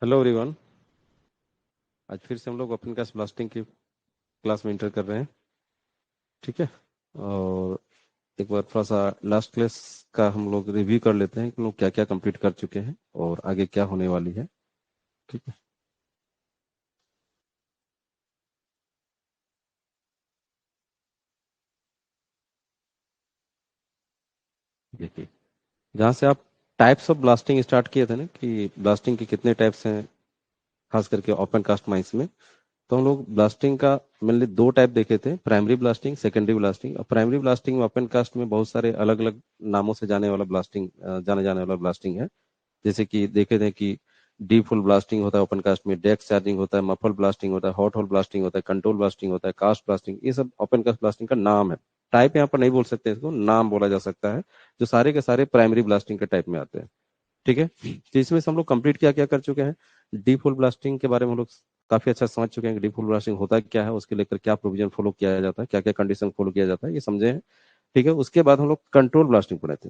Hello everyone. आज फिर से हम लोग ओपन कास्ट ब्लास्टिंग की क्लास में इंटर कर रहे हैं। ठीक है। और एक बार थोड़ा सा लास्ट क्लास का हम लोग रिव्यू कर लेते हैं कि हम लोग क्या क्या कंप्लीट कर चुके हैं और आगे क्या होने वाली है। ठीक है। देखिए, जहाँ से आप टाइप्स ऑफ ब्लास्टिंग स्टार्ट किए थे ना कि ब्लास्टिंग के कितने टाइप्स हैं, खास करके ओपन कास्ट माइंस में। तो हम लोग ब्लास्टिंग का मेनली दो टाइप देखे थे, प्राइमरी ब्लास्टिंग, सेकेंडरी ब्लास्टिंग। और प्राइमरी ब्लास्टिंग में ओपन कास्ट में बहुत सारे अलग अलग नामों से जाने वाला ब्लास्टिंग जाने जाने वाला ब्लास्टिंग है। जैसे कि देखे थे कि डी फुल ब्लास्टिंग होता है ओपन कास्ट में, डेक्स चार्जिंग होता है, मफल ब्लास्टिंग होता है, हॉट होल ब्लास्टिंग होता है, कंट्रोल ब्लास्टिंग होता है, कास्ट ब्लास्टिंग। ये सब ओपन कास्ट ब्लास्टिंग का नाम है। टाइप यहाँ पर नहीं बोल सकते, इसको नाम बोला जा सकता है, जो सारे के सारे प्राइमरी ब्लास्टिंग के टाइप में आते हैं। ठीक है। तो इसमें से हम लोग कंप्लीट क्या क्या कर चुके हैं। डी फुल ब्लास्टिंग के बारे में हम लोग काफी अच्छा समझ चुके हैं कि डी फुल ब्लास्टिंग होता क्या है, उसके लेकर क्या प्रोविजन फॉलो किया जाता है, क्या क्या कंडीशन फॉलो किया जाता है, ये समझे हैं। ठीक है। उसके बाद हम लोग कंट्रोल ब्लास्टिंग पढ़े थे।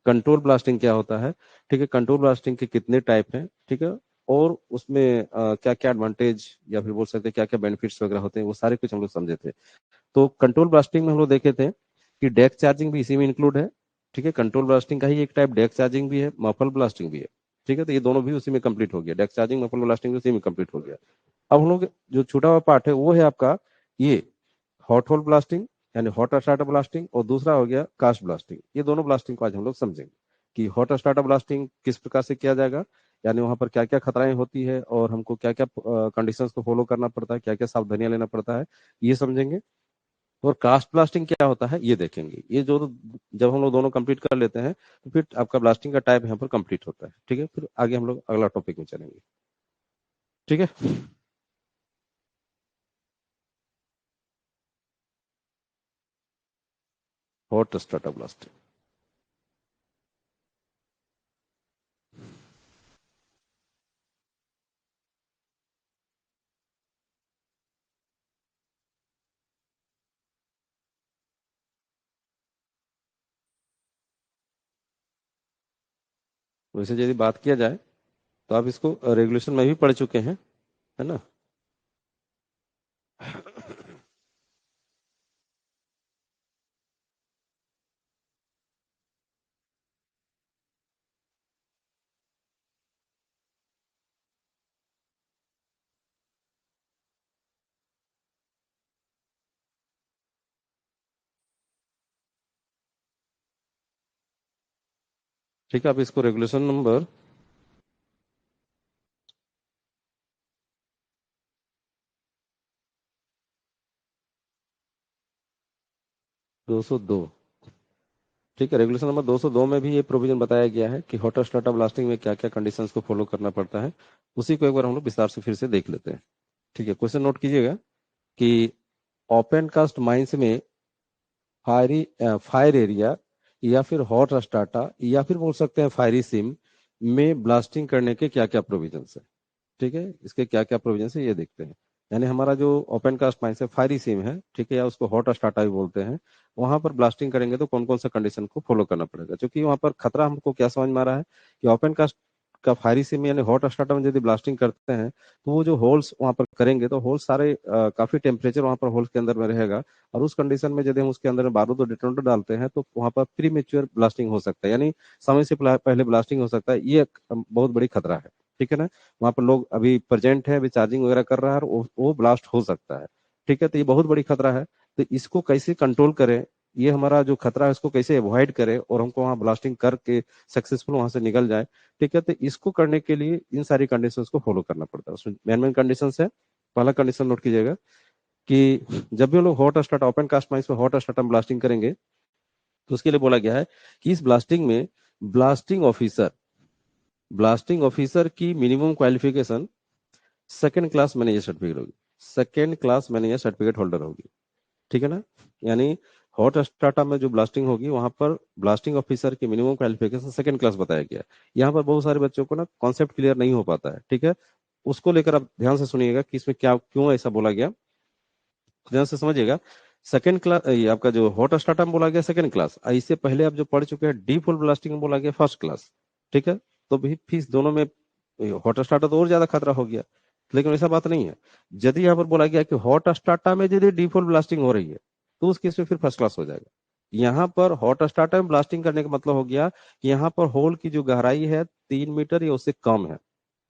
कंट्रोल ब्लास्टिंग क्या होता है। ठीक है। कंट्रोल ब्लास्टिंग के कितने टाइप हैं। ठीक है। और उसमें क्या क्या एडवांटेज या फिर बोल सकते हैं क्या क्या बेनिफिट्स वगैरह होते हैं, वो सारे कुछ हम लोग समझे थे। तो कंट्रोल ब्लास्टिंग में हम लोग देखे थे कि डेक चार्जिंग भी इसी में इंक्लूड है। ठीक है। कंट्रोल ब्लास्टिंग का ही एक टाइप डेक चार्जिंग भी है, मफल ब्लास्टिंग भी है। ठीक है। तो ये दोनों भी उसी में कंप्लीट हो गया, डेक चार्जिंग मफल ब्लास्टिंग भी उसी में कंप्लीट हो गया। अब हम लोग जो छूटा हुआ पार्ट है वो है आपका ये हॉट होल ब्लास्टिंग, यानी हॉट स्टार्टर ब्लास्टिंग, और दूसरा हो गया कास्ट ब्लास्टिंग। ये दोनों ब्लास्टिंग को आज हम लोग समझेंगे कि हॉट स्टार्टर ब्लास्टिंग किस प्रकार से किया जाएगा, यानी वहां पर क्या क्या खतराएं होती है और हमको क्या क्या कंडीशंस को फॉलो करना पड़ता है, क्या क्या सावधानियां लेना पड़ता है, ये समझेंगे। और कास्ट ब्लास्टिंग क्या होता है ये देखेंगे। ये जो जब हम लोग दोनों कंप्लीट कर लेते हैं तो फिर आपका ब्लास्टिंग का टाइप यहाँ पर कंप्लीट होता है। ठीक है। फिर आगे हम लोग अगला टॉपिक में चलेंगे। ठीक है। Hot starter blasting. वैसे यदि बात किया जाए तो आप इसको रेगुलेशन में भी पढ़ चुके हैं, है ना। ठीक है। आप इसको रेगुलेशन नंबर 202। ठीक है। रेगुलेशन नंबर 202 में भी ये प्रोविजन बताया गया है कि हॉट स्टार्टर ब्लास्टिंग में क्या क्या कंडीशंस को फॉलो करना पड़ता है। उसी को एक बार हम लोग विस्तार से फिर से देख लेते हैं। ठीक है। क्वेश्चन नोट कीजिएगा कि ओपन कास्ट माइंस में फायर एरिया या फिर हॉट स्टार्टा या फिर बोल सकते हैं फायरी सिम में ब्लास्टिंग करने के क्या क्या प्रोविजंस है। ठीक है। इसके क्या क्या प्रोविजंस है ये देखते हैं। यानी हमारा जो ओपन कास्ट माइंस है, फायरी सिम है, ठीक है, या उसको हॉट स्टार्टा भी बोलते हैं, वहां पर ब्लास्टिंग करेंगे तो कौन कौन सा कंडीशन को फॉलो करना पड़ेगा। क्योंकि वहां पर खतरा हमको क्या समझ में आ रहा है कि ओपन कास्ट का फायरी सिम यानी हॉट स्टार्टर में यदि ब्लास्टिंग करते हैं तो वो जो होल्स वहां पर करेंगे तो होल्स सारे काफी टेम्परेचर वहां पर होल्स के अंदर में रहेगा। और उस कंडीशन में यदि हम उसके अंदर बारूद और डिटोनेटर डालते हैं तो वहां पर प्री मेच्योर ब्लास्टिंग हो सकता है, यानी समय से पहले ब्लास्टिंग हो सकता है। ये एक बहुत बड़ी खतरा है। ठीक है ना। वहां पर लोग अभी प्रेजेंट है, अभी चार्जिंग वगैरह कर रहा है और वो ब्लास्ट हो सकता है। ठीक है। तो ये बहुत बड़ी खतरा है। तो इसको कैसे कंट्रोल करें, ये हमारा जो खतरा है इसको कैसे अवॉइड करें और हमको वहां ब्लास्टिंग करके सक्सेसफुल वहां से निकल जाए। ठीक है। तो इसको करने के लिए इन सारी कंडीशंस को फॉलो करना पड़ता है। उसमें मेन मेन कंडीशन है। पहला कंडीशन नोट कीजिएगा कि जब भी हम लोग hot start open cast mines में हॉट स्टार्ट हम ब्लास्टिंग करेंगे तो उसके लिए बोला गया है कि इस ब्लास्टिंग में ब्लास्टिंग ऑफिसर ब्लास्टिंग ऑफिसर की minimum qualification second class manager certificate होगी, second class manager certificate holder होगी। ठीक है ना। यानी हॉट स्टार्टअप में जो ब्लास्टिंग होगी वहां पर ब्लास्टिंग ऑफिसर की मिनिमम क्वालिफिकेशन सेकंड क्लास बताया गया है। यहाँ पर बहुत सारे बच्चों को ना कॉन्सेप्ट क्लियर नहीं हो पाता है। ठीक है। उसको लेकर आप ध्यान से सुनिएगा कि इसमें क्या क्यों ऐसा बोला गया, ध्यान से समझिएगा। सेकंड क्लास ये आपका जो हॉट स्टार्टअप में बोला गया सेकंड क्लास, इससे पहले आप जो पढ़ चुके हैं डीप होल ब्लास्टिंग में बोला गया फर्स्ट क्लास। ठीक है। तो भी फीस दोनों में हॉट स्टार्टर तो और ज्यादा खतरा हो गया। लेकिन ऐसा बात नहीं है। यदि यहाँ पर बोला गया कि हॉट स्टार्टर में यदि डिफॉल्ट ब्लास्टिंग हो रही है तो उस केस में फिर फर्स्ट क्लास हो जाएगा। यहाँ पर हॉट स्टार्टर में ब्लास्टिंग करने का मतलब हो गया कि यहाँ पर होल की जो गहराई है 3 मीटर या उससे कम है।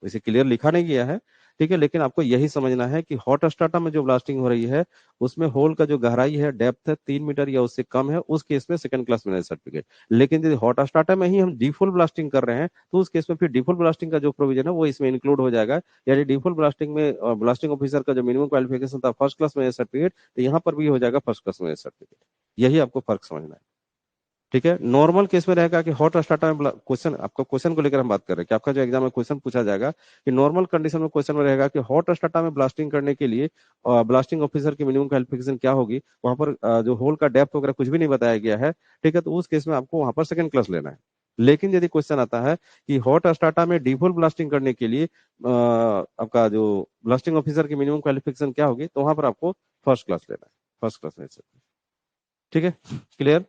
इसे क्लियर लिखा नहीं गया है, ठीक है, लेकिन आपको यही समझना है कि हॉट स्टार्टर में जो ब्लास्टिंग हो रही है उसमें होल का जो गहराई है, डेप्थ है 3 मीटर या उससे कम है, उस केस में सेकंड क्लास मिनरल सर्टिफिकेट। लेकिन यदि हॉट स्टार्टर में ही हम डिफॉल्ट ब्लास्टिंग कर रहे हैं तो उस केस में फिर डिफॉल्ट ब्लास्टिंग का जो प्रोविजन है वो इसमें इंक्लूड हो जाएगा। यानी डिफॉल्ट ब्लास्टिंग में ब्लास्टिंग ऑफिसर का जो मिनिमम क्वालिफिकेशन था फर्स्ट क्लास मिनरल सर्टिफिकेट, तो यहाँ पर भी हो जाएगा फर्स्ट क्लास मिनरल सर्टिफिकेट। यही आपको फर्क समझना है, ठीक है। नॉर्मल केस में रहेगा कि हॉट स्टार्टर में क्वेश्चन, आपका क्वेश्चन को लेकर हम बात कर रहे हैं कि आपका जो एग्जाम में क्वेश्चन पूछा जाएगा कि नॉर्मल कंडीशन में क्वेश्चन में रहेगा कि हॉट स्टार्टर में ब्लास्टिंग करने के लिए ब्लास्टिंग ऑफिसर की मिनिमम क्वालिफिकेशन क्या होगी। वहां पर जो होल का डेप्थ वगैरह कुछ भी नहीं बताया गया है, ठीक है, तो उस केस में आपको वहां पर सेकंड क्लास लेना है। लेकिन यदि क्वेश्चन आता है कि हॉट स्टार्टर में डिफॉल्ट ब्लास्टिंग करने के लिए आपका जो ब्लास्टिंग ऑफिसर की मिनिमम क्वालिफिकेशन क्या होगी, तो वहां पर आपको फर्स्ट क्लास लेना है, फर्स्ट क्लास ले सकते हैं, ठीक है, क्लियर।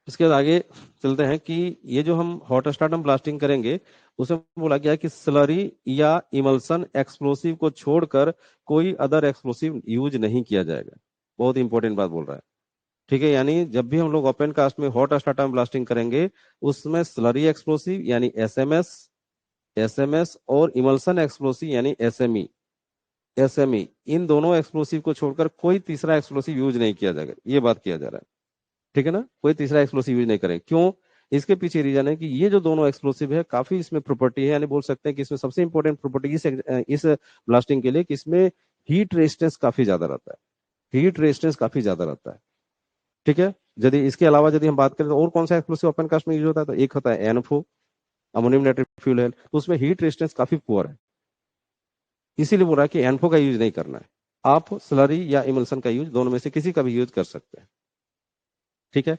इसके बाद आगे चलते हैं कि ये जो हम हॉट स्टार्टर ब्लास्टिंग करेंगे उसमें बोला गया कि स्लरी या इमल्सन एक्सप्लोसिव को छोड़कर कोई अदर एक्सप्लोसिव यूज नहीं किया जाएगा। बहुत इंपॉर्टेंट बात बोल रहा है, ठीक है। यानी जब भी हम लोग ओपन कास्ट में हॉट स्टार्टर ब्लास्टिंग करेंगे उसमें स्लरी एक्सप्लोसिव यानी एसएमएस, एसएमएस और इमल्सन एक्सप्लोसिव यानी एसएमई, एसएमई, इन दोनों एक्सप्लोसिव को छोड़कर कोई तीसरा एक्सप्लोसिव यूज नहीं किया जाएगा, ये बात किया जा रहा है, ठीक है ना। कोई तीसरा एक्सप्लोसिव यूज नहीं करें, क्यों? इसके पीछे रीजन है कि ये जो दोनों एक्सप्लोसिव है काफी इसमें प्रॉपर्टी है, यानी बोल सकते हैं कि इसमें सबसे इंपॉर्टेंट प्रॉपर्टी इस ब्लास्टिंग के लिए कि इसमें हीट रेजिस्टेंस काफी ज्यादा रहता है, हीट रेजिस्टेंस काफी ज्यादा रहता है, ठीक है। यदि इसके अलावा यदि हम बात करें तो और कौन सा एक्सप्लोसिव ओपन कास्ट में यूज होता है, तो एक होता है एनफो, अमोनियम नाइट्रेट फ्यूल है, तो उसमें हीट रेजिस्टेंस काफी पुअर है, इसीलिए बोल रहा है कि एनफो का यूज नहीं करना है। आप स्लरी या इमल्सन का यूज दोनों में से किसी का भी यूज कर सकते हैं, ठीक है।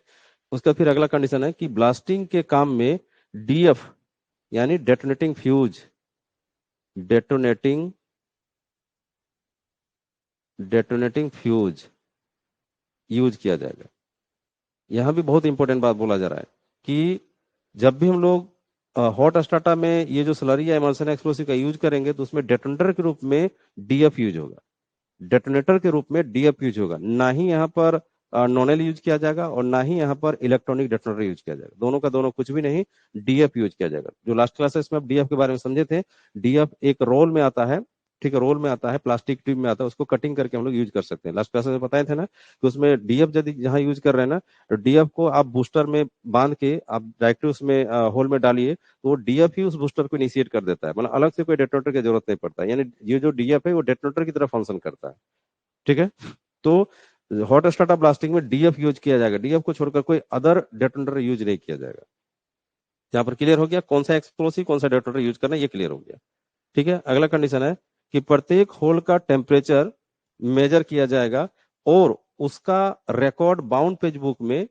उसका फिर अगला कंडीशन है कि ब्लास्टिंग के काम में डीएफ यानी detonating fuse, detonating detonating fuse use किया जाएगा। यहां भी बहुत इंपॉर्टेंट बात बोला जा रहा है कि जब भी हम लोग हॉट स्टार्टर में ये जो स्लरी या इमल्सन एक्सप्लोसिव का यूज करेंगे तो उसमें डेटोनेटर के रूप में डीएफ यूज होगा, डेटोनेटर के रूप में डीएफ यूज होगा, ना ही यहाँ पर नॉनेल यूज किया जाएगा और ना ही यहाँ पर इलेक्ट्रॉनिक डेटोनेटर यूज किया जाएगा, दोनों का दोनों कुछ भी नहीं, डीएफ यूज किया जाएगा। जो लास्ट क्लासेस में आप डीएफ के बारे में समझे थे, डीएफ एक रोल में आता है, ठीक है, रोल में आता है, प्लास्टिक ट्यूब में आता है, उसको कटिंग करके हम लोग यूज कर सकते हैं। लास्ट क्लास में बताए थे ना कि उसमें डीएफ यदि जहां यूज कर रहे हैं ना, तो डीएफ को आप बूस्टर में बांध के आप डायरेक्टली उसमें होल में डालिए तो वो डीएफ ही उस बूस्टर को इनिशिएट कर देता है, मतलब अलग से कोई डेटोनेटर की जरूरत नहीं पड़ता, यानी ये जो डीएफ है वो डेटोनेटर की तरह फंक्शन करता है, ठीक है। तो हॉट स्टार्टर ब्लास्टिंग में डीएफ यूज किया जाएगा, डीएफ को छोड़कर कोई अदर डेटोनेटर यूज नहीं किया जाएगा। यहाँ पर क्लियर हो गया कौन सा एक्सप्लोसिव कौन सा डेटोनेटर यूज करना है, ये क्लियर हो गया, ठीक है। अगला कंडीशन है कि प्रत्येक होल का टेम्परेचर मेजर किया जाएगा और उसका रिकॉर्ड बाउंड पेज बुक में,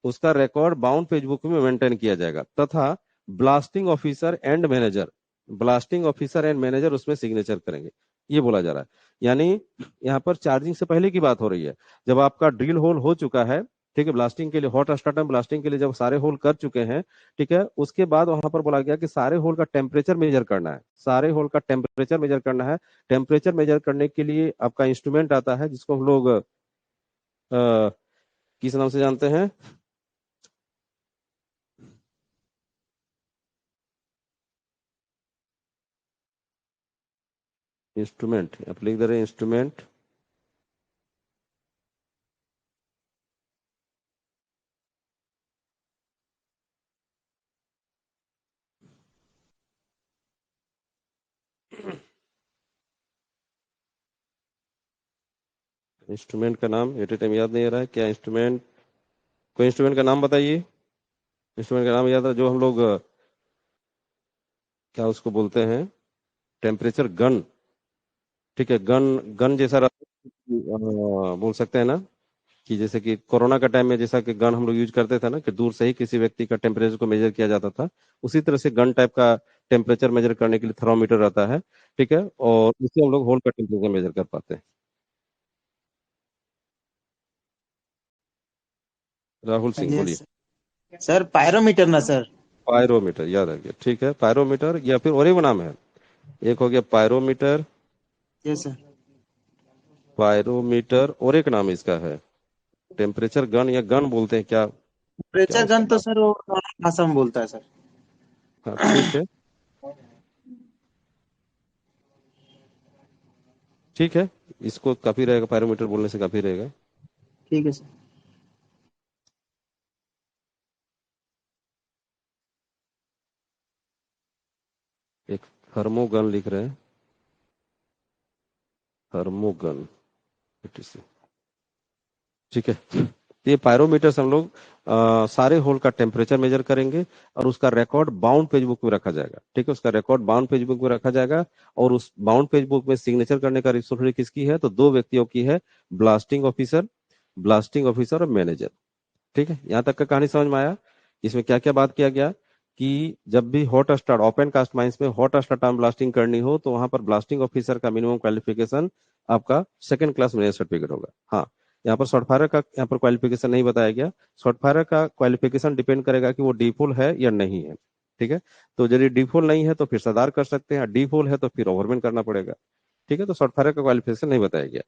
उसका रिकॉर्ड बाउंड पेज बुक में मेंटेन किया जाएगा तथा blasting officer and manager, blasting officer and manager उसमें सिग्नेचर करेंगे, ये बोला जा रहा है। यानी यहाँ पर चार्जिंग से पहले की बात हो रही है, जब आपका ड्रिल होल हो चुका है, ठीक है, ब्लास्टिंग के लिए हॉट स्टार्टर ब्लास्टिंग के लिए जब सारे होल कर चुके हैं, ठीक है, उसके बाद वहां पर बोला गया कि सारे होल का टेम्परेचर मेजर करना है, सारे होल का टेम्परेचर मेजर करना है। टेम्परेचर मेजर करने के लिए आपका इंस्ट्रूमेंट आता है जिसको हम लोग किस नाम से जानते हैं, इंस्ट्रूमेंट, आप लिख दे रहे हैं इंस्ट्रूमेंट, इंस्ट्रूमेंट का नाम एट ए टाइम याद नहीं आ रहा है क्या, इंस्ट्रूमेंट, कोई इंस्ट्रूमेंट का नाम बताइए, इंस्ट्रूमेंट का नाम याद है जो हम लोग क्या उसको बोलते हैं, टेम्परेचर गन, ठीक है, गन, गन जैसा रहता है, बोल सकते हैं ना कि जैसे कि कोरोना का टाइम में जैसा कि गन हम लोग यूज करते थे ना कि दूर से ही किसी व्यक्ति का टेम्परेचर को मेजर किया जाता था, उसी तरह से गन टाइप का टेम्परेचर मेजर करने के लिए थर्मोमीटर रहता है, ठीक है, और उससे हम लोग होल का टेम्परेचर मेजर कर पाते हैं। राहुल सिंह बोलिए। यस सर, पायरोमीटर ना सर। पायरोमीटर याद रखिए, ठीक है, पायरोमीटर या फिर और एक नाम है, एक हो गया पायरोमीटर, यस सर। पायरोमीटर और एक नाम इसका है टेम्परेचर गन, या गन बोलते हैं क्या, क्या टेम्परेचर उसका गन तो नाम। सर वो भाषा में बोलता है सर। हाँ ठीक है, ठीक है, इसको काफी रहेगा, पायरोमीटर बोलने से काफी रहेगा। ठीक है सर। एक थर्मोगन लिख रहे हैं, थर्मोगन, ठीक है। ये पायरोमीटर से हम लोग सारे होल का टेम्परेचर मेजर करेंगे और उसका रिकॉर्ड बाउंड पेज बुक में रखा जाएगा, ठीक है, उसका रिकॉर्ड बाउंड पेज बुक में रखा जाएगा। और उस बाउंड पेज बुक में सिग्नेचर करने का रिस्पॉन्सिबिलिटी किसकी है, तो दो व्यक्तियों की है, ब्लास्टिंग ऑफिसर, ब्लास्टिंग ऑफिसर और मैनेजर। ठीक है, यहाँ तक का कहानी समझ में आया। इसमें क्या क्या बात किया गया कि जब भी hot start open cast mines में हॉट स्टार्ट टाइम ब्लास्टिंग करनी हो तो वहां पर ब्लास्टिंग ऑफिसर का मिनिमम क्वालिफिकेशन आपका सेकंड क्लास मैनेजर सर्टिफिकेट होगा। हाँ, यहाँ पर शॉर्ट फायर का यहाँ पर क्वालिफिकेशन नहीं बताया गया। शॉर्ट फायर का क्वालिफिकेशन डिपेंड करेगा कि वो डी फुल है या नहीं है, ठीक है। तो यदि डी फुल नहीं है तो फिर सरदार कर सकते हैं, डी फुल है तो फिर ओवरमैन करना पड़ेगा, ठीक है। तो शॉर्ट फायर का क्वालिफिकेशन नहीं बताया गया,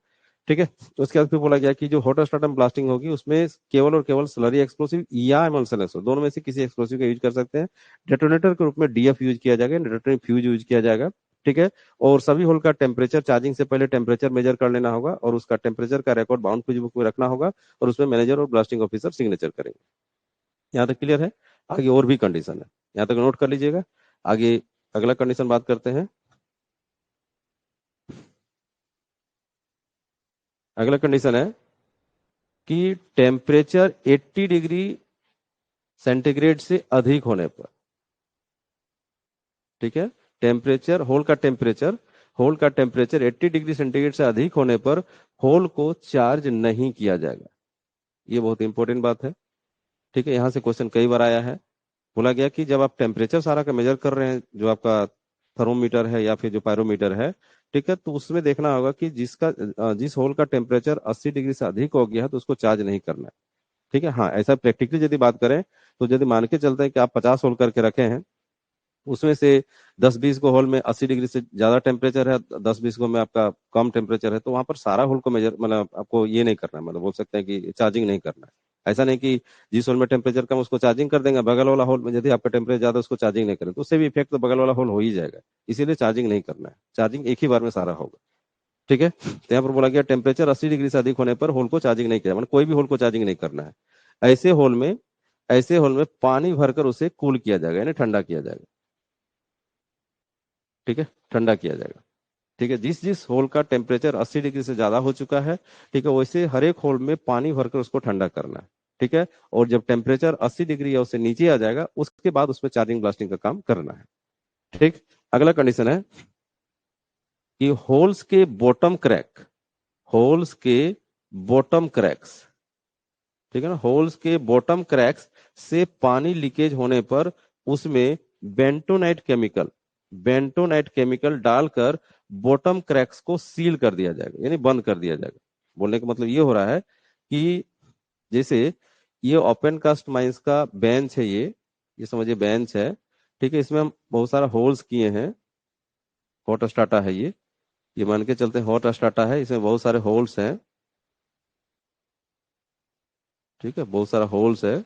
ठीक है। तो उसके बाद फिर बोला गया कि जो हॉट स्टार्टम ब्लास्टिंग होगी उसमें केवल और केवल स्लरी एक्सप्लोसिव या एमल्सन एक्सप्लोसिव, दोनों में से किसी एक्सप्लोसिव का यूज कर सकते हैं। डेटोनेटर के रूप में डीएफ यूज किया जाएगा, डेटोनेटर फ्यूज यूज किया जाएगा, ठीक है। और सभी होल का टेम्परेचर चार्जिंग से पहले टेम्परेचर मेजर कर लेना होगा और उसका टेम्परेचर का रिकॉर्ड बाउंड पेज बुक में रखना होगा और उसमें मैनेजर और ब्लास्टिंग ऑफिसर सिग्नेचर करेंगे। यहाँ तक क्लियर है। आगे और भी कंडीशन है, यहाँ तक नोट कर लीजिएगा। आगे अगला कंडीशन बात करते हैं। अगला कंडीशन है कि टेम्परेचर 80 डिग्री सेंटीग्रेड से अधिक होने पर, ठीक है, टेम्परेचर होल का टेम्परेचर 80 डिग्री सेंटीग्रेड से अधिक होने पर होल को चार्ज नहीं किया जाएगा। ये बहुत इंपॉर्टेंट बात है, ठीक है। यहां से क्वेश्चन कई बार आया है। बोला गया कि जब आप टेम्परेचर सारा का मेजर कर रहे हैं, जो आपका थर्मोमीटर है या फिर जो पायरोमीटर है, ठीक है, तो उसमें देखना होगा कि जिस होल का टेम्परेचर 80 डिग्री से अधिक हो गया है तो उसको चार्ज नहीं करना है, ठीक है। हाँ, ऐसा प्रैक्टिकली यदि बात करें तो यदि मान के चलते हैं कि आप 50 होल करके रखे हैं, उसमें से 10-20 को होल में 80 डिग्री से ज्यादा टेम्परेचर है, 10-20 को में आपका कम टेम्परेचर है, तो वहां पर सारा होल को मेजर मतलब आपको ये नहीं करना है, मतलब बोल सकते हैं कि चार्जिंग नहीं करना है। ऐसा नहीं कि जिस होल में टेम्परेचर कम उसको चार्जिंग कर देंगे, बगल वाला होल में यदि आपका टेम्परेचर ज्यादा उसको चार्जिंग नहीं करें तो उससे भी इफेक्ट तो बगल वाला होल हो ही जाएगा। इसीलिए चार्जिंग नहीं करना है, चार्जिंग एक ही बार में सारा होगा, ठीक है। तो यहाँ पर बोला गया टेम्परेचर 80 डिग्री से अधिक होने पर होल को चार्जिंग नहीं किया, मतलब कोई भी होल को चार्जिंग नहीं करना है। ऐसे होल में ऐसे होल में पानी भरकर उसे कूल किया जाएगा, यानी ठंडा किया जाएगा, ठीक है, ठंडा किया जाएगा, ठीक है। जिस जिस होल का टेम्परेचर 80 डिग्री से ज्यादा हो चुका है, ठीक है, वैसे हर एक होल में पानी भरकर उसको ठंडा करना है, ठीक है। और जब टेम्परेचर 80 डिग्री या उससे नीचे आ जाएगा उसके बाद उसमें चार्जिंग ब्लास्टिंग का काम करना है, ठीक। अगला कंडीशन है कि होल्स के बॉटम क्रैक्स, ठीक है ना, होल्स के बॉटम क्रैक्स से पानी लीकेज होने पर उसमें बेंटोनाइट केमिकल डालकर बॉटम क्रैक्स को सील कर दिया जाएगा, यानी बंद कर दिया जाएगा। बोलने का मतलब ये हो रहा है कि जैसे ये ओपन कास्ट माइंस का बेंच है, ये समझिए बेंच है, ठीक है। इसमें हम बहुत सारा होल्स किए हैं, हॉट स्टार्टा है ये मान के चलते हैं हॉट स्टार्टा है, इसमें बहुत सारे होल्स हैं, ठीक है, बहुत सारा होल्स है।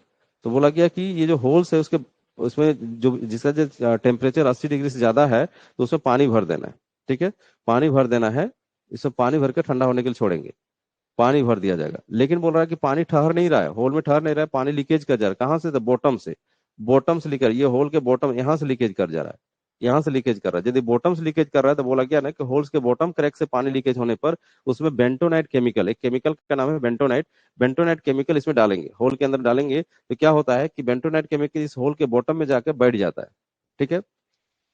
तो बोला गया कि ये जो होल्स है उसके उसमें जो जिसका जो टेम्परेचर 80 डिग्री से ज्यादा है तो उसमें पानी भर देना है, ठीक है, पानी भर देना है। इसमें पानी भर के ठंडा होने के लिए छोड़ेंगे, पानी भर दिया जाएगा। लेकिन बोल रहा है कि पानी ठहर नहीं रहा है, होल में ठहर नहीं रहा है, पानी लीकेज कर जा रहा है। कहाँ से, तो बॉटम से लीकेज, ये होल के बॉटम यहाँ से लीकेज कर जा रहा है, यहाँ से लीकेज कर रहा है। यदि बॉटम से लीकेज कर रहा है तो बोला गया ना कि होल्स के बॉटम क्रैक से पानी लीकेज होने पर उसमें बेंटोनाइट केमिकल, एक केमिकल का नाम है बेंटोनाइट, बेंटोनाइट केमिकल इसमें डालेंगे, होल के अंदर डालेंगे तो क्या होता है कि बेंटोनाइट केमिकल इस होल के बॉटम में जाकर बैठ जाता है, ठीक है।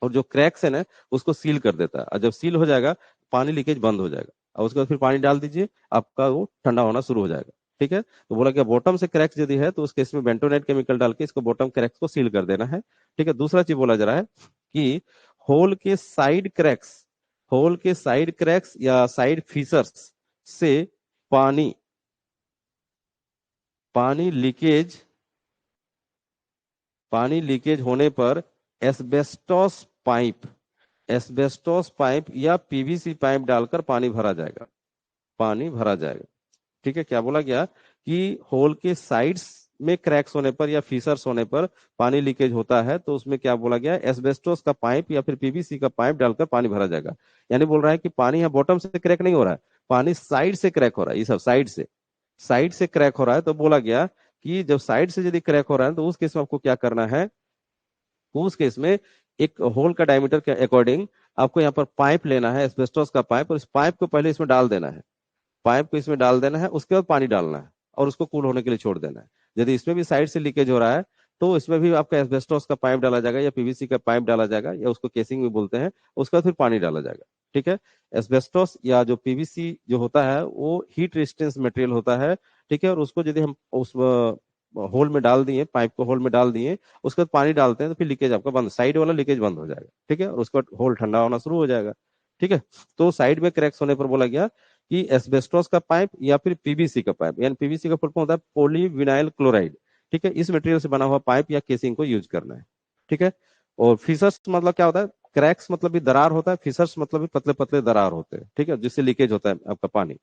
और जो क्रैक्स है ना उसको सील कर देता है, और जब सील हो जाएगा पानी लीकेज बंद हो जाएगा और उसके बाद फिर पानी डाल दीजिए, आपका वो ठंडा होना शुरू हो जाएगा, ठीक है। तो बोला कि बॉटम से क्रैक्स यदि है तो उस केस में बेंटोनेट केमिकल डाल के इसको बॉटम क्रैक्स को सील कर देना है, ठीक है। दूसरा चीज बोला जा रहा है कि होल के साइड क्रैक्स होल के साइड क्रैक्स या साइड फीसर्स से पानी पानी लीकेज पानी लीकेज होने पर एस्बेस्टोस पाइप एस्बेस्टोस पाइप या पीवीसी पाइप डालकर पानी भरा जाएगा। पानी भरा जाएगा। ठीक है, क्या बोला गया कि होल के साइड्स में क्रैक्स होने पर या फीसर्स होने पर पानी लीकेज होता है, तो उसमें क्या बोला गया, एस्बेस्टोस का पाइप या फिर पीवीसी का पाइप डालकर पानी भरा जाएगा। यानी बोल रहा है कि पानी यहाँ बॉटम से क्रैक नहीं हो रहा है, पानी साइड से क्रैक हो रहा है। ये सब साइड से क्रैक हो रहा है। तो बोला गया कि जब साइड से यदि क्रैक हो रहा है तो उस केस में आपको क्या करना है, उस केस में एक होल का डायमीटर के अकॉर्डिंग आपको यहाँ पर पाइप लेना है, एस्बेस्टोस का पाइप, और इस पाइप को पहले इसमें डाल देना है। पाइप को इसमें डाल देना है, उसके बाद पानी डालना है और उसको कूल होने के लिए छोड़ देना है। यदि इसमें भी साइड से लीकेज हो रहा है तो इसमें भी आपका एस्बेस्टोस का पाइप डाला जाएगा या पीवीसी का पाइप डाला जाएगा, या उसको केसिंग भी बोलते हैं। उसके बाद फिर पानी डाला जाएगा। ठीक है, एस्बेस्टोस या जो पीवीसी जो होता है वो हीट रेजिस्टेंस मटेरियल होता है। ठीक है, और उसको यदि हम उस होल में डाल दिए, पाइप को होल में डाल दिए, उसके बाद पानी डालते हैं तो फिर लीकेज आपका बंद, साइड वाला लीकेज बंद हो जाएगा। ठीक है, और उसके बाद होल ठंडा होना शुरू हो जाएगा। ठीक है, तो साइड में क्रैक्स होने पर बोला गया कि एस्बेस्टोस का पाइप या फिर पीवीसी का पाइप, यानी पीवीसी का फुल फॉर्म होता है पॉलीविनाइल क्लोराइड। ठीक है, इस मटेरियल से बना हुआ पाइप या केसिंग को यूज करना है। ठीक है, और फिसर्स मतलब क्या होता है, क्रैक्स मतलब भी दरार होता है, फिसर्स मतलब भी पतले पतले दरार होते हैं। ठीक है, जिससे लीकेज होता है आपका पानी।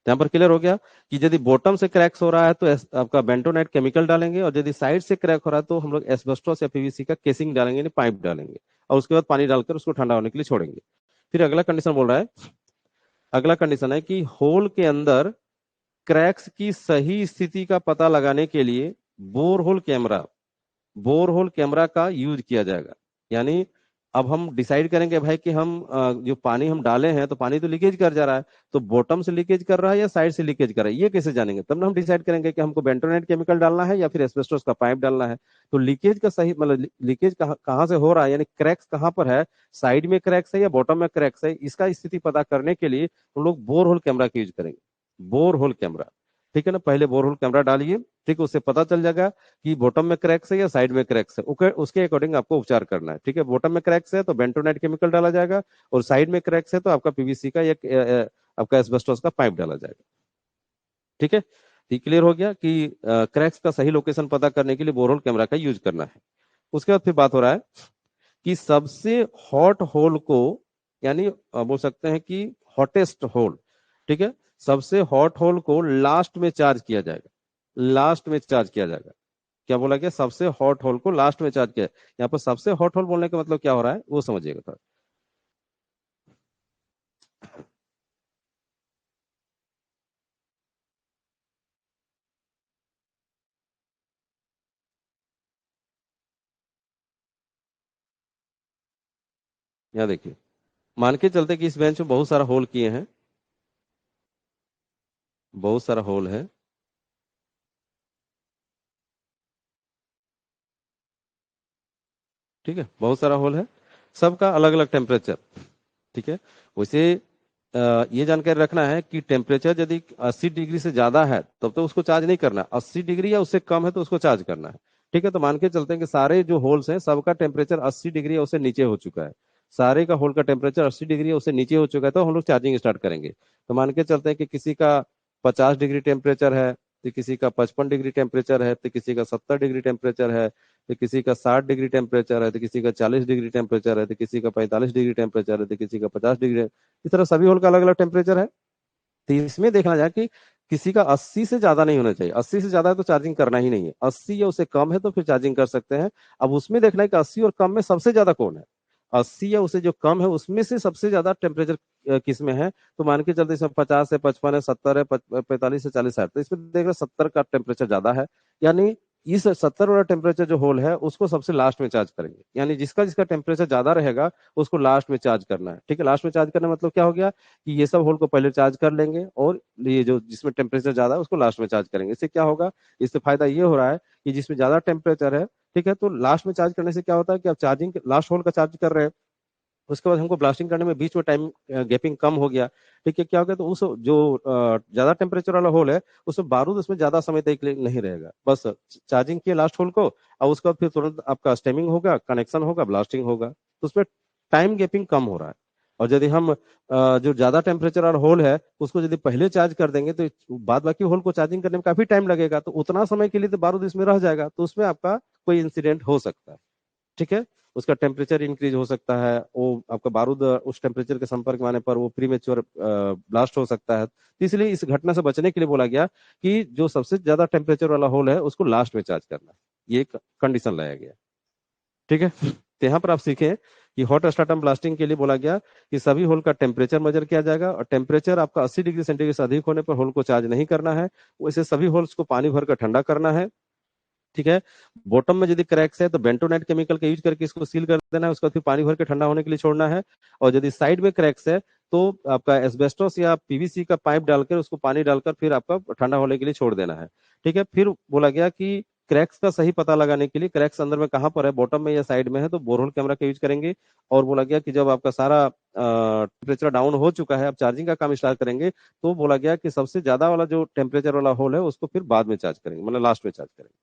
यहाँ पर क्लियर हो गया कि यदि बॉटम से क्रैक्स हो रहा है तो आपका बेंटोनाइट केमिकल डालेंगे, और यदि साइड से क्रैक हो रहा है तो हम लोग एस्बेस्टोस या पीवीसी का केसिंग डालेंगे, यानी पाइप डालेंगे, और उसके बाद पानी डालकर उसको ठंडा होने के लिए छोड़ेंगे। फिर अगला कंडीशन बोल रहा है, अगला कंडीशन है कि होल के अंदर क्रैक्स की सही स्थिति का पता लगाने के लिए बोरहोल कैमरा का यूज किया जाएगा। यानी अब हम डिसाइड करेंगे भाई कि हम जो पानी हम डाले हैं तो पानी तो लीकेज कर जा रहा है, तो बॉटम से लीकेज कर रहा है या साइड से लीकेज कर रहा है, ये कैसे जानेंगे? तब ना हम डिसाइड करेंगे कि हमको बेंटोनेट केमिकल डालना है या फिर एस्बेस्टोस का पाइप डालना है। तो लीकेज का सही मतलब लीकेज कहाँ से हो रहा है, यानी क्रैक्स कहाँ पर है, साइड में क्रैक्स है या बॉटम में क्रैक्स है, इसका स्थिति पता करने के लिए हम लोग बोरहोल कैमरा का यूज करेंगे। बोरहोल कैमरा, ठीक है ना, पहले बोरहोल कैमरा डालिए। ठीक है, उससे पता चल जाएगा कि बॉटम में क्रैक्स है या साइड में क्रैक्स है, उसके अकॉर्डिंग आपको उपचार करना है। ठीक है, बॉटम में क्रैक्स है तो बेंटोनाइट केमिकल डाला जाएगा, और साइड में क्रैक्स है तो आपका पीवीसी का या आपका एस्बेस्टोस का पाइप डाला जाएगा। ठीक है, ये क्लियर हो गया कि क्रैक्स का सही लोकेशन पता करने के लिए बोरहोल कैमरा का यूज करना है। उसके बाद फिर बात हो रहा है कि सबसे हॉट होल को, यानी बोल सकते हैं कि हॉटेस्ट होल, ठीक है, सबसे हॉट होल को लास्ट में चार्ज किया जाएगा। लास्ट में चार्ज किया जाएगा। क्या बोला गया, सबसे हॉट होल को लास्ट में चार्ज किया। यहाँ पर सबसे हॉट होल बोलने का मतलब क्या हो रहा है वो समझिएगा थोड़ा। यहाँ देखिए, मान के चलते कि इस बेंच में बहुत सारा होल किए हैं, बहुत सारा होल है। ठीक है, बहुत सारा होल है, सबका अलग अलग टेम्परेचर। ठीक है, वैसे ये जानकारी रखना है कि टेम्परेचर यदि 80 डिग्री से ज्यादा है तब तो उसको चार्ज नहीं करना, 80 डिग्री या उससे कम है तो उसको चार्ज करना है। ठीक है, तो मान के चलते हैं कि सारे जो होल्स हैं सबका टेम्परेचर 80 डिग्री या उससे नीचे हो चुका है, सारे का होल का टेम्परेचर 80 डिग्री या उससे नीचे हो चुका है, तो हम लोग चार्जिंग स्टार्ट करेंगे। तो मान के चलते हैं कि किसी का 50 डिग्री टेम्परेचर है, तो किसी का 55 डिग्री टेम्परेचर है, तो किसी का 70 डिग्री टेम्परेचर है, तो किसी का 60 डिग्री टेम्परेचर है, तो किसी का 40 डिग्री टेम्परेचर है, तो किसी का 45 डिग्री टेम्परेचर है, तो किसी का 50 डिग्री। इस तरह सभी होल का अलग अलग टेम्परेचर है। तो इसमें देखना जाए कि किसी का 80 से ज्यादा नहीं होना चाहिए, 80 से ज्यादा है तो चार्जिंग करना ही नहीं है, 80 या उससे कम है तो फिर चार्जिंग कर सकते हैं। अब उसमें देखना है कि 80 और कम में सबसे ज्यादा कौन है, 80 या उससे जो कम है उसमें से सबसे ज्यादा टेम्परेचर किस में है। तो मान के चलते इसमें 50 है, 55 है, 70 है, 45 से 40 है, तो इसमें देख रहे 70 का टेम्परेचर ज्यादा है। यानी इस 70 वाला टेम्परेचर जो होल है उसको सबसे लास्ट में चार्ज करेंगे, यानी जिसका जिसका टेम्परेचर ज्यादा रहेगा उसको लास्ट में चार्ज करना है। ठीक है, लास्ट में चार्ज करना मतलब क्या हो गया कि ये सब होल को पहले चार्ज कर लेंगे, और ये जो जिसमें टेम्परेचर ज्यादा है उसको लास्ट में चार्ज करेंगे। इससे क्या होगा, इससे फायदा ये हो रहा है कि जिसमें ज्यादा टेम्परेचर है, ठीक है, तो लास्ट में चार्ज करने से क्या होता है कि आप चार्जिंग लास्ट होल का चार्ज कर रहे हैं, उसके बाद हमको ब्लास्टिंग करने में बीच में टाइम गैपिंग कम हो गया। ठीक है, क्या हो गया, तो उस जो ज्यादा टेम्परेचर वाला होल है उसमें बारूद उसमें ज्यादा समय तक नहीं रहेगा, बस चार्जिंग किए लास्ट होल को, और उसके बाद फिर तुरंत आपका स्टेमिंग होगा, कनेक्शन होगा, ब्लास्टिंग होगा, तो उसमें टाइम गैपिंग कम हो रहा है। और यदि हम जो ज्यादा टेम्परेचर वाला होल है उसको यदि पहले चार्ज कर देंगे तो बाद बाकी होल को चार्जिंग करने में काफी टाइम लगेगा, तो उतना समय के लिए तो बारूद इसमें रह जाएगा, तो उसमें आपका कोई इंसिडेंट हो सकता है। ठीक है, उसका टेम्परेचर इंक्रीज हो सकता है, वो आपका बारूद उस टेम्परेचर के संपर्क में आने पर वो प्रीमेच्योर ब्लास्ट हो सकता है। तो इसलिए इस घटना से बचने के लिए बोला गया कि जो सबसे ज्यादा टेम्परेचर वाला होल है उसको लास्ट में चार्ज करना है। ये एक कंडीशन लाया गया। ठीक है, तो यहाँ पर आप सीखें कि हॉट स्टार्टम ब्लास्टिंग के लिए बोला गया कि सभी होल का टेम्परेचर मेजर किया जाएगा, और टेम्परेचर आपका 80 डिग्री सेंटीग्रेड से अधिक होने पर होल को चार्ज नहीं करना है। वैसे सभी होल्स को पानी भरकर ठंडा करना है। ठीक है, बॉटम में यदि क्रैक्स है तो बेंटोनाइट केमिकल का यूज करके इसको सील कर देना है, उसका फिर पानी भर के ठंडा होने के लिए छोड़ना है। और यदि साइड में क्रैक्स है तो आपका एस्बेस्टोस या पीवीसी का पाइप डालकर उसको पानी डालकर फिर आपका ठंडा होने के लिए छोड़ देना है। ठीक है, फिर बोला गया कि क्रैक्स का सही पता लगाने के लिए क्रैक्स अंदर में कहाँ पर है, बॉटम में या साइड में है, तो बोरहोल कैमरा का यूज करेंगे। और बोला गया कि जब आपका सारा टेम्परेचर डाउन हो चुका है, आप चार्जिंग का काम स्टार्ट करेंगे, तो बोला गया कि सबसे ज्यादा वाला जो टेम्परेचर वाला होल है उसको फिर बाद में चार्ज करेंगे, मतलब लास्ट में चार्ज करेंगे।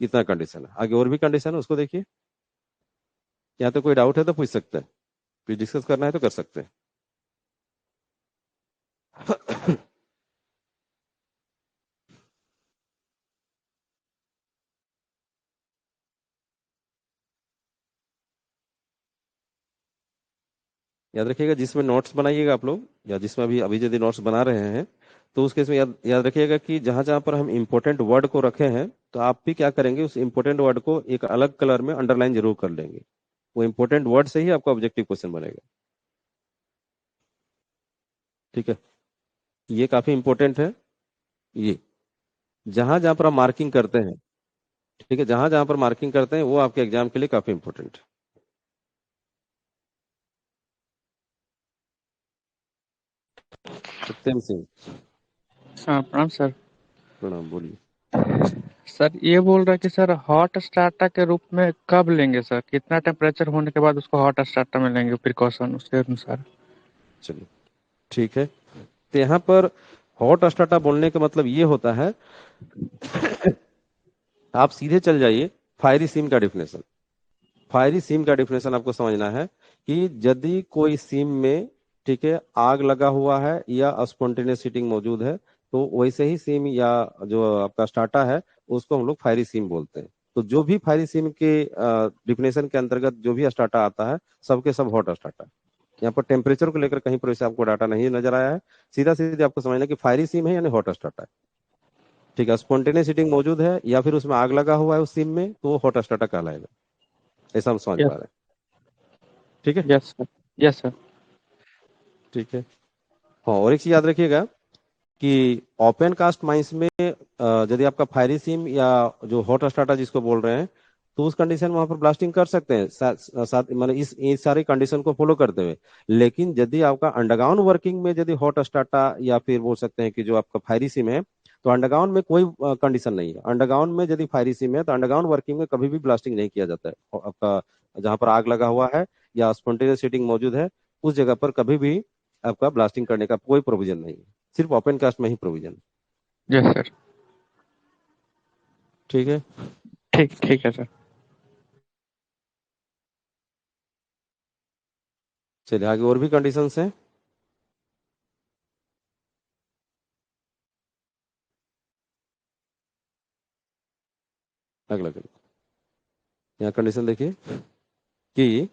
इतना कंडीशन है। आगे और भी कंडीशन है, उसको देखिए। यहाँ तो कोई डाउट है तो पूछ सकते हैं, कुछ डिस्कस करना है तो कर सकते हैं। याद रखिएगा, जिसमें नोट्स बनाइएगा आप लोग, या जिसमें अभी अभी यदि नोट्स बना रहे हैं, तो उस केस में याद याद रखिएगा कि जहां जहां पर हम इंपॉर्टेंट वर्ड को रखे हैं, तो आप भी क्या करेंगे, उस इंपॉर्टेंट वर्ड को एक अलग कलर में अंडरलाइन जरूर कर लेंगे। वो इंपॉर्टेंट वर्ड से ही आपका ऑब्जेक्टिव क्वेश्चन बनेगा। ठीक है, ये काफी इंपॉर्टेंट है। ये जहां जहां पर आप मार्किंग करते हैं, ठीक है, जहां जहां पर मार्किंग करते हैं वो आपके एग्जाम के लिए काफी इंपॉर्टेंट है। सत्यम सिंह, हाँ प्रणाम सर। प्रणाम, बोलिए। सर ये बोल रहे हैं कि सर हॉट स्टार्टर के रूप में कब लेंगे सर, कितना टेम्परेचर होने के बाद उसको हॉट स्टार्टर में लेंगे, प्रिकॉशन उसके अनुसार। चलिए, ठीक है, तो यहाँ पर हॉट स्टार्टर बोलने का मतलब ये होता है, आप सीधे चल जाइए फायरी सीम का डिफिनेशन। फायरी सीम का डिफिनेशन आपको समझना है कि यदि कोई सीम में, ठीक है, आग लगा हुआ है या स्पॉन्टेनियस हीटिंग मौजूद है, तो वैसे ही सीम या जो आपका स्टार्टा है उसको हम लोग फायरी सीम बोलते हैं। तो जो भी फायरी सीम के डिफिनेशन के अंतर्गत जो भी स्टार्टा आता है, सबके सब हॉट स्टार्टा। यहाँ पर टेम्परेचर को लेकर कहीं पर वैसे आपको डाटा नहीं नजर आया है। सीधा सीधे आपको समझना कि फायरी सीम है यानी हॉट स्टार्टा है। ठीक है, स्पॉन्टेनियस हीटिंग मौजूद है या फिर उसमें आग लगा हुआ है उस सीम में, तो वो हॉट स्टार्टा कहलाएगा। ऐसा हम समझ पा यस। रहे हैं। ठीक है। Yes sir. Yes sir. ठीक है, हाँ, और एक चीज याद रखिएगा कि ओपन कास्ट माइंस में यदि आपका फायरी सीम या जो हॉट स्टार्टर जिसको बोल रहे हैं, तो उस कंडीशन में वहां पर ब्लास्टिंग कर सकते हैं, साथ मतलब इस सारी कंडीशन को फॉलो करते हुए। लेकिन यदि आपका अंडरग्राउंड वर्किंग में यदि हॉट स्टार्टर या फिर बोल सकते हैं कि जो आपका फायरी सिम है, तो अंडरग्राउंड में कोई कंडीशन नहीं है। अंडरग्राउंड में यदि फायरी सिम है तो अंडरग्राउंड वर्किंग में कभी भी ब्लास्टिंग नहीं किया जाता है। और आपका जहां पर आग लगा हुआ है या स्पॉन्टेनियस हीटिंग मौजूद है, उस जगह पर कभी भी आपका ब्लास्टिंग करने का कोई प्रोविजन नहीं है, सिर्फ ओपन कास्ट में ही प्रोविजन। Yes sir. ठीक है, ठीक ठीक है सर। चलिए आगे और भी कंडीशंस हैं। अगला करिए, यहाँ कंडीशन देखिए कि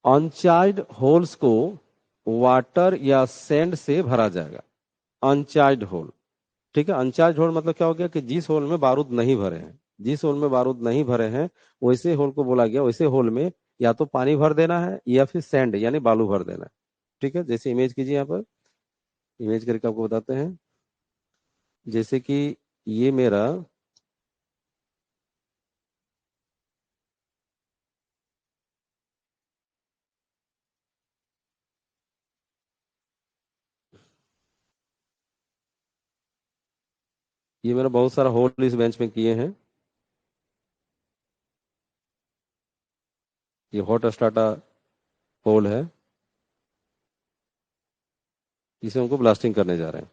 अनचार्ज होल्स को वाटर या सैंड से भरा जाएगा। अनचार्ज होल, ठीक है, अनचार्ज होल मतलब क्या हो गया कि जिस होल में बारूद नहीं भरे हैं, जिस होल में बारूद नहीं भरे हैं वैसे होल को बोला गया, वैसे होल में या तो पानी भर देना है या फिर सैंड यानी बालू भर देना है। ठीक है, जैसे इमेज कीजिए, यहाँ पर इमेज करके आपको बताते हैं। जैसे कि ये मेरा ये मेरा बहुत सारा होल इस बेंच में किए हैं। ये हॉट स्टार्टर होल है, इसे हमको ब्लास्टिंग करने जा रहे हैं।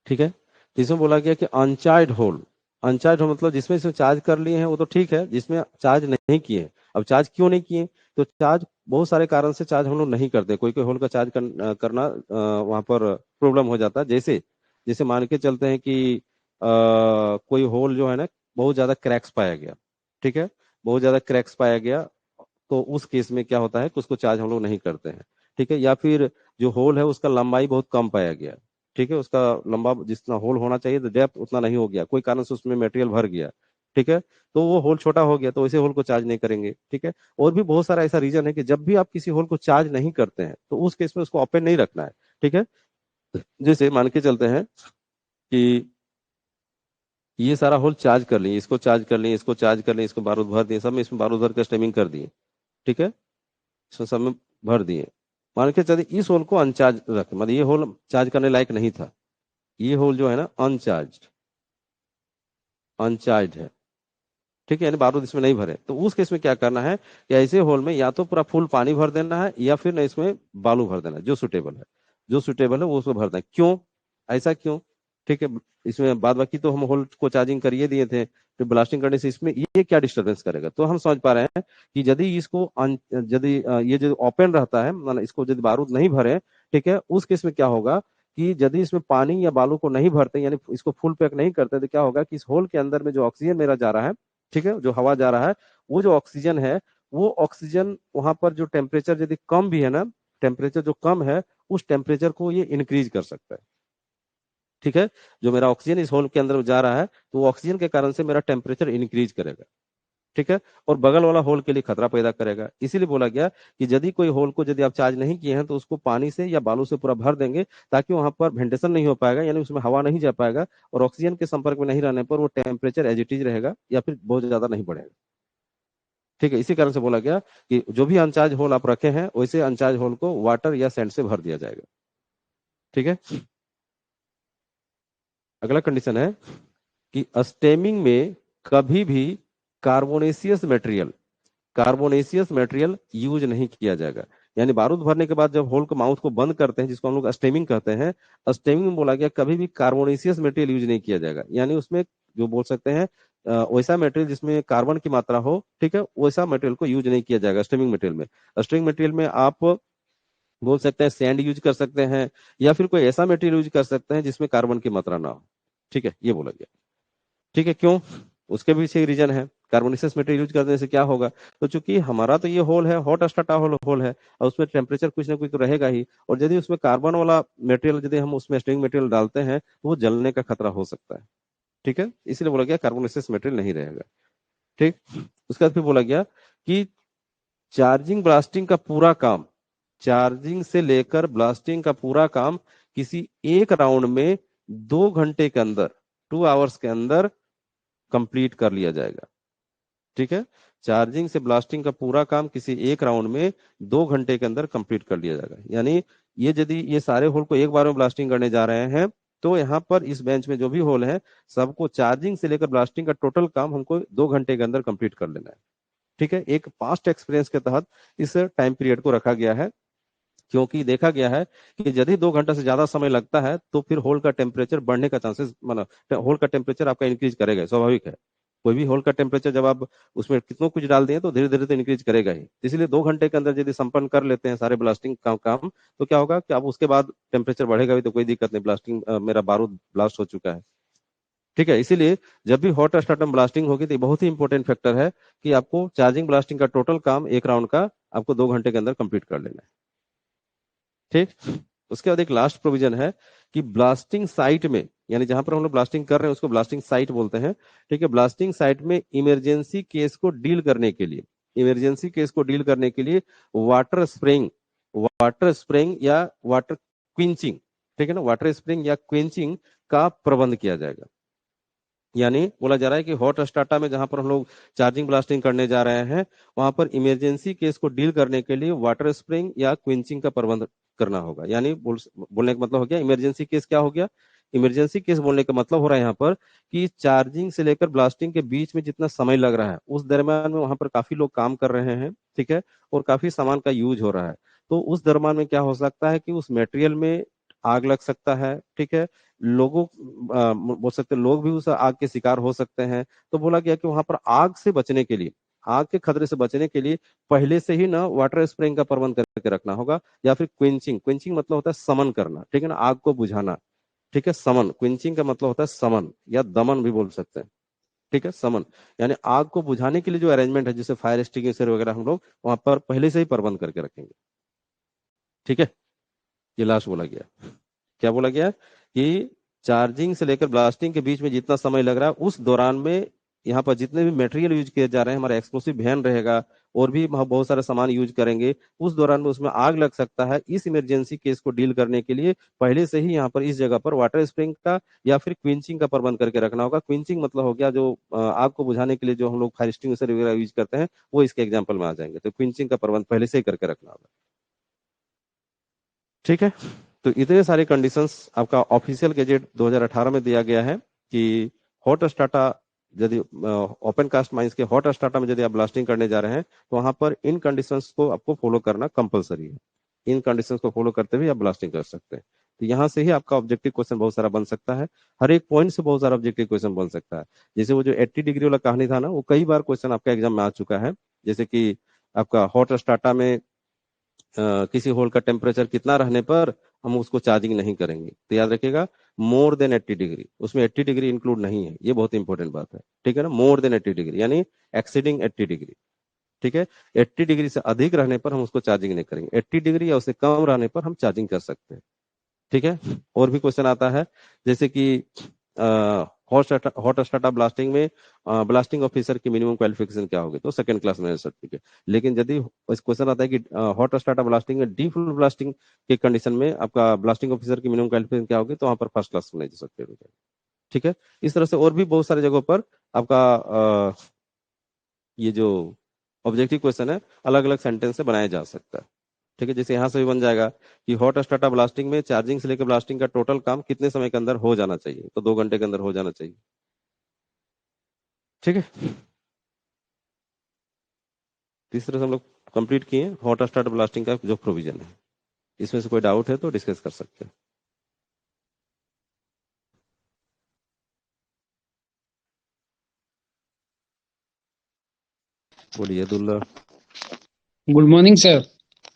ठीक है, तो इसमें बोला गया कि अनचार्ज होल। अनचार्ज होल मतलब जिसमें इसमें चार्ज कर लिए हैं वो तो ठीक है, जिसमें चार्ज नहीं किए। अब चार्ज क्यों नहीं किए, तो चार्ज बहुत सारे कारण से चार्ज हम लोग नहीं करते। कोई कोई होल का चार्ज करना वहां पर प्रॉब्लम हो जाता है। जैसे जैसे मान के चलते हैं कि कोई होल जो है ना बहुत ज्यादा क्रैक्स पाया गया, ठीक है, बहुत ज्यादा क्रैक्स पाया गया, तो उस केस में क्या होता है कि उसको चार्ज हम लोग नहीं करते हैं, ठीक है। या फिर जो होल है उसका लंबाई बहुत कम पाया गया, ठीक है, उसका लंबा जितना होल होना चाहिए तो डेप्थ उतना नहीं हो गया, कोई कारण से उसमें मटेरियल भर गया, ठीक है, तो वो होल छोटा हो गया, तो वैसे होल को चार्ज नहीं करेंगे, ठीक है। और भी बहुत सारा ऐसा रीजन है कि जब भी आप किसी होल को चार्ज नहीं करते हैं तो उस केस में उसको ओपन नहीं रखना है, ठीक है। जैसे मान के चलते हैं कि ये सारा होल चार्ज कर लिए, इसको चार्ज कर लिए, इसको चार्ज कर लिए, इसको बारूद भर दिए, सब में इसमें बारूद भर के स्टेमिंग कर दिए, ठीक है, इसमें सब में भर दिए। मान के चलिए इस होल को अनचार्ज रख, मतलब ये होल चार्ज करने लायक नहीं था, ये होल जो है ना अनचार्ज, अनचार्ज है, ठीक है, यानी बारूद इसमें नहीं भरे, तो उस केस में क्या करना है कि ऐसे होल में या तो पूरा फुल पानी भर देना है या फिर ना इसमें बालू भर देना है, जो सुटेबल है, जो सुटेबल है वो उसमें भरना है। क्यों, ऐसा क्यों, ठीक है, इसमें बाद बाकी तो हम होल को चार्जिंग करिए दिए थे, तो ब्लास्टिंग करने से इसमें ये क्या डिस्टर्बेंस करेगा, तो हम समझ पा रहे हैं कि यदि इसको यदि ये जो ओपन रहता है, मतलब इसको यदि बारूद नहीं भरे, ठीक है, उस केस में क्या होगा कि यदि इसमें पानी या बालू को नहीं भरते, यानी इसको फुल पैक नहीं करते, तो क्या होगा कि इस होल के अंदर में जो ऑक्सीजन मेरा जा रहा है, ठीक है, जो हवा जा रहा है, वो जो ऑक्सीजन है, वो ऑक्सीजन वहां पर जो टेम्परेचर यदि कम भी है ना, टेम्परेचर जो कम है, उस टेम्परेचर को ये इंक्रीज कर सकता है, ठीक है। जो मेरा ऑक्सीजन इस होल के अंदर जा रहा है, तो वो ऑक्सीजन के कारण से मेरा टेम्परेचर इंक्रीज करेगा, ठीक है, और बगल वाला होल के लिए खतरा पैदा करेगा। इसीलिए बोला गया कि यदि कोई होल को यदि आप चार्ज नहीं किए हैं तो उसको पानी से या बालू से पूरा भर देंगे, ताकि वहां पर वेंटिलेशन नहीं हो पाएगा, यानी उसमें हवा नहीं जा पाएगा, और ऑक्सीजन के संपर्क में नहीं रहने पर वो टेम्परेचर एज इट इज रहेगा या फिर बहुत ज्यादा नहीं बढ़ेगा, ठीक है। इसी कारण से बोला गया कि जो भी अनचार्ज होल आप रखे हैं वैसे अनचार्ज होल को वाटर या सैंड से भर दिया जाएगा, ठीक है। अगला कंडीशन है कि स्टेमिंग में कभी भी carbonaceous material, carbonaceous material use नहीं किया जाएगा, यानी बारूद भरने के बाद जब होल को माउथ को बंद करते हैं, जिसको हम लोग स्टेमिंग कहते हैं, स्टेमिंग में बोला गया कभी भी कार्बोनेशियस मटेरियल यूज नहीं किया जाएगा, यानी उसमें जो बोल सकते हैं वैसा मटेरियल जिसमें कार्बन की मात्रा हो, ठीक है, वैसा मटेरियल को यूज नहीं किया जाएगा स्टेमिंग मटेरियल में। स्टेमिंग मटेरियल में आप बोल सकते हैं सैंड यूज कर सकते हैं, या फिर कोई ऐसा मटेरियल यूज कर सकते हैं जिसमें कार्बन की मात्रा ना हो, ठीक है, ये बोला गया, ठीक है। क्यों, उसके पीछे रीजन है, कार्बोनेशियस मटेरियल यूज करने से क्या होगा, तो चूंकि हमारा तो ये होल है हॉट स्टार्टा होल होल है, और उसमें टेम्परेचर कुछ ना कुछ तो रहेगा ही, और यदि उसमें कार्बन वाला मटेरियल यदि हम उसमें स्टेरिंग मटेरियल डालते हैं तो वो जलने का खतरा हो सकता है, ठीक है, इसलिए बोला गया कार्बोनेशियस मटेरियल नहीं रहेगा, ठीक। उसके बाद फिर बोला गया कि चार्जिंग ब्लास्टिंग का पूरा काम, चार्जिंग से लेकर ब्लास्टिंग का पूरा काम किसी एक राउंड में 2 घंटे के अंदर, 2 आवर्स के अंदर कंप्लीट कर लिया जाएगा, ठीक है। चार्जिंग से ब्लास्टिंग का पूरा काम किसी एक राउंड में 2 घंटे के अंदर कंप्लीट कर लिया जाएगा, यानी ये यदि ये सारे होल को एक बार में ब्लास्टिंग करने जा रहे हैं, तो यहाँ पर इस बेंच में जो भी होल है सबको चार्जिंग से लेकर ब्लास्टिंग का टोटल काम हमको 2 घंटे के अंदर कंप्लीट कर लेना है, ठीक है। एक पास्ट एक्सपीरियंस के तहत इस टाइम पीरियड को रखा गया है, क्योंकि देखा गया है कि यदि 2 घंटा से ज्यादा समय लगता है तो फिर होल का टेम्परेचर बढ़ने का चांसेस, मतलब होल का टेम्परेचर आपका इंक्रीज करेगा, स्वाभाविक है। कोई भी होल का टेम्परेचर जब आप उसमें कितना कुछ डाल दें तो धीरे धीरे तो इंक्रीज करेगा ही, इसलिए 2 घंटे के अंदर यदि संपन्न कर लेते हैं सारे ब्लास्टिंग का काम, तो क्या होगा कि अब उसके बाद टेम्परेचर बढ़ेगा भी तो कोई दिक्कत नहीं, ब्लास्टिंग मेरा बारूद ब्लास्ट हो चुका है, ठीक है। इसीलिए जब भी हॉट स्टार्टम ब्लास्टिंग होगी तो ये बहुत ही इंपॉर्टेंट फैक्टर है कि आपको चार्जिंग ब्लास्टिंग का टोटल काम एक राउंड का आपको 2 घंटे के अंदर कंप्लीट कर लेना है, ठीक। उसके बाद एक लास्ट प्रोविजन है कि ब्लास्टिंग साइट में, यानी जहां पर हम लोग ब्लास्टिंग कर रहे हैं उसको ब्लास्टिंग साइट बोलते हैं, ठीक है, ब्लास्टिंग साइट में इमरजेंसी केस को डील करने के लिए, इमरजेंसी केस को डील करने के लिए वाटर स्प्रेइंग, वाटर स्प्रेइंग या वाटर क्विंचिंग, ठीक है ना, वाटर स्प्रेइंग या क्विंचिंग का प्रबंध किया जाएगा। यानी बोला जा रहा है कि हॉट स्टार्टा में जहां पर हम लोग चार्जिंग ब्लास्टिंग करने जा रहे हैं, वहां पर इमरजेंसी केस को डील करने के लिए वाटर स्प्रेइंग या क्विंचिंग का प्रबंध करना होगा। यानी बोलने का मतलब हो गया इमरजेंसी केस क्या हो गया, इमरजेंसी केस बोलने का मतलब हो रहा है यहाँ पर कि चार्जिंग से लेकर ब्लास्टिंग के बीच में जितना समय लग रहा है उस दरम्यान में वहां पर काफी लोग काम कर रहे हैं, ठीक है, और काफी सामान का यूज हो रहा है, तो उस दरम्यान में क्या हो सकता है कि उस मटेरियल में आग लग सकता है, ठीक है, लोगों बोल सकते हैं लोग भी उस आग के शिकार हो सकते हैं। तो बोला गया कि वहां पर आग से बचने के लिए, आग के खतरे से बचने के लिए पहले से ही ना वाटर स्प्रेइंग का प्रबंध करके रखना होगा, या फिर क्विंचिंग, क्विंचिंग मतलब होता है समन करना, ठीक है ना, आग को बुझाना, ठीक है। समन, क्विंचिंग का मतलब होता है समन या दमन भी बोल सकते हैं। ठीक है, समन यानी आग को बुझाने के लिए जो अरेंजमेंट है, जैसे फायर एक्सटिंग्विशर वगैरह हम लोग वहां पर पहले से ही प्रबंध करके रखेंगे। ठीक है, ये लास्ट बोला गया। क्या बोला गया कि चार्जिंग से लेकर ब्लास्टिंग के बीच में जितना समय लग रहा है उस दौरान में यहाँ पर जितने भी मटेरियल यूज किए जा रहे हैं, हमारा एक्सप्लोसिव वैन रहेगा और भी हम बहुत सारे सामान यूज करेंगे, उस दौरान में उसमें आग लग सकता है। इस इमरजेंसी केस को डील करने के लिए पहले से ही यहाँ पर इस जगह पर वाटर स्प्रिंग का या फिर क्विंचिंग का प्रबंध करके रखना होगा। क्विंचिंग मतलब हो गया जो आग को बुझाने के लिए जो हम लोग फायर एक्सटिंग्विशर वगैरह यूज करते हैं, वो इसके एग्जाम्पल में आ जाएंगे। तो क्विंचिंग का प्रबंध पहले से ही करके रखना होगा। ठीक है, तो इतने सारे कंडीशंस आपका ऑफिशियल गैजेट 2018 में दिया गया है कि हॉट स्टार्टा, यदि ओपन कास्ट माइंस के हॉट स्टार्टा में यदि आप ब्लास्टिंग करने जा रहे हैं तो वहां पर इन कंडीशंस को आपको फॉलो करना कंपलसरी है। इन कंडीशंस को फॉलो करते हुए आप ब्लास्टिंग कर सकते हैं। तो यहाँ से ही आपका ऑब्जेक्टिव क्वेश्चन बहुत सारा बन सकता है। हर एक पॉइंट से बहुत सारा ऑब्जेक्टिव क्वेश्चन बन सकता है। जैसे वो जो 80 डिग्री वाला कहानी था ना, वो कई बार क्वेश्चन आपका एग्जाम में आ चुका है। जैसे कि आपका हॉट स्टार्टा में किसी होल का टेम्परेचर कितना रहने पर हम उसको चार्जिंग नहीं करेंगे, तो याद रखिएगा मोर देन 80 डिग्री, उसमें 80 डिग्री इंक्लूड नहीं है। ये बहुत इंपॉर्टेंट बात है। ठीक है ना, मोर देन 80 डिग्री यानी एक्सीडिंग 80 डिग्री। ठीक है, 80 डिग्री से अधिक रहने पर हम उसको चार्जिंग नहीं करेंगे, 80 डिग्री या उससे कम रहने पर हम चार्जिंग कर सकते हैं। ठीक है, और भी क्वेश्चन आता है जैसे कि हॉट स्टार्टअप ब्लास्टिंग में ब्लास्टिंग ऑफिसर की मिनिमम क्वालिफिकेशन क्या होगी, तो सेकंड क्लास मैनेजर सर्टिफिकेट। लेकिन यदि इस क्वेश्चन आता है कि हॉट स्टार्टअप ब्लास्टिंग में डी फुल ब्लास्टिंग के कंडीशन में आपका ब्लास्टिंग ऑफिसर की मिनिमम क्वालिफिकेशन क्या होगी, तो वहां पर फर्स्ट क्लास मैनेजर सर्टिफिकेट हो जाएगा। ठीक है, इस तरह से और भी बहुत सारी जगहों पर आपका ये जो ऑब्जेक्टिव क्वेश्चन है अलग अलग सेंटेंस से बनाया जा सकता है। ठीक है, जैसे यहाँ से भी बन जाएगा कि हॉट स्टार्टअप ब्लास्टिंग में चार्जिंग से लेकर ब्लास्टिंग का टोटल काम कितने समय के अंदर हो जाना चाहिए, तो 2 घंटे के अंदर हो जाना चाहिए। ठीक है, तो इस तरह से हम लोग कंप्लीट किए हॉट स्टार्टअप ब्लास्टिंग का जो प्रोविजन है। इसमें से कोई डाउट है तो डिस्कस कर सकते हैं। बोलिए Dulla. Good morning sir.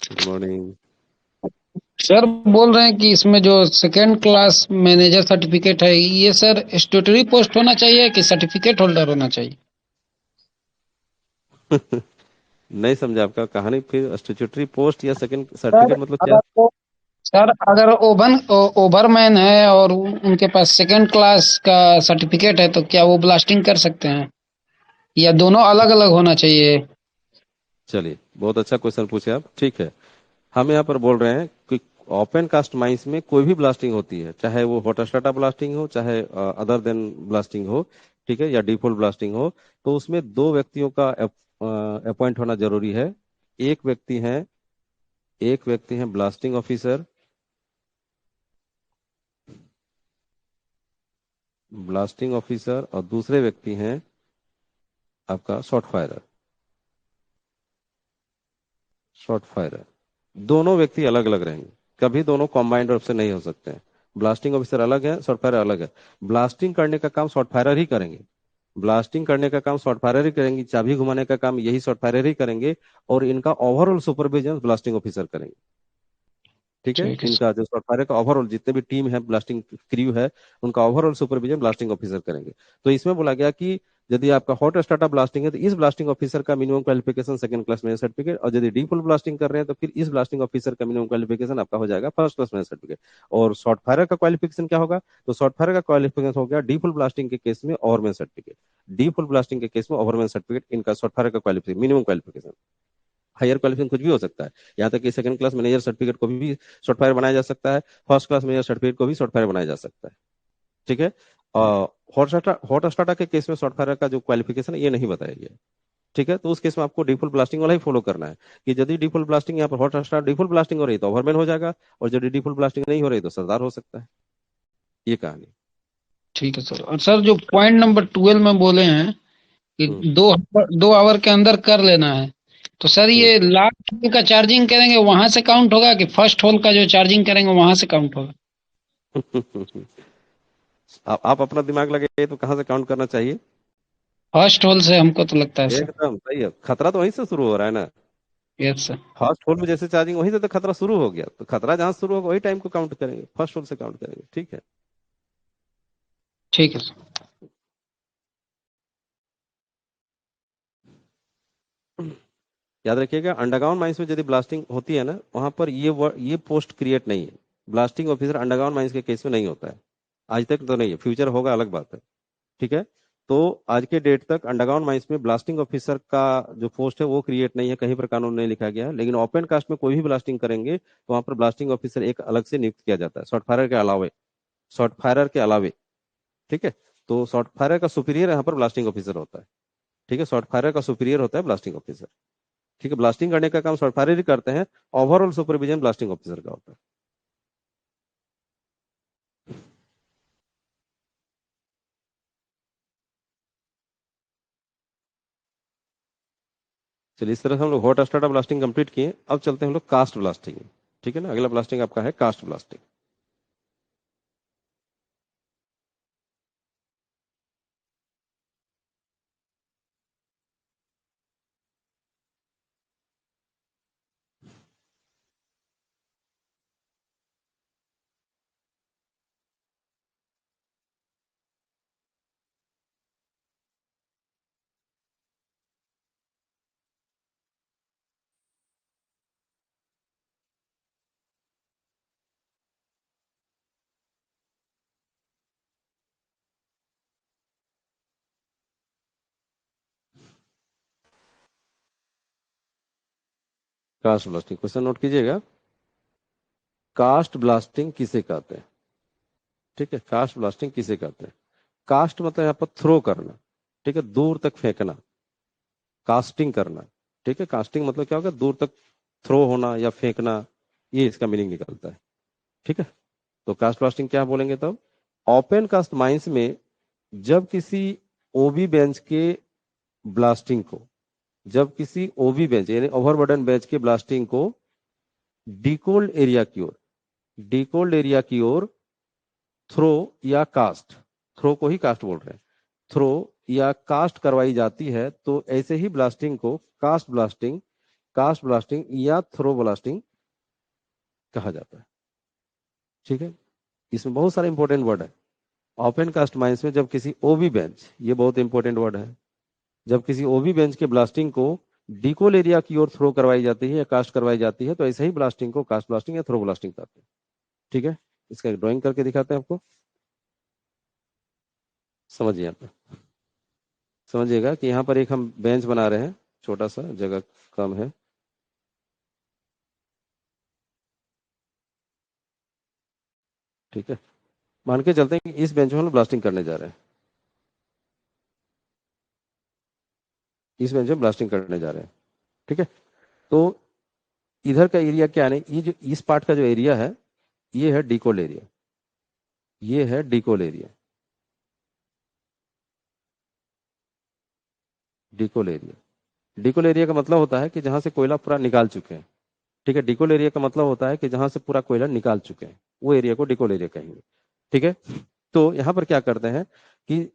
Good morning. Sir बोल रहे हैं कि इसमें जो सेकेंड क्लास मैनेजर सर्टिफिकेट है ये सर स्टैट्यूटरी पोस्ट होना चाहिए कि सर्टिफिकेट होल्डर होना चाहिए? नहीं समझा आपका कहानी, फिर स्टैट्यूटरी पोस्ट या सेकंड सर सर्टिफिकेट मतलब क्या? अगर वो सर अगर ओवरमैन है और उनके पास सेकेंड क्लास का सर्टिफिकेट है तो क्या वो ब्लास्टिंग कर सकते हैं या दोनों अलग अलग होना चाहिए? चलिए, बहुत अच्छा क्वेश्चन पूछे आप। ठीक है, हम यहाँ पर बोल रहे हैं कि ओपन कास्ट माइंस में कोई भी ब्लास्टिंग होती है, चाहे वो हॉट स्टार्टअप ब्लास्टिंग हो, चाहे अदर देन ब्लास्टिंग हो, ठीक है, या डिफॉल्ट ब्लास्टिंग हो, तो उसमें 2 व्यक्तियों का अपॉइंट होना जरूरी है। एक व्यक्ति है एक व्यक्ति है ब्लास्टिंग ऑफिसर, और दूसरे व्यक्ति हैं आपका शॉर्ट फायरर। दोनों व्यक्ति अलग अलग रहेंगे, कभी दोनों कॉम्बाइंड रूप से नहीं हो सकते हैं। ब्लास्टिंग ऑफिसर अलग है, शॉर्ट फायरर अलग है। ब्लास्टिंग करने का काम शॉर्ट फायरर ही करेंगे, चाबी घुमाने का काम यही शॉर्ट फायरर ही करेंगे, और इनका ओवरऑल सुपरविजन ब्लास्टिंग ऑफिसर करेंगे। ठीक है, ठीक है सर। इनका जो शॉर्ट फायरर का ओवरऑल जितने भी टीम है, ब्लास्टिंग क्रू है, उनका ओवरऑल सुपरविजन ब्लास्टिंग ऑफिसर करेंगे। तो इसमें बोला गया कि यदि आपका हॉट स्टार्टअप ब्लास्टिंग है तो इस ब्लास्टिंग ऑफिसर का minimum qualification second class manager certificate, और यदि डी फुल ब्लास्टिंग कर रहे हैं तो फिर इस ब्लास्टिंग ऑफिसर का मिनिमम क्वालिफिकेशन आपका हो जाएगा फर्स्ट क्लास मैनेजर सर्टिफिकेट। और शॉर्ट फायर का क्वालिफिकेशन क्या होगा, तो शॉर्ट फायर का क्वालिफिकेशन हो गया डी फुल ब्लास्टिंग के केस में ओवरमैन सर्टिफिकेट, इनका शॉर्ट फायर का qualification minimum qualification. Higher qualification कुछ भी हो सकता है, यहाँ तक कि सेकंड क्लास मैनेजर सर्टिफिकेट को भी शॉर्ट फायर बनाया जा सकता है, फर्स्ट क्लास मैनेजर सर्टिफिकेट को भी शॉर्ट फायर बनाया जा सकता है। ठीक है, हॉट स्टार्टर के केस में शॉर्ट फायर का जो क्वालिफिकेशन है ये नहीं बताया गया। ठीक है, तो उस केस में आपको डिफॉल्ट ब्लास्टिंग वाला ही फॉलो करना है कि यदि डिफॉल्ट ब्लास्टिंग यहाँ पर हॉट स्टार डिफॉल्ट ब्लास्टिंग हो रही तो ओवरमैन हो जाएगा, और यदि डिफॉल्ट ब्लास्टिंग नहीं हो रही तो सरदार हो सकता है। ये कहानी। ठीक है सर। और सर जो पॉइंट नंबर 12 में बोले हैं कि हम्म 2 आवर के अंदर कर लेना है, तो सर हम्म ये लास्ट होल का चार्जिंग करेंगे वहां से काउंट होगा कि फर्स्ट होल का जो चार्जिंग करेंगे वहां से काउंट होगा? आप अपना दिमाग लगाइए तो कहाँ से काउंट करना चाहिए? फर्स्ट होल से हमको तो लगता है सर। एकदम सही है, खतरा तो वहीं से शुरू हो रहा है ना। Yes sir. फर्स्ट होल में जैसे चार्जिंग वहीं से तो खतरा शुरू हो गया, तो खतरा जहां शुरू होगा वही टाइम को काउंट करेंगे, फर्स्ट होल से काउंट करेंगे। ठीक है, ठीक है सर। याद रखिएगा, अंडरग्राउंड माइंस में यदि ब्लास्टिंग होती है ना, वहां पर ये पोस्ट क्रिएट नहीं है। ब्लास्टिंग ऑफिसर अंडरग्राउंड माइंस के केस में नहीं होता है, आज तक तो नहीं है, फ्यूचर होगा अलग बात है। ठीक है, तो आज के डेट तक अंडरग्राउंड माइंस में ब्लास्टिंग ऑफिसर का जो पोस्ट है वो क्रिएट नहीं है, कहीं पर कानून नहीं लिखा गया है। लेकिन ओपन कास्ट में कोई भी ब्लास्टिंग करेंगे तो वहां पर ब्लास्टिंग ऑफिसर एक अलग से नियुक्त किया जाता है, शॉर्ट फायरर के अलावे, शॉर्ट फायरर के अलावे। ठीक है, तो शॉर्ट फायरर का सुपीरियर यहाँ पर ब्लास्टिंग ऑफिसर होता है। ठीक है, शॉर्ट फायरर का सुपीरियर होता है ब्लास्टिंग ऑफिसर। ठीक है, ब्लास्टिंग करने का काम शॉर्ट फायरर ही करते हैं, ओवरऑल सुपरविजन ब्लास्टिंग ऑफिसर का होता है। चलिए, इस तरह से हम लोग हॉट स्टार्टर ब्लास्टिंग कंप्लीट किए। अब चलते हैं हम लोग कास्ट ब्लास्टिंग। ठीक है ना, अगला ब्लास्टिंग आपका है cast blasting. Cast blasting, question note कीजिएगा, कास्ट ब्लास्टिंग किसे कहते हैं? ठीक है, कास्ट ब्लास्टिंग किसे कहते हैं? कास्ट मतलब यहाँ पर थ्रो करना, ठीक है, दूर तक फेंकना, कास्टिंग करना। ठीक है, कास्टिंग मतलब क्या होगा, दूर तक थ्रो होना या फेंकना, ये इसका मीनिंग निकलता है। ठीक है, तो कास्ट ब्लास्टिंग क्या बोलेंगे तब? ओपन कास्ट माइंस में जब किसी ओबी बेंच के ब्लास्टिंग को, जब किसी ओबी बेंच यानी ओवरबर्डन बेंच के ब्लास्टिंग को डीकोल्ड एरिया की ओर, डीकोल्ड एरिया की ओर थ्रो या कास्ट, थ्रो को ही कास्ट बोल रहे हैं, थ्रो या कास्ट करवाई जाती है, तो ऐसे ही ब्लास्टिंग को कास्ट ब्लास्टिंग, कास्ट ब्लास्टिंग या थ्रो ब्लास्टिंग कहा जाता है। ठीक है, इसमें बहुत सारे इंपॉर्टेंट वर्ड है। ओपन कास्ट माइंस में जब किसी ओबी बेंच, ये बहुत इंपॉर्टेंट वर्ड है, जब किसी ओबी बेंच के ब्लास्टिंग को डीकोल एरिया की ओर थ्रो करवाई जाती है या कास्ट करवाई जाती है, तो ऐसे ही ब्लास्टिंग को कास्ट ब्लास्टिंग या थ्रो ब्लास्टिंग करते हैं। ठीक है, इसका एक ड्राइंग करके दिखाते हैं आपको, समझिए यहाँ पे, समझिएगा कि यहाँ पर एक हम बेंच बना रहे हैं, छोटा सा, जगह कम है। ठीक है, मान के चलते हैं कि इस बेंच में हम ब्लास्टिंग करने जा रहे हैं, इस बेंच में ब्लास्टिंग करने जा रहे हैं। ठीक है, तो इधर का एरिया क्या है, ये जो इस पार्ट का जो एरिया है, ये है डीकोल एरिया, ये है D'Cold area, D'Cold area. D'Cold area का मतलब होता है कि जहां से कोयला पूरा निकाल चुके हैं। ठीक है, डीकोल एरिया का मतलब होता है कि जहां से पूरा कोयला निकाल चुके हैं, वो एरिया को डीकोल एरिया कहेंगे। ठीक है, तो यहाँ पर क्या करते हैं कि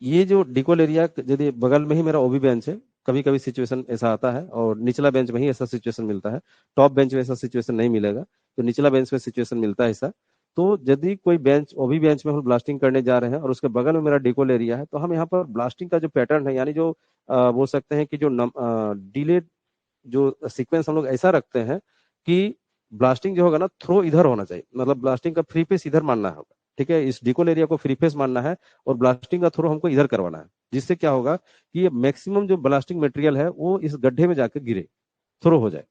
ये जो डिकोल एरिया, यदि बगल में ही मेरा ओबी बेंच है, कभी कभी सिचुएशन ऐसा आता है, और निचला बेंच में ही ऐसा सिचुएशन मिलता है, टॉप बेंच में ऐसा सिचुएशन नहीं मिलेगा, तो निचला बेंच में सिचुएशन मिलता है ऐसा। तो यदि कोई बेंच, ओबी बेंच में हम ब्लास्टिंग करने जा रहे हैं और उसके बगल में मेरा डिकोल एरिया है, तो हम यहाँ पर ब्लास्टिंग का जो पैटर्न है, यानी जो बोल सकते हैं कि जो डिले, जो सीक्वेंस हम लोग ऐसा रखते हैं कि ब्लास्टिंग जो होगा ना, थ्रो इधर होना चाहिए, मतलब ब्लास्टिंग का फ्री फेस इधर मानना होगा। ठीक है, इस डिकोल एरिया को फ्री फेस मानना है और ब्लास्टिंग का थ्रो हमको इधर करवाना है, जिससे क्या होगा कि ये मैक्सिमम जो ब्लास्टिंग मटेरियल है वो इस गड्ढे में जाकर गिरे, थ्रो हो जाए।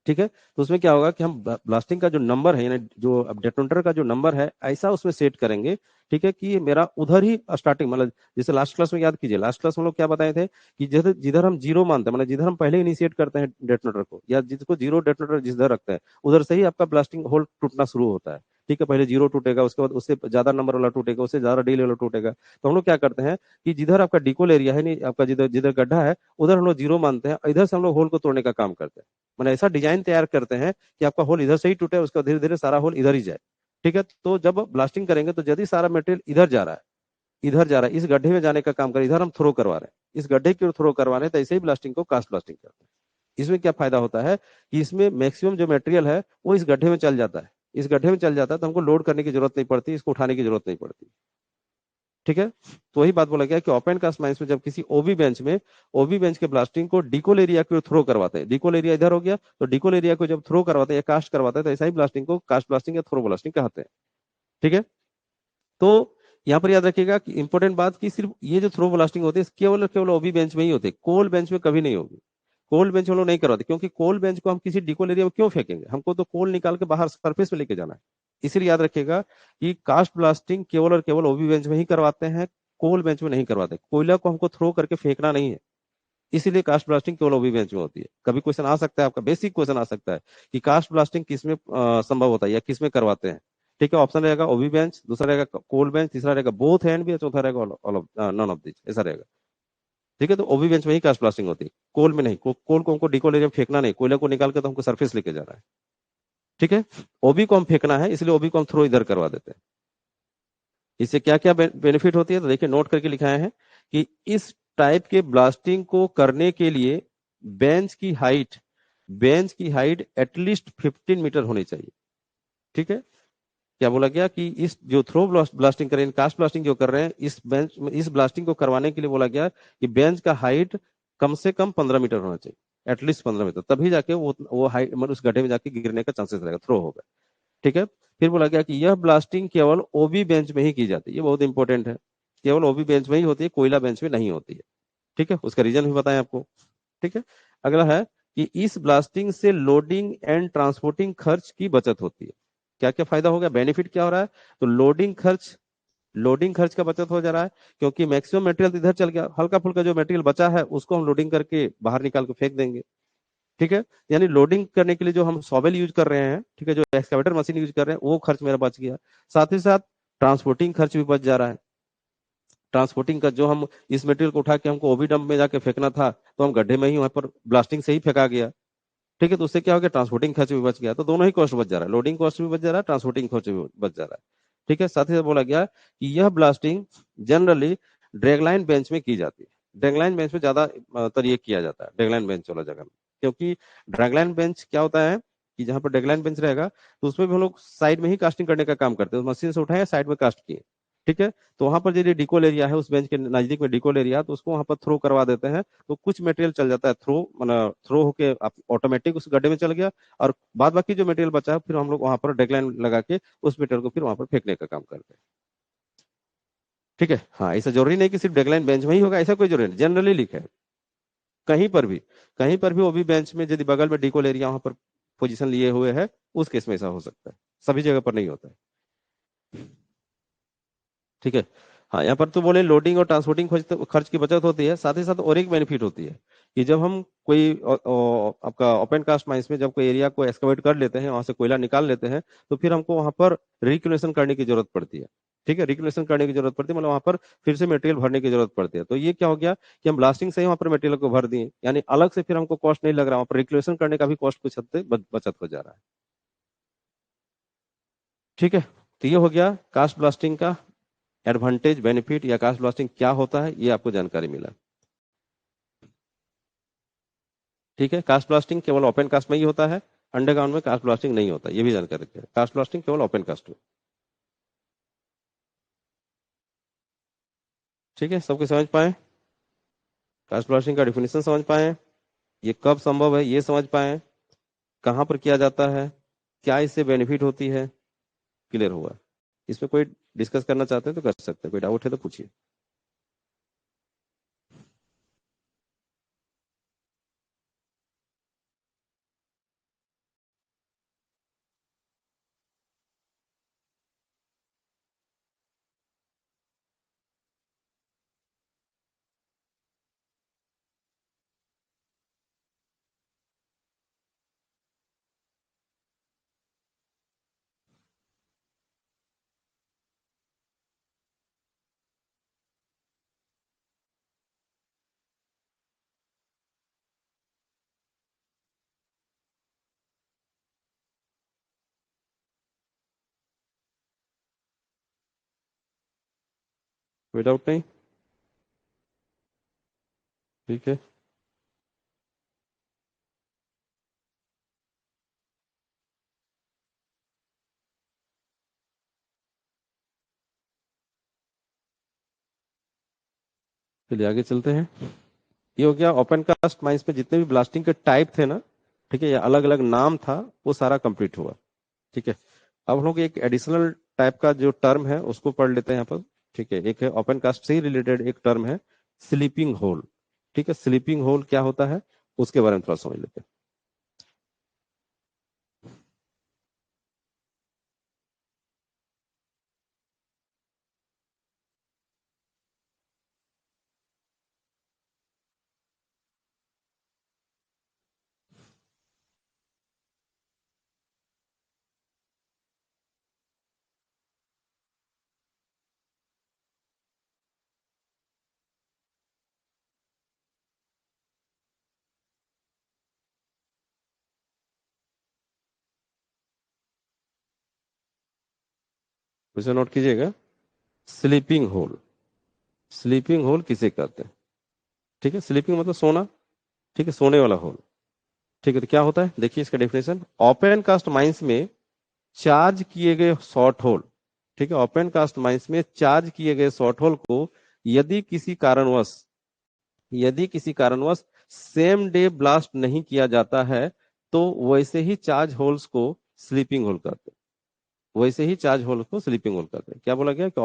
ठीक है, तो उसमें क्या होगा कि हम ब्लास्टिंग का जो नंबर है, यानी जो अब डेटोनेटर का जो नंबर है, ऐसा उसमें सेट करेंगे। ठीक है, कि मेरा उधर ही स्टार्टिंग, मतलब जैसे लास्ट क्लास में याद कीजिए, लास्ट क्लास में हम लोग क्या बताए थे कि जिधर जिधर हम जीरो मानते हैं, मतलब जिधर हम पहले इनिशिएट करते हैं डेटोनेटर को, या जिसको जीरो डेटोनेटर जिधर रखते हैं, उधर से ही आपका ब्लास्टिंग होल टूटना शुरू होता है। ठीक है, पहले जीरो टूटेगा, उसके बाद उससे ज्यादा नंबर वाला टूटेगा, उससे ज्यादा डी वाला टूटेगा। तो हम लोग क्या करते हैं कि जिधर आपका डिकोल एरिया है, नहीं आपका जिधर जिधर गड्ढा है, उधर हम लोग जीरो मानते हैं, इधर से हम लोग होल को तोड़ने का काम करते हैं। मैंने ऐसा डिजाइन तैयार करते हैं कि आपका होल इधर से ही टूटे, उसका धीरे धीरे सारा होल इधर ही जाए। ठीक है, तो जब ब्लास्टिंग करेंगे तो यदि सारा मटेरियल इधर जा रहा है, इधर जा रहा है, इस गड्ढे में जाने का काम कर, इधर हम थ्रो करवा रहे हैं, इस गड्ढे की ओर थ्रो करवा रहे हैं, तो ऐसे ही ब्लास्टिंग को कास्ट ब्लास्टिंग करते हैं। इसमें क्या फायदा होता है कि इसमें मैक्सिमम जो मटेरियल है वो इस गड्ढे में चल जाता है, इस गड्ढे में चल जाता है, तो हमको लोड करने की जरूरत नहीं पड़ती, इसको उठाने की जरूरत नहीं पड़ती। ठीक है। तो वही बात बोला गया कि ओपन कास्ट माइंस में जब किसी ओबी बेंच के ब्लास्टिंग को डिकोल एरिया को थ्रो करवाते हैं, डिकोल एरिया इधर हो गया तो डिकोल एरिया को जब थ्रो करवाते हैं या कास्ट करवाते हैं तो ऐसा ही ब्लास्टिंग को कास्ट ब्लास्टिंग या थ्रो ब्लास्टिंग कहते हैं। ठीक है। तो यहाँ पर याद रखिएगा कि इंपॉर्टेंट बात कि सिर्फ ये जो थ्रो ब्लास्टिंग होती है केवल केवल ओबी बेंच में ही होती है, कोल बेंच में कभी नहीं होगी। कोल बेंच हम लोग नहीं करवाते क्योंकि कोल बेंच को हम किसी डिकोल एरिया में क्यों फेंकेंगे, हमको तो कोल निकाल के बाहर सरफेस पे लेके जाना है। इसीलिए याद रखिएगा कि कास्ट ब्लास्टिंग केवल और केवल ओबी बेंच में ही करवाते हैं, कोल बेंच में नहीं करवाते। कोयला को हमको थ्रो करके फेंकना नहीं है, इसीलिए कास्ट ब्लास्टिंग केवल ओबी बेंच में होती है। कभी क्वेश्चन आ सकता है, आपका बेसिक क्वेश्चन आ सकता है कि कास्ट ब्लास्टिंग किस में संभव होता है या किस में करवाते हैं। ठीक है, ऑप्शन रहेगा ओबी बेंच, दूसरा रहेगा कोल बेंच, तीसरा रहेगा बोथ हैंड भी, चौथा रहेगा all of none of this, ऐसा रहेगा। ठीक है, तो ओबी बेंच में ही कास्ट ब्लास्टिंग होती है, कोल में नहीं। कोल को हमको डिकोल एरिया में फेंकना नहीं, कोयला को निकाल के तो हमको सरफेस लेके जाना है। ठीक है, ओबी को हम फेंकना है, इसलिए ओबी को हम थ्रो इधर करवा देते हैं। इससे क्या क्या बेनिफिट होती है तो देखिए नोट करके लिखाए हैं कि इस टाइप के ब्लास्टिंग को करने के लिए बेंच की हाइट एटलीस्ट 15 मीटर होनी चाहिए। ठीक है, क्या बोला गया कि इस जो थ्रो ब्लास्टिंग कर रहे हैं, कास्ट ब्लास्टिंग जो कर रहे हैं, इस ब्लास्टिंग को करवाने के लिए बोला गया कि बेंच का हाइट कम से कम 15 मीटर होना चाहिए, एटलीस्ट 15 मीटर, तभी जाके वो हाइट मतलब उस गड्ढे में जाके गिरने का चांसेस रहेगा, थ्रो होगा। ठीक है, फिर बोला गया कि यह ब्लास्टिंग केवल ओबी बेंच में ही की जाती है, ये बहुत इंपॉर्टेंट है, केवल ओबी बेंच में ही होती है, कोयला बेंच में नहीं होती है। ठीक है, उसका रीजन भी बताएं आपको। ठीक है, अगला है कि इस ब्लास्टिंग से लोडिंग एंड ट्रांसपोर्टिंग खर्च की बचत होती है। क्या क्या फायदा हो गया, बेनिफिट क्या हो रहा है, तो लोडिंग खर्च का बचत हो जा रहा है, क्योंकि मैक्सिमम मटेरियल इधर चल गया, हल्का फुल्का जो मटेरियल बचा है उसको हम लोडिंग करके बाहर निकाल के फेंक देंगे। ठीक है, यानी लोडिंग करने के लिए जो हम सॉवेल यूज कर रहे हैं, ठीक है, जो एक्सकेवेटर मशीन यूज कर रहे हैं, वो खर्च मेरा बच गया। साथ ही साथ ट्रांसपोर्टिंग खर्च भी बच जा रहा है। ट्रांसपोर्टिंग का जो हम इस मटेरियल को उठा के हमको ओबी डंप में जाके फेंकना था, तो हम गड्ढे में ही वहां पर ब्लास्टिंग से ही फेंका गया। ठीक है, तो उससे क्या हो गया, ट्रांसपोर्टिंग खर्च भी बच गया, तो दोनों ही कॉस्ट बच जा रहा है, लोडिंग कॉस्ट भी बच जा रहा है, ट्रांसपोर्टिंग खर्च भी बच जा रहा है। ठीक है, साथ ही साथ बोला गया कि यह ब्लास्टिंग जनरली ड्रैगलाइन बेंच में की जाती है। ड्रैगलाइन बेंच में ज्यादा ये किया जाता है, ड्रैगलाइन बेंच वाला जगह में, क्योंकि ड्रैगलाइन बेंच क्या होता है कि जहां पर ड्रैगलाइन बेंच रहेगा तो उसमें भी हम लोग साइड में ही कास्टिंग करने का काम करते हैं, मशीन से उठाए साइड में कास्ट किए। ठीक है, तो वहां पर यदि डिकोल एरिया है, उस बेंच के नजदीक में डिकोल एरिया, तो उसको वहां पर थ्रो करवा देते हैं, तो कुछ मटेरियल चल जाता है, थ्रो होके ऑटोमेटिक उस गड्ढे में चल गया, और बाद बाकी जो मटेरियल बचा है फिर हम लोग वहां पर डेडलाइन लगा के उस मटेरियल को फिर वहां पर फेंकने का काम करते हैं। ठीक है, हाँ, ऐसा जरूरी नहीं कि सिर्फ डेडलाइन बेंच में ही होगा, ऐसा कोई जरूरी नहीं, जनरली लिखा है। कहीं पर भी कहीं पर भी वो भी बेंच में यदि बगल में डिकोल एरिया वहां पर पोजीशन लिए हुए है, उस केस में ऐसा हो सकता है, सभी जगह पर नहीं होता है। ठीक है, हाँ, यहाँ पर तो बोले लोडिंग और ट्रांसपोर्टिंग खर्च की बचत होती है, साथ ही साथ और एक बेनिफिट होती है कि जब हम कोई आपका ओपन कास्ट माइंस में जब कोई एरिया को एक्सकवेट कर लेते हैं, वहां से कोयला निकाल लेते हैं, तो फिर हमको वहां पर रिक्यूलेशन करने की जरूरत पड़ती है। ठीक है, रिक्यूलेशन करने की जरूरत पड़ती है, मतलब वहां पर फिर से मटेरियल भरने की जरूरत पड़ती है। तो ये क्या हो गया कि हम ब्लास्टिंग से ही वहां पर मटेरियल को भर दिए, यानी अलग से फिर हमको कॉस्ट नहीं लग रहा, वहां पर रिक्यूलेशन करने का भी कॉस्ट कुछ हद तक बचत हो जा रहा है। ठीक है, तो ये हो गया कास्ट ब्लास्टिंग का एडवांटेज, बेनिफिट, या कास्ट ब्लास्टिंग क्या होता है, ये आपको जानकारी मिला। ठीक है, कास्ट ब्लास्टिंग केवल ओपन कास्ट में ही होता है, अंडरग्राउंड में कास्ट ब्लास्टिंग नहीं होता, ये भी जानकारी रखें, कास्ट ब्लास्टिंग केवल ओपन कास्ट में। ठीक है, सबके समझ पाए, कास्ट ब्लास्टिंग का डिफिनेशन समझ पाए, ये कब संभव है ये समझ पाए, कहाँ पर किया जाता है, क्या इससे बेनिफिट होती है, क्लियर हुआ। इसमें कोई डिस्कस करना चाहते हैं तो कर सकते हैं, कोई डाउट है तो पूछिए। कोई डाउट नहीं, ठीक है। चलिए आगे चलते हैं। ये हो गया ओपन कास्ट माइंस में जितने भी ब्लास्टिंग के टाइप थे ना, ठीक है, या अलग अलग नाम था, वो सारा कंप्लीट हुआ। ठीक है, अब हम लोग एक एडिशनल टाइप का जो टर्म है उसको पढ़ लेते हैं यहाँ पर। ठीक है, एक है ओपन कास्ट से ही रिलेटेड एक टर्म है स्लीपिंग होल। ठीक है, स्लीपिंग होल क्या होता है उसके बारे में थोड़ा समझ लेते हैं। उसे नोट कीजिएगा, स्लीपिंग होल। स्लीपिंग होल किसे कहते हैं? ठीक है, स्लीपिंग मतलब सोना। ठीक है, सोने वाला होल। ठीक है, तो क्या होता है देखिए इसका डेफिनेशन। ओपन कास्ट माइंस में चार्ज किए गए शॉर्ट होल, ठीक है, ओपन कास्ट माइंस में चार्ज किए गए शॉर्ट होल को यदि किसी कारणवश सेम डे ब्लास्ट नहीं किया जाता है तो वैसे ही चार्ज होल्स को स्लीपिंग होल कहते हैं। वैसे ही चार्ज होल को स्लीपिंग होल कहते हैं। क्या बोला गया कि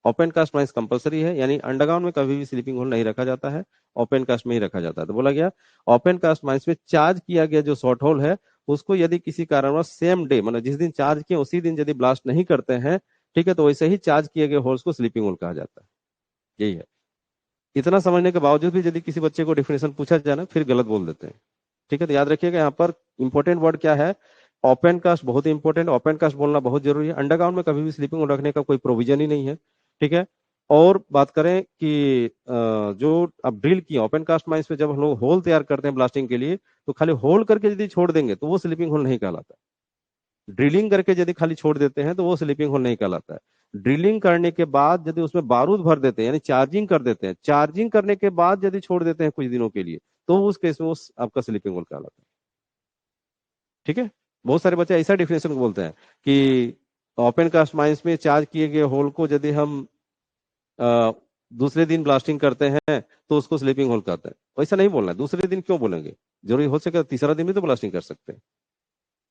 ओपन कास्ट माइंस कंपलसरी है, यानी अंडरग्राउंड में कभी भी स्लीपिंग होल नहीं रखा जाता है, ओपन कास्ट में ही रखा जाता है। तो बोला गया ओपन कास्ट माइंस में चार्ज किया गया जो शॉर्ट होल है उसको यदि किसी कारणवश सेम डे मतलब जिस दिन चार्ज किए उसी दिन यदि ब्लास्ट नहीं करते हैं, ठीक है, तो वैसे ही चार्ज किए गए होल्स को स्लीपिंग होल कहा जाता है। यही है। इतना समझने के बावजूद भी यदि किसी बच्चे को डेफिनेशन पूछा जाए ना फिर गलत बोल देते हैं। ठीक है, तो याद रखिएगा यहाँ पर इंपॉर्टेंट वर्ड क्या है, ओपन कास्ट बहुत ही इंपॉर्टेंट, ओपन कास्ट बोलना बहुत जरूरी है। अंडरग्राउंड में कभी भी स्लीपिंग होल रखने का कोई प्रोविजन ही नहीं है। ठीक है, और बात करें कि जो अब ड्रिल किए ओपन कास्ट माइंस में जब हम लोग होल तैयार करते हैं ब्लास्टिंग के लिए, तो खाली होल करके यदि छोड़ देंगे तो वो स्लीपिंग होल नहीं कहलाता। ड्रिलिंग करके यदि खाली छोड़ देते हैं तो वो स्लीपिंग होल नहीं कहलाता है। ड्रिलिंग करने के बाद यदि उसमें बारूद भर देते हैं यानी चार्जिंग कर देते हैं, चार्जिंग करने के बाद यदि छोड़ देते हैं कुछ दिनों के लिए तो उस केस में वो आपका स्लीपिंग होल कहलाता है। ठीक है, बहुत सारे बच्चे ऐसा डिफिनेशन बोलते हैं कि ओपन कास्ट माइंस में चार्ज किए गए होल को यदि हम अ, दूसरे दिन ब्लास्टिंग करते हैं तो उसको स्लीपिंग होल कहते हैं। वैसा नहीं बोलना है, दूसरे दिन क्यों बोलेंगे, जरूरी हो सके तो तीसरा दिन भी तो ब्लास्टिंग कर सकते हैं।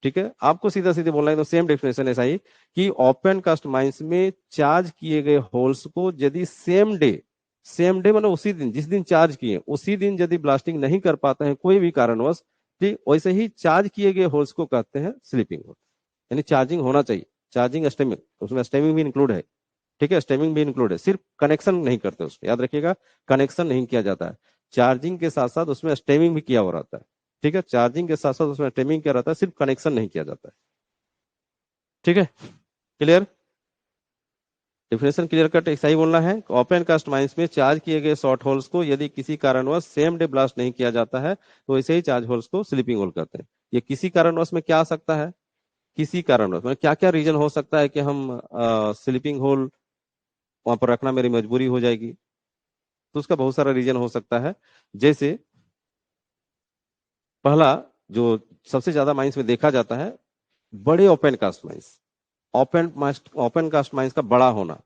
ठीक है, आपको सीधा सीधे बोलना है तो सेम डेफिनेशन ऐसा ही कि ओपन कास्ट माइंस में चार्ज किए गए होल्स को यदि सेम डे मतलब उसी दिन जिस दिन चार्ज किए उसी दिन यदि ब्लास्टिंग नहीं कर पाते हैं कोई भी कारणवश, ठीक वैसे ही चार्ज किए गए होल्स को कहते हैं स्लीपिंग होल। यानी चार्जिंग होना चाहिए, चार्जिंग स्टेमिंग, उसमें स्टेमिंग भी इंक्लूड है। ठीक है, स्टेमिंग भी इंक्लूड है, सिर्फ कनेक्शन नहीं करते उसमें, याद रखिएगा कनेक्शन नहीं किया जाता है। चार्जिंग के साथ साथ उसमें स्टेमिंग भी किया हो रहता है। ठीक है, चार्जिंग के साथ साथ उसमें स्टेमिंग किया रहता है, सिर्फ कनेक्शन नहीं किया जाता है। ठीक है, क्लियर, डिफिनेशन क्लियर कट ऐसा ही बोलना है। ओपन कास्ट माइंस में चार्ज किए गए शॉर्ट होल्स को यदि किसी कारणवश सेम डे ब्लास्ट नहीं किया जाता है तो इसे ही चार्ज होल्स को स्लीपिंग होल कहते हैं। ये किसी कारणवश में क्या आ सकता है, किसी कारणवश मतलब क्या क्या रीजन हो सकता है कि हम स्लीपिंग होल वहां पर रखना मेरी मजबूरी हो जाएगी, तो उसका बहुत सारा रीजन हो सकता है। जैसे पहला जो सबसे ज्यादा माइंस में देखा जाता है, बड़े open cast mines, open cast mines का बड़ा होना,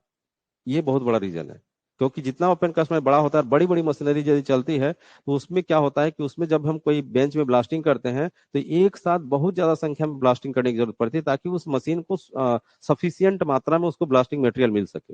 ये बहुत बड़ा रीजन है। क्योंकि जितना ओपन कास्ट में बड़ा होता है, बड़ी बड़ी मशीनरी यदि चलती है तो उसमें क्या होता है कि उसमें जब हम कोई बेंच में ब्लास्टिंग करते हैं तो एक साथ बहुत ज्यादा संख्या में ब्लास्टिंग करने की जरूरत पड़ती है ताकि उस मशीन को सफिशियंट मात्रा में उसको ब्लास्टिंग मटेरियल मिल सके।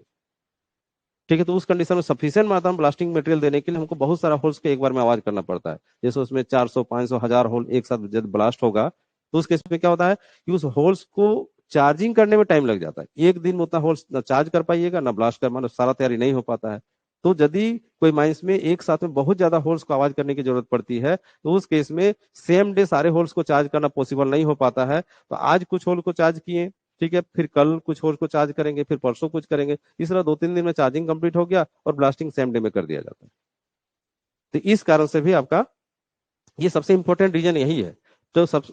ठीक है, तो उस कंडीशन में सफिशिएंट मात्रा में ब्लास्टिंग मटेरियल देने के लिए हमको बहुत सारा होल्स को एक बार में आवाज करना पड़ता है। जैसे उसमें 400 500 1000 होल एक साथ जब ब्लास्ट होगा तो उस केस में क्या होता है कि उस होल्स को चार्जिंग करने में टाइम लग जाता है। एक दिन में उतना होल्स ना चार्ज कर पाइएगा ना ब्लास्ट कर, मतलब सारा तैयारी नहीं हो पाता है। तो यदि कोई माइंस में एक साथ में बहुत ज्यादा होल्स को आवाज करने की जरूरत पड़ती है तो उस केस में सेम डे सारे होल्स को चार्ज करना पॉसिबल नहीं हो पाता है। तो आज कुछ होल को चार्ज किए, ठीक है, फिर कल कुछ और को चार्ज करेंगे, फिर परसों कुछ करेंगे, इस तरह 2-3 दिन में चार्जिंग कंप्लीट हो गया और ब्लास्टिंग सेम डे में कर दिया जाता है। तो इस कारण से भी आपका ये सबसे इंपॉर्टेंट रीजन यही है। तो सब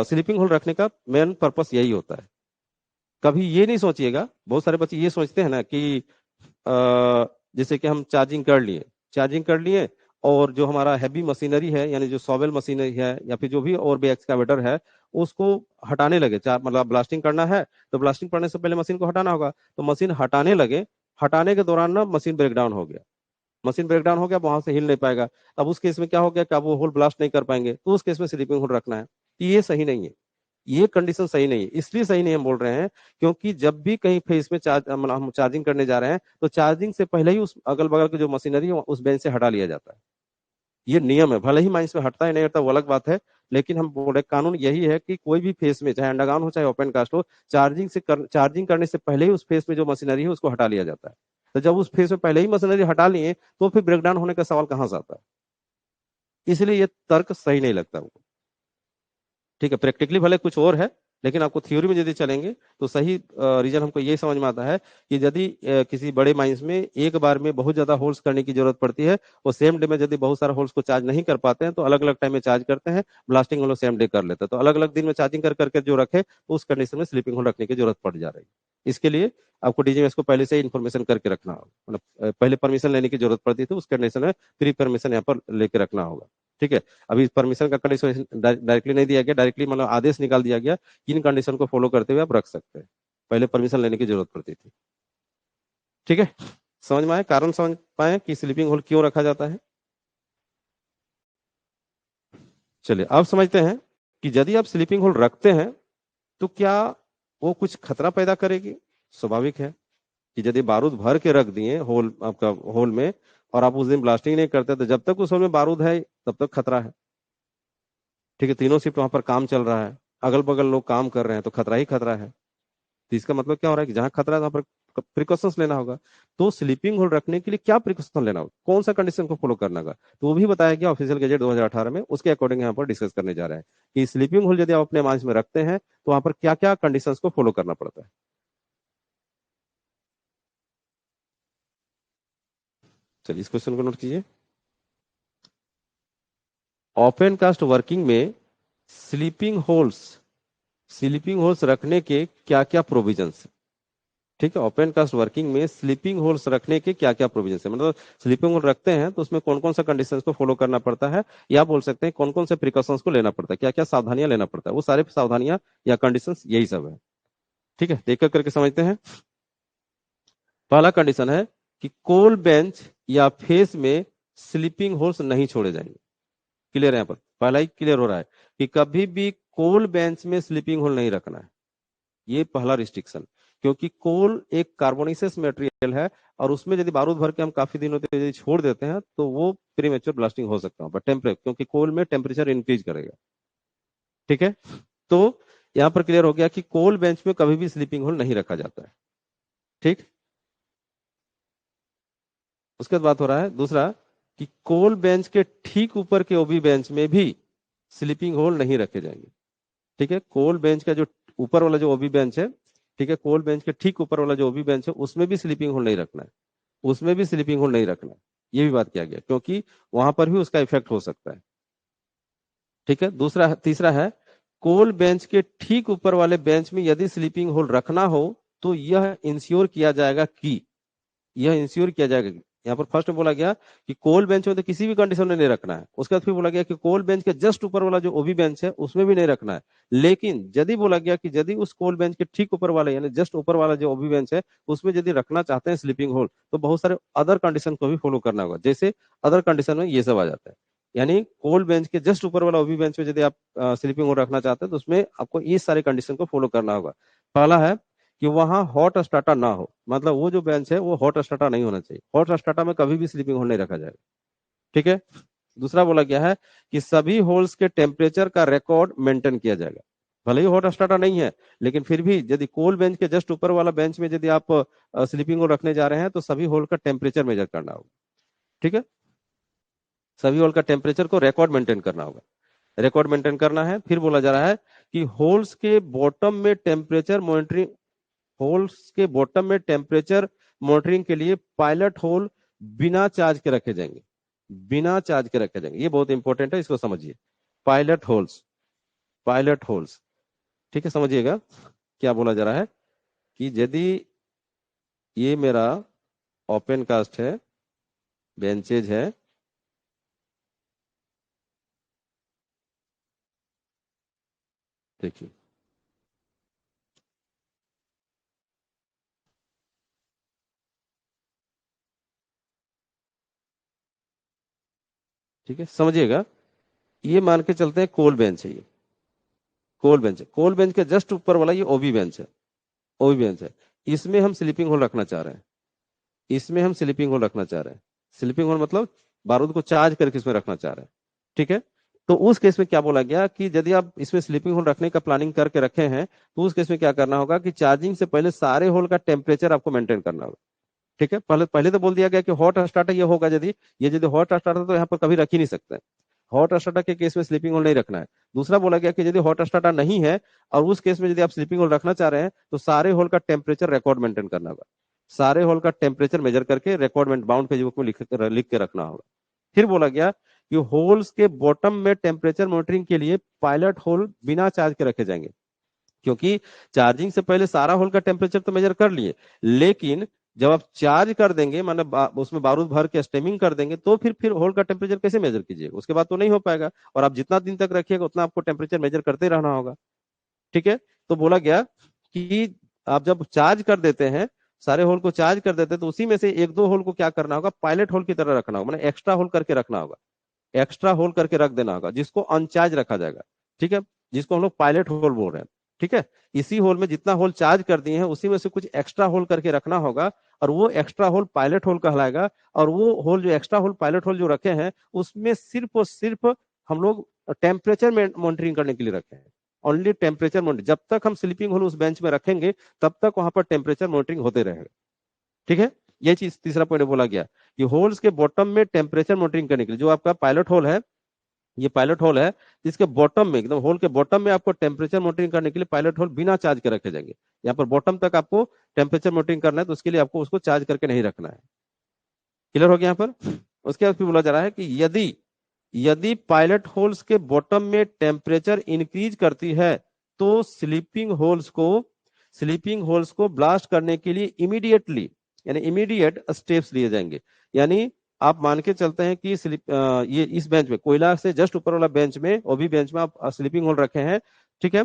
स्लीपिंग होल रखने का मेन पर्पस यही होता है। कभी ये नहीं सोचिएगा, बहुत सारे बच्चे ये सोचते हैं ना कि जैसे कि हम चार्जिंग कर लिए और जो हमारा हैवी मशीनरी है यानी जो सॉवेल मशीनरी है या फिर जो भी और भी एक्सकावेटर है उसको हटाने लगे, मतलब ब्लास्टिंग करना है तो ब्लास्टिंग करने से पहले मशीन को हटाना होगा, तो मशीन हटाने लगे, हटाने के दौरान ना मशीन ब्रेकडाउन हो गया, मशीन ब्रेकडाउन हो गया, वहां से हिल नहीं पाएगा। अब उस केस में क्या हो गया कि आप वो होल ब्लास्ट नहीं कर पाएंगे, तो उस केस में स्लीपिंग होल रखना है। ये सही नहीं है, ये कंडीशन सही नहीं है। इसलिए सही नहीं हम बोल रहे हैं क्योंकि जब भी कहीं फेस में मतलब हम चार्जिंग करने जा रहे हैं तो चार्जिंग से पहले ही उस अगल बगल की जो मशीनरी है उस बेंच से हटा लिया जाता है। ये नियम है, भले ही माइंस में हटता है नहीं हटता वो अलग बात है, लेकिन हम बोल रहे कानून यही है कि कोई भी फेस में चाहे अंडरग्राउंड हो चाहे ओपन कास्ट हो, चार्जिंग करने से पहले ही उस फेस में जो मशीनरी है उसको हटा लिया जाता है। तो जब उस फेस में पहले ही मशीनरी हटा लिए तो फिर ब्रेकडाउन होने का सवाल कहां से आता है? इसलिए ये तर्क सही नहीं लगता हमको। ठीक है, प्रैक्टिकली भले कुछ और है, लेकिन आपको थ्योरी में यदि चलेंगे तो सही रीजन हमको ये समझ में आता है कि यदि किसी बड़े माइंस में एक बार में बहुत ज्यादा होल्स करने की जरूरत पड़ती है, वो सेम डे में यदि बहुत सारे होल्स को चार्ज नहीं कर पाते हैं तो अलग अलग टाइम में चार्ज करते हैं, ब्लास्टिंग हम लोग सेम डे कर लेते हैं। तो अलग अलग दिन में चार्जिंग कर करके जो रखे तो उस कंडीशन में स्लीपिंग होल रखने की जरूरत पड़ जा रही है। इसके लिए आपको डीजीएमएस को पहले से ही इन्फॉर्मेशन करके रखना होगा, मतलब पहले परमिशन लेने की जरूरत पड़ती थी, उस कंडीशन में प्री परमिशन यहाँ पर लेके रखना होगा। ठीक है, अभी परमिशन का कंडीशन डायरेक्टली नहीं दिया गया, डायरेक्टली मतलब आदेश निकाल दिया गया, इन कंडीशन को फॉलो करते हुए आप रख सकते हैं, पहले परमिशन लेने की जरूरत पड़ती थी। ठीक है, समझ में आए, कारण समझ पाए कि स्लीपिंग होल क्यों रखा जाता है? चलिए अब समझते हैं कि यदि आप स्लीपिंग होल रखते हैं तो क्या वो कुछ खतरा पैदा करेगी? स्वाभाविक है कि यदि बारूद भर के रख दिए होल आपका होल में और आप उस दिन ब्लास्टिंग नहीं करते तो जब तक उस होल में बारूद है तब तक खतरा है। ठीक है, तीनों शिफ्ट वहां पर काम चल रहा है, अगल बगल लोग काम कर रहे हैं, तो खतरा ही खतरा है। तो इसका मतलब क्या हो रहा है कि जहां खतरा है वहां पर प्रिकॉशंस लेना होगा। तो स्लीपिंग होल रखने के लिए क्या प्रिकॉशन लेना होगा, कौन सा कंडीशन को फॉलो करना होगा, तो वो भी बताया गया ऑफिशियल गजेट 2018 में। उसके अकॉर्डिंग यहाँ पर डिस्कस करने जा रहे हैं कि स्लीपिंग होल यदि आप अपने माइंड में रखते हैं तो वहां पर क्या क्या कंडीशंस को फॉलो करना पड़ता है। चलिए इस क्वेश्चन को नोट कीजिए। ओपन कास्ट वर्किंग में स्लीपिंग होल्स रखने के क्या क्या प्रोविजंस? ठीक है, ओपन कास्ट वर्किंग में स्लीपिंग होल्स रखने के क्या क्या प्रोविजन है, मतलब स्लीपिंग होल रखते हैं तो उसमें कौन कौन सा कंडीशंस को फॉलो करना पड़ता है, या बोल सकते हैं कौन कौन से प्रिकॉशंस को लेना पड़ता है, क्या क्या सावधानियां लेना पड़ता है। वो सारे सावधानियां या कंडीशंस यही सब है। ठीक है, देख करके समझते हैं। पहला कंडीशन है कि कोल बेंच या फेस में स्लीपिंग होल्स नहीं छोड़े जाएंगे। क्लियर है, यहाँ पर पहला ही क्लियर हो रहा है कि कभी भी कोल बेंच में स्लीपिंग होल नहीं रखना है, ये पहला रिस्ट्रिक्शन। क्योंकि कोल एक कार्बोनेसियस मटेरियल है और उसमें यदि बारूद भर के हम काफी दिनों तक यदि छोड़ देते हैं तो वो प्रीमेच्योर ब्लास्टिंग हो सकता है, बट टेम्परेचर, क्योंकि कोल में टेम्परेचर इंक्रीज करेगा। ठीक है, तो यहां पर क्लियर हो गया कि कोल बेंच में कभी भी स्लीपिंग होल नहीं रखा जाता है। ठीक, उसके बाद बात हो रहा है दूसरा कि कोल बेंच के ठीक ऊपर के ओबी बेंच में भी स्लीपिंग होल नहीं रखे जाएंगे। ठीक है, कोल बेंच का जो ऊपर वाला जो ओबी बेंच है, ठीक है, कोल बेंच के ठीक ऊपर वाला जो ओबी बेंच है उसमें भी स्लीपिंग होल नहीं रखना है, उसमें भी स्लीपिंग होल नहीं रखना है। ये भी बात किया गया क्योंकि वहां पर भी उसका इफेक्ट हो सकता है। ठीक है, तीसरा है कोल बेंच के ठीक ऊपर वाले बेंच में यदि स्लीपिंग होल रखना हो तो यह इंश्योर किया जाएगा। यहाँ पर फर्स्ट में बोला गया कि कोल बेंच में तो किसी भी कंडीशन में नहीं रखना है, उसके बाद फिर बोला गया कि कोल बेंच के जस्ट ऊपर वाला जो ओबी बेंच है उसमें भी नहीं रखना है। लेकिन यदि बोला गया कि यदि उस कोल बेंच के ठीक ऊपर वाले यानी जस्ट ऊपर वाला जो ओबी बेंच है उसमें यदि रखना चाहते हैं स्लीपिंग होल तो बहुत सारे अदर कंडीशन को भी फॉलो करना होगा। जैसे अदर कंडीशन में ये सब आ जाता है, यानी कोल बेंच के जस्ट ऊपर वाला ओबी बेंच में यदि आप स्लीपिंग होल रखना चाहते हैं तो उसमें आपको ये सारे कंडीशन को फॉलो करना होगा। पहला है कि वहां हॉट स्टार्टर ना हो, मतलब वो जो बेंच है वो हॉट स्टार्टर नहीं होना चाहिए, हॉट स्टार्टर में कभी भी स्लीपिंग होल नहीं रखा जाएगा। ठीक है, दूसरा बोला गया है कि सभी होल्स के टेम्परेचर का रिकॉर्ड मेंटेन किया जाएगा। भले ही हॉट स्टार्टर नहीं है लेकिन फिर भी यदि कोल बेंच के जस्ट ऊपर वाला बेंच में यदि आप स्लीपिंग होल रखने जा रहे हैं तो सभी होल का टेम्परेचर मेजर करना होगा। ठीक है, सभी होल का टेम्परेचर को रिकॉर्ड मेंटेन करना होगा, रिकॉर्ड मेंटेन करना है। फिर बोला जा रहा है कि होल्स के बॉटम में टेम्परेचर मॉनिटरिंग के लिए पायलट होल बिना चार्ज के रखे जाएंगे, बिना चार्ज के रखे जाएंगे। ये बहुत इंपॉर्टेंट है, इसको समझिए। पायलट होल्स, ठीक है, समझिएगा क्या बोला जा रहा है कि यदि ये मेरा ओपन कास्ट है, बेंचेज है, देखिए ठीक है, समझिएगा। ये मान के चलते हैं कोल बेंच है, ये कोल बेंच है। कोल बेंच के जस्ट ऊपर वाला ये ओबी बेंच है, ओबी बेंच है। इसमें हम स्लीपिंग होल रखना चाह रहे हैं, इसमें हम स्लीपिंग होल रखना चाह रहे हैं। स्लीपिंग होल मतलब बारूद को चार्ज करके इसमें रखना चाह रहे हैं। ठीक है, तो उस केस में क्या बोला गया कि यदि आप इसमें स्लीपिंग होल रखने का प्लानिंग करके रखे हैं, तो उस केस में क्या करना होगा कि चार्जिंग से पहले सारे होल का टेम्परेचर आपको मेंटेन करना होगा। ठीक है, पहले पहले तो बोल दिया गया कि हॉट स्टार्टर ये होगा, यदि हॉट स्टार्टर तो यहाँ पर कभी रख ही नहीं सकते। हॉट स्टार्टर के केस में स्लीपिंग होल नहीं रखना है। दूसरा बोला गया कि यदि हॉट स्टार्टर नहीं है और उस केस में यदि आप स्लीपिंग होल रखना चाह रहे हैं, तो सारे होल का टेम्परेचर रिकॉर्ड मेंटेन करना होगा। सारे होल का टेम्परेचर मेजर करके रिकॉर्ड में बाउंड पेज बुक में लिख के रखना होगा। फिर बोला गया कि होल्स के बॉटम में टेम्परेचर मॉनिटरिंग के लिए पायलट होल बिना चार्ज के रखे जाएंगे, क्योंकि चार्जिंग से पहले सारा होल का टेम्परेचर तो मेजर कर लिए, लेकिन जब आप चार्ज कर देंगे, माने उसमें बारूद भर के स्टेमिंग कर देंगे, तो फिर होल का टेम्परेचर कैसे मेजर कीजिएगा? उसके बाद तो नहीं हो पाएगा, और आप जितना दिन तक रखिएगा उतना आपको टेम्परेचर मेजर करते रहना होगा। ठीक है, तो बोला गया कि आप जब चार्ज कर देते हैं, सारे होल को चार्ज कर देते हैं, तो उसी में से एक दो होल को क्या करना होगा, पायलट होल की तरह रखना होगा, मैंने एक्स्ट्रा होल करके रखना होगा, एक्स्ट्रा होल करके रख देना होगा, जिसको अनचार्ज रखा जाएगा। ठीक है, जिसको हम लोग पायलट होल बोल रहे हैं। ठीक है, इसी होल में जितना होल चार्ज कर दिए हैं उसी में से कुछ एक्स्ट्रा होल करके रखना होगा, और वो एक्स्ट्रा होल पायलट होल कहलाएगा। और वो होल जो एक्स्ट्रा होल पायलट होल जो रखे हैं, उसमें सिर्फ और सिर्फ हम लोग टेम्परेचर मॉनिटरिंग करने के लिए रखे हैं। ओनली टेम्परेचर मॉनिटरिंग, जब तक हम स्लीपिंग होल उस बेंच में रखेंगे तब तक वहां पर टेम्परेचर मॉनिटरिंग होते रहेगा। ठीक है, ये चीज तीसरा पॉइंट बोला गया कि होल्स के बॉटम में टेम्परेचर मॉनिटरिंग करने के लिए, जो आपका पायलट होल है, ये पायलट होल है, जिसके बॉटम में, एकदम होल के बॉटम में आपको टेम्परेचर मॉनिटरिंग करने के लिए पायलट होल बिना चार्ज के रखे जाएंगे। यहाँ पर बॉटम तक आपको टेम्परेचर मॉनिटरिंग करना है, तो उसके लिए आपको उसको चार्ज करके नहीं रखना है। क्लियर हो गया यहाँ पर? उसके बाद फिर बोला जा रहा है कि यदि यदि पायलट होल्स के बॉटम में टेम्परेचर इंक्रीज करती है, तो स्लीपिंग होल्स को ब्लास्ट करने के लिए इमीडिएटली, यानी इमीडिएट स्टेप्स लिए जाएंगे। यानी आप मान के चलते हैं कि ये इस बेंच में, कोयला से जस्ट ऊपर वाला बेंच में, ओबी बेंच में आप स्लीपिंग होल रखे हैं। ठीक है,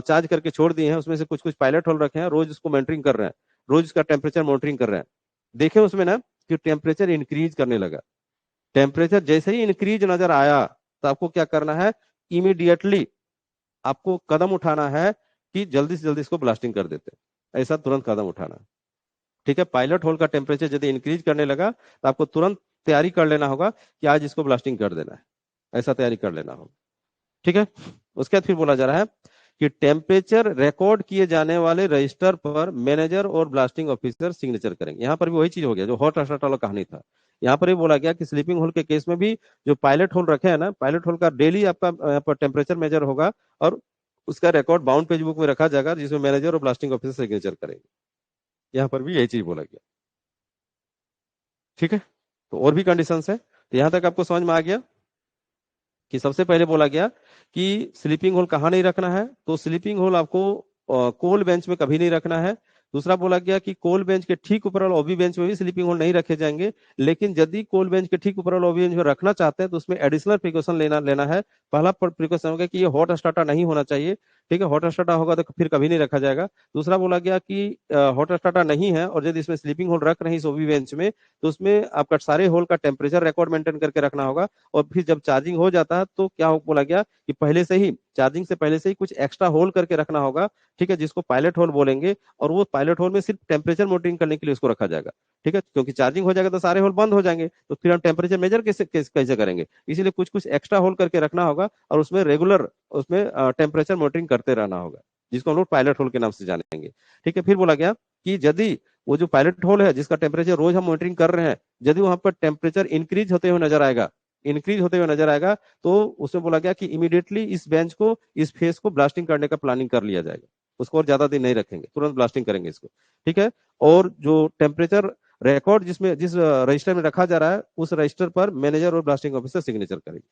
चार्ज करके छोड़ दिए हैं, उसमें से कुछ कुछ पायलट होल रखे हैं, रोज उसको मॉनिटरिंग कर रहे हैं, रोज इसका टेम्परेचर मॉनिटरिंग कर रहे हैं। देखें उसमें ना कि टेम्परेचर इंक्रीज करने लगा। टेम्परेचर जैसे ही इंक्रीज नजर आया, तो आपको क्या करना है, इमीडिएटली आपको कदम उठाना है कि जल्दी से जल्दी इसको ब्लास्टिंग कर देते हैं, ऐसा तुरंत कदम उठाना है। ठीक है, पायलट होल का टेम्परेचर यदि इंक्रीज करने लगा, तो आपको तुरंत तैयारी कर लेना होगा कि आज इसको ब्लास्टिंग कर देना है, ऐसा तैयारी कर लेना होगा। ठीक है, उसके बाद फिर बोला जा रहा है कि टेम्परेचर रिकॉर्ड किए जाने वाले रजिस्टर पर मैनेजर और ब्लास्टिंग ऑफिसर सिग्नेचर करेंगे। यहाँ पर भी वही चीज हो गया जो हॉट स्टार्ट वाला कहानी था। यहाँ पर भी बोला गया कि स्लीपिंग होल के केस में भी जो पायलट होल रखे हैं ना, पायलट होल का डेली आपका यहाँ पर टेम्परेचर मेजर होगा, और उसका रिकॉर्ड बाउंड पेज बुक में रखा जाएगा, जिसमें मैनेजर और ब्लास्टिंग ऑफिसर सिग्नेचर करेंगे। यहाँ पर भी यही चीज बोला गया। ठीक है, तो और भी कंडीशंस है, तो यहाँ तक आपको समझ में आ गया कि सबसे पहले बोला गया कि स्लीपिंग होल कहाँ नहीं रखना है, तो स्लीपिंग होल आपको कोल बेंच में कभी नहीं रखना है। दूसरा बोला गया कि कोल बेंच के ठीक ऊपर वाला ओबी बेंच में भी स्लीपिंग होल नहीं रखे जाएंगे, लेकिन यदि कोल बेंच के ठीक ऊपर वाला ओबी बेंच में रखना चाहते हैं तो उसमें एडिशनल प्रिकॉशन लेना लेना है। पहला प्रिकॉशन होगा कि ये हॉट स्टार्टर नहीं होना चाहिए। ठीक है, हॉट स्टार्टर होगा तो फिर कभी नहीं रखा जाएगा। दूसरा बोला गया कि हॉट स्टार्टर नहीं है और यदि इसमें स्लीपिंग होल रख रहे हैं इस ओबी बेंच में, तो उसमें आपका सारे होल का टेम्परेचर रिकॉर्ड मेंटेन करके रखना होगा। और फिर जब चार्जिंग हो जाता है तो क्या बोला गया कि पहले से ही, चार्जिंग से पहले से ही कुछ एक्स्ट्रा होल करके रखना होगा। ठीक है, जिसको पायलट होल बोलेंगे, और वो पायलट होल में सिर्फ टेम्परेचर मॉनिटरिंग करने के लिए उसको रखा जाएगा। ठीक है, क्योंकि चार्जिंग हो जाएगा तो सारे होल बंद हो जाएंगे, तो फिर हम टेम्परेचर मेजर कैसे करेंगे? इसीलिए कुछ कुछ एक्स्ट्रा होल करके रखना होगा, और उसमें रेगुलर उसमें टेम्परेचर मॉनिटरिंग करते रहना होगा, जिसको हम लोग पायलट होल के नाम से जानेंगे। ठीक है, फिर बोला गया कि यदि वो जो पायलट होल है जिसका टेम्परेचर रोज हम मॉनिटरिंग कर रहे हैं, यदि वहां पर टेम्परेचर इंक्रीज होते हुए नजर आएगा, तो उसमें बोला गया कि इमीडिएटली इस बेंच को, इस फेस को ब्लास्टिंग करने का प्लानिंग कर लिया जाएगा। उसको और ज्यादा दिन नहीं रखेंगे, तुरंत ब्लास्टिंग करेंगे इसको। ठीक है, और जो टेम्परेचर रिकॉर्ड जिस रजिस्टर में रखा जा रहा है, उस रजिस्टर पर मैनेजर और ब्लास्टिंग ऑफिसर सिग्नेचर करेंगे।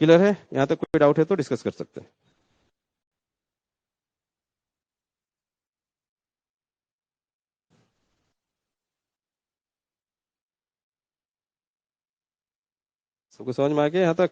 क्लियर है? यहाँ तक कोई डाउट है तो डिस्कस कर सकते हैं। सबको समझ में आ गया यहाँ तक?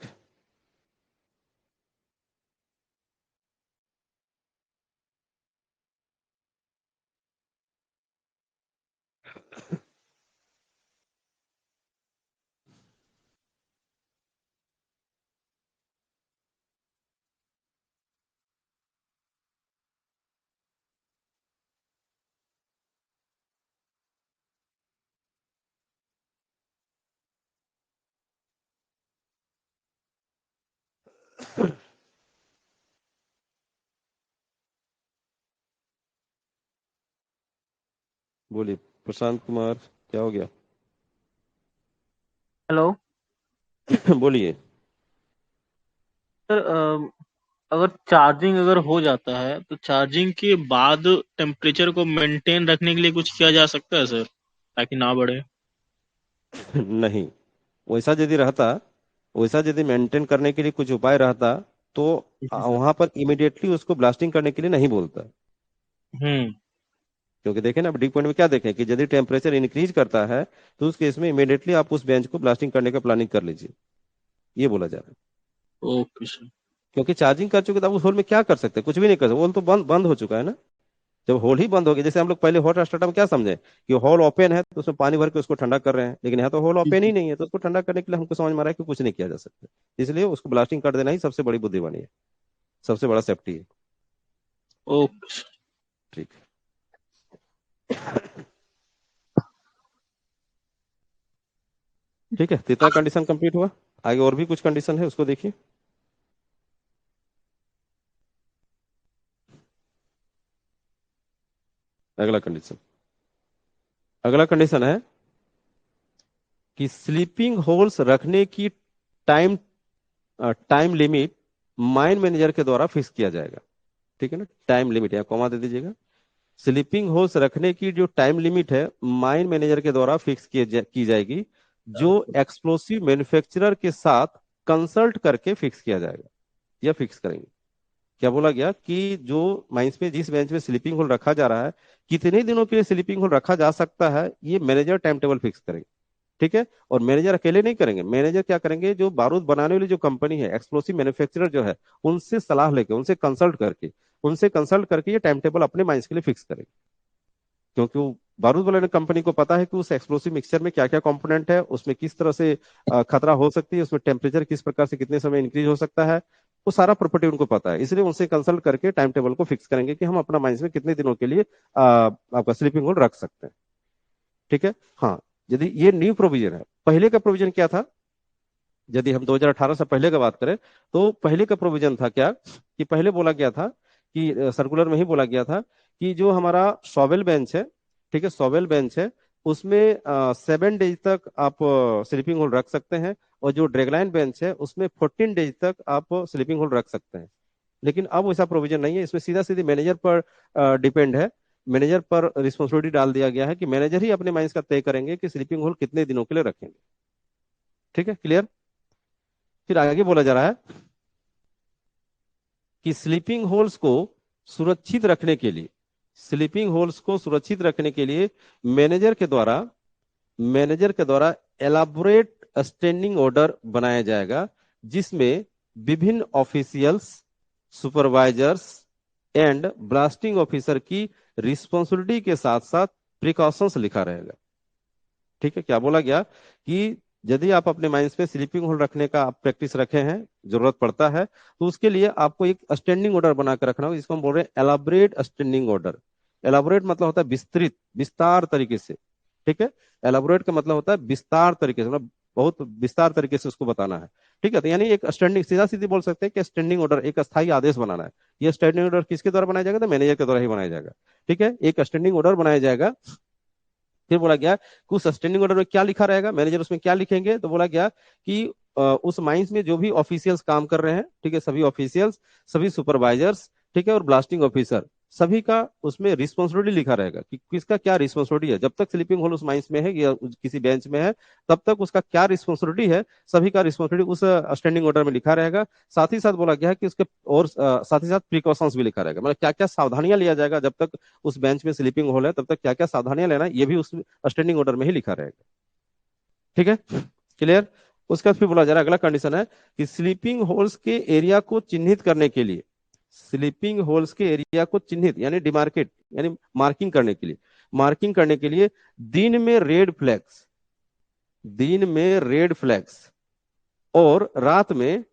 बोलिए प्रशांत कुमार, क्या हो गया? हेलो बोलिए। सर, अगर चार्जिंग अगर हो जाता है तो चार्जिंग के बाद टेम्परेचर को मेंटेन रखने के लिए कुछ किया जा सकता है सर, ताकि ना बढ़े? नहीं, वैसा यदि रहता, वैसा यदि मेंटेन करने के लिए कुछ उपाय रहता तो जी सर। वहां पर इमिडिएटली उसको ब्लास्टिंग करने के लिए नहीं बोलता। हम्म। क्योंकि देखें ना, डी पॉइंट में क्या देखें कि यदि टेम्परेचर इंक्रीज करता है तो उस केस में इमिडिएटली आप उस बेंच को ब्लास्टिंग करने का प्लानिंग कर लीजिए, ये बोला जा रहा है। Okay sir. क्योंकि चार्जिंग कर चुके तो आप उस होल में क्या कर सकते हैं? कुछ भी नहीं कर सकते, होल तो बंद बंद हो चुका है ना। जब होल ही बंद हो गया, जैसे हम लोग पहले हॉट स्टार्टर में क्या समझे कि होल ओपन है तो उसमें पानी भर के उसको ठंडा कर रहे हैं, लेकिन यहाँ तो होल जी ओपन ही जी। नहीं है, तो उसको ठंडा करने के लिए हमको समझ में आ रहा है कि कुछ नहीं किया जा सकता। इसलिए उसको ब्लास्टिंग कर देना ही सबसे बड़ी बुद्धिमानी है, सबसे बड़ा सेफ्टी है। Okay sir. ठीक ठीक है, तो इतना कंडीशन कंप्लीट हुआ। आगे और भी कुछ कंडीशन है, उसको देखिए। अगला कंडीशन, अगला कंडीशन है कि स्लीपिंग होल्स रखने की time time limit mine manager के द्वारा फिक्स किया जाएगा। ठीक है ना, टाइम लिमिट यहाँ कॉमा दे दीजिएगा। स्लीपिंग होल्स रखने की जो टाइम लिमिट है माइन मैनेजर के द्वारा फिक्स की जाएगी, जो एक्सप्लोसिव मैन्युफैक्चरर के साथ कंसल्ट करके फिक्स किया जाएगा या फिक्स करेंगे। क्या बोला गया कि जो माइंस में जिस बेंच में स्लीपिंग होल रखा जा रहा है, कितने दिनों के लिए स्लीपिंग होल रखा जा सकता है, ये मैनेजर टाइम टेबल फिक्स करेंगे। ठीक है, और मैनेजर अकेले नहीं करेंगे, मैनेजर क्या करेंगे, जो बारूद बनाने वाली जो कंपनी है, एक्सप्लोसिव मैन्युफैक्चरर जो है, उनसे सलाह लेके, उनसे कंसल्ट करके ये टाइम टेबल अपने माइंस के लिए फिक्स करेंगे। क्योंकि वो बारूद वाले कंपनी को पता है कि उस एक्सप्लोसिव मिक्सचर में क्या क्या कंपोनेंट है, उसमें किस तरह से खतरा हो सकती है, उसमें टेम्परेचर किस प्रकार से कितने समय इंक्रीज हो सकता है, वो सारा प्रॉपर्टी उनको पता है। इसलिए उनसे कंसल्ट करके टाइम टेबल को फिक्स करेंगे कि हम अपना माइंस में कितने दिनों के लिए आपका स्लीपिंग होल रख सकते हैं। ठीक है, हाँ, यदि ये न्यू प्रोविजन है। पहले का प्रोविजन क्या था? यदि हम 2018 से पहले की बात करें तो पहले का प्रोविजन था क्या कि पहले बोला गया था कि सर्कुलर में ही बोला गया था कि जो हमारा शॉवेल बेंच है, ठीक है, शॉवेल बेंच है, उसमें 7 डेज तक आप स्लीपिंग होल रख सकते हैं, और जो ड्रैगलाइन बेंच है उसमें 14 डेज तक आप स्लीपिंग होल रख सकते हैं। लेकिन अब वैसा प्रोविजन नहीं है, इसमें सीधा सीधी मैनेजर पर डिपेंड है। मैनेजर पर रिस्पॉन्सिबिलिटी डाल दिया गया है कि मैनेजर ही अपने माइंस का तय करेंगे कि स्लीपिंग होल कितने दिनों के लिए रखेंगे। ठीक है, क्लियर? फिर आगे बोला जा रहा है कि स्लीपिंग होल्स को सुरक्षित रखने के लिए, स्लीपिंग होल्स को सुरक्षित रखने के लिए मैनेजर के द्वारा एलाबोरेट स्टैंडिंग ऑर्डर बनाया जाएगा, जिसमें विभिन्न officials, supervisors and blasting officer की रिस्पॉन्सिबिलिटी के साथ साथ प्रिकॉशंस लिखा रहेगा। ठीक है, क्या बोला गया कि यदि आप अपने माइंड्स में स्लीपिंग होल रखने का आप प्रैक्टिस रखे हैं, जरूरत पड़ता है, तो उसके लिए आपको एक स्टैंडिंग ऑर्डर बनाकर रखना होगा, जिसको हम बोल रहे हैं एलाबोरेट स्टैंडिंग ऑर्डर। एलाबोरेट मतलब होता है विस्तृत, विस्तार तरीके से। ठीक है, एलाबोरेट का मतलब होता है विस्तार तरीके से, मतलब बहुत विस्तार तरीके से उसको बताना है। ठीक है, तो यानी एक स्टैंडिंग, सीधा सीधी बोल सकते हैं कि स्टैंडिंग ऑर्डर, एक अस्थायी आदेश बनाना है। यह स्टैंडिंग ऑर्डर किसके द्वारा बनाया जाएगा? तो मैनेजर के द्वारा ही बनाया जाएगा। ठीक है, एक स्टैंडिंग ऑर्डर बनाया जाएगा। फिर बोला गया कि उस सस्टेनिंग ऑर्डर में क्या लिखा रहेगा, मैनेजर उसमें क्या लिखेंगे, तो बोला गया कि उस माइंस में जो भी ऑफिशियल्स काम कर रहे हैं, ठीक है, सभी ऑफिशियल्स, सभी सुपरवाइजर्स, ठीक है, और ब्लास्टिंग ऑफिसर, सभी का उसमें रिस्पॉन्सिबिलिटी लिखा रहेगा कि किसका क्या रिस्पॉन्सिबिलिटी है। जब तक स्लीपिंग होल उस माइंस में है या किसी बेंच में है, तब तक उसका क्या रिस्पॉन्सिबिलिटी है, सभी का रिस्पॉन्सिबिलिटी उस स्टैंडिंग ऑर्डर में लिखा रहेगा। साथ ही साथ बोला गया है कि उसके और साथ ही साथ प्रिकॉशंस भी लिखा रहेगा, मतलब क्या क्या सावधानियां लिया जाएगा, जब तक उस बेंच में स्लीपिंग होल है तब तक क्या क्या सावधानियां लेना है, ये भी उस स्टैंडिंग ऑर्डर में ही लिखा रहेगा। ठीक है, क्लियर? उसका फिर बोला जा रहा है, अगला कंडीशन है कि स्लीपिंग होल्स के एरिया को चिन्हित करने के लिए, स्लीपिंग होल्स के एरिया को चिन्हित यानी डिमार्केट, यानी मार्किंग करने के लिए दिन में रेड फ्लैग्स, दिन में रेड फ्लैग्स, और रात में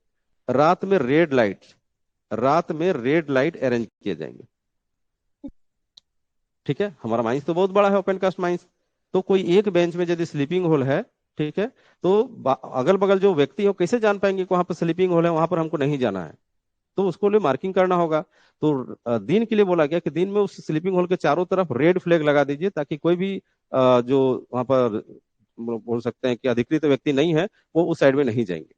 रेड लाइट, रात में रेड लाइट अरेंज किए जाएंगे। ठीक है, हमारा माइंस तो बहुत बड़ा है, ओपन कास्ट माइंस। तो कोई एक बेंच में यदि स्लीपिंग होल है, ठीक है। तो अगल बगल जो व्यक्ति हो कैसे जान पाएंगे कि वहां पर स्लीपिंग होल है, वहां पर हमको नहीं जाना है। तो उसको लिए मार्किंग करना होगा। तो दिन के लिए बोला गया कि दिन में उस स्लीपिंग होल के चारों तरफ रेड फ्लैग लगा दीजिए, ताकि कोई भी जो वहां पर बोल सकते हैं कि अधिकृत व्यक्ति नहीं है, वो उस साइड में नहीं जाएंगे।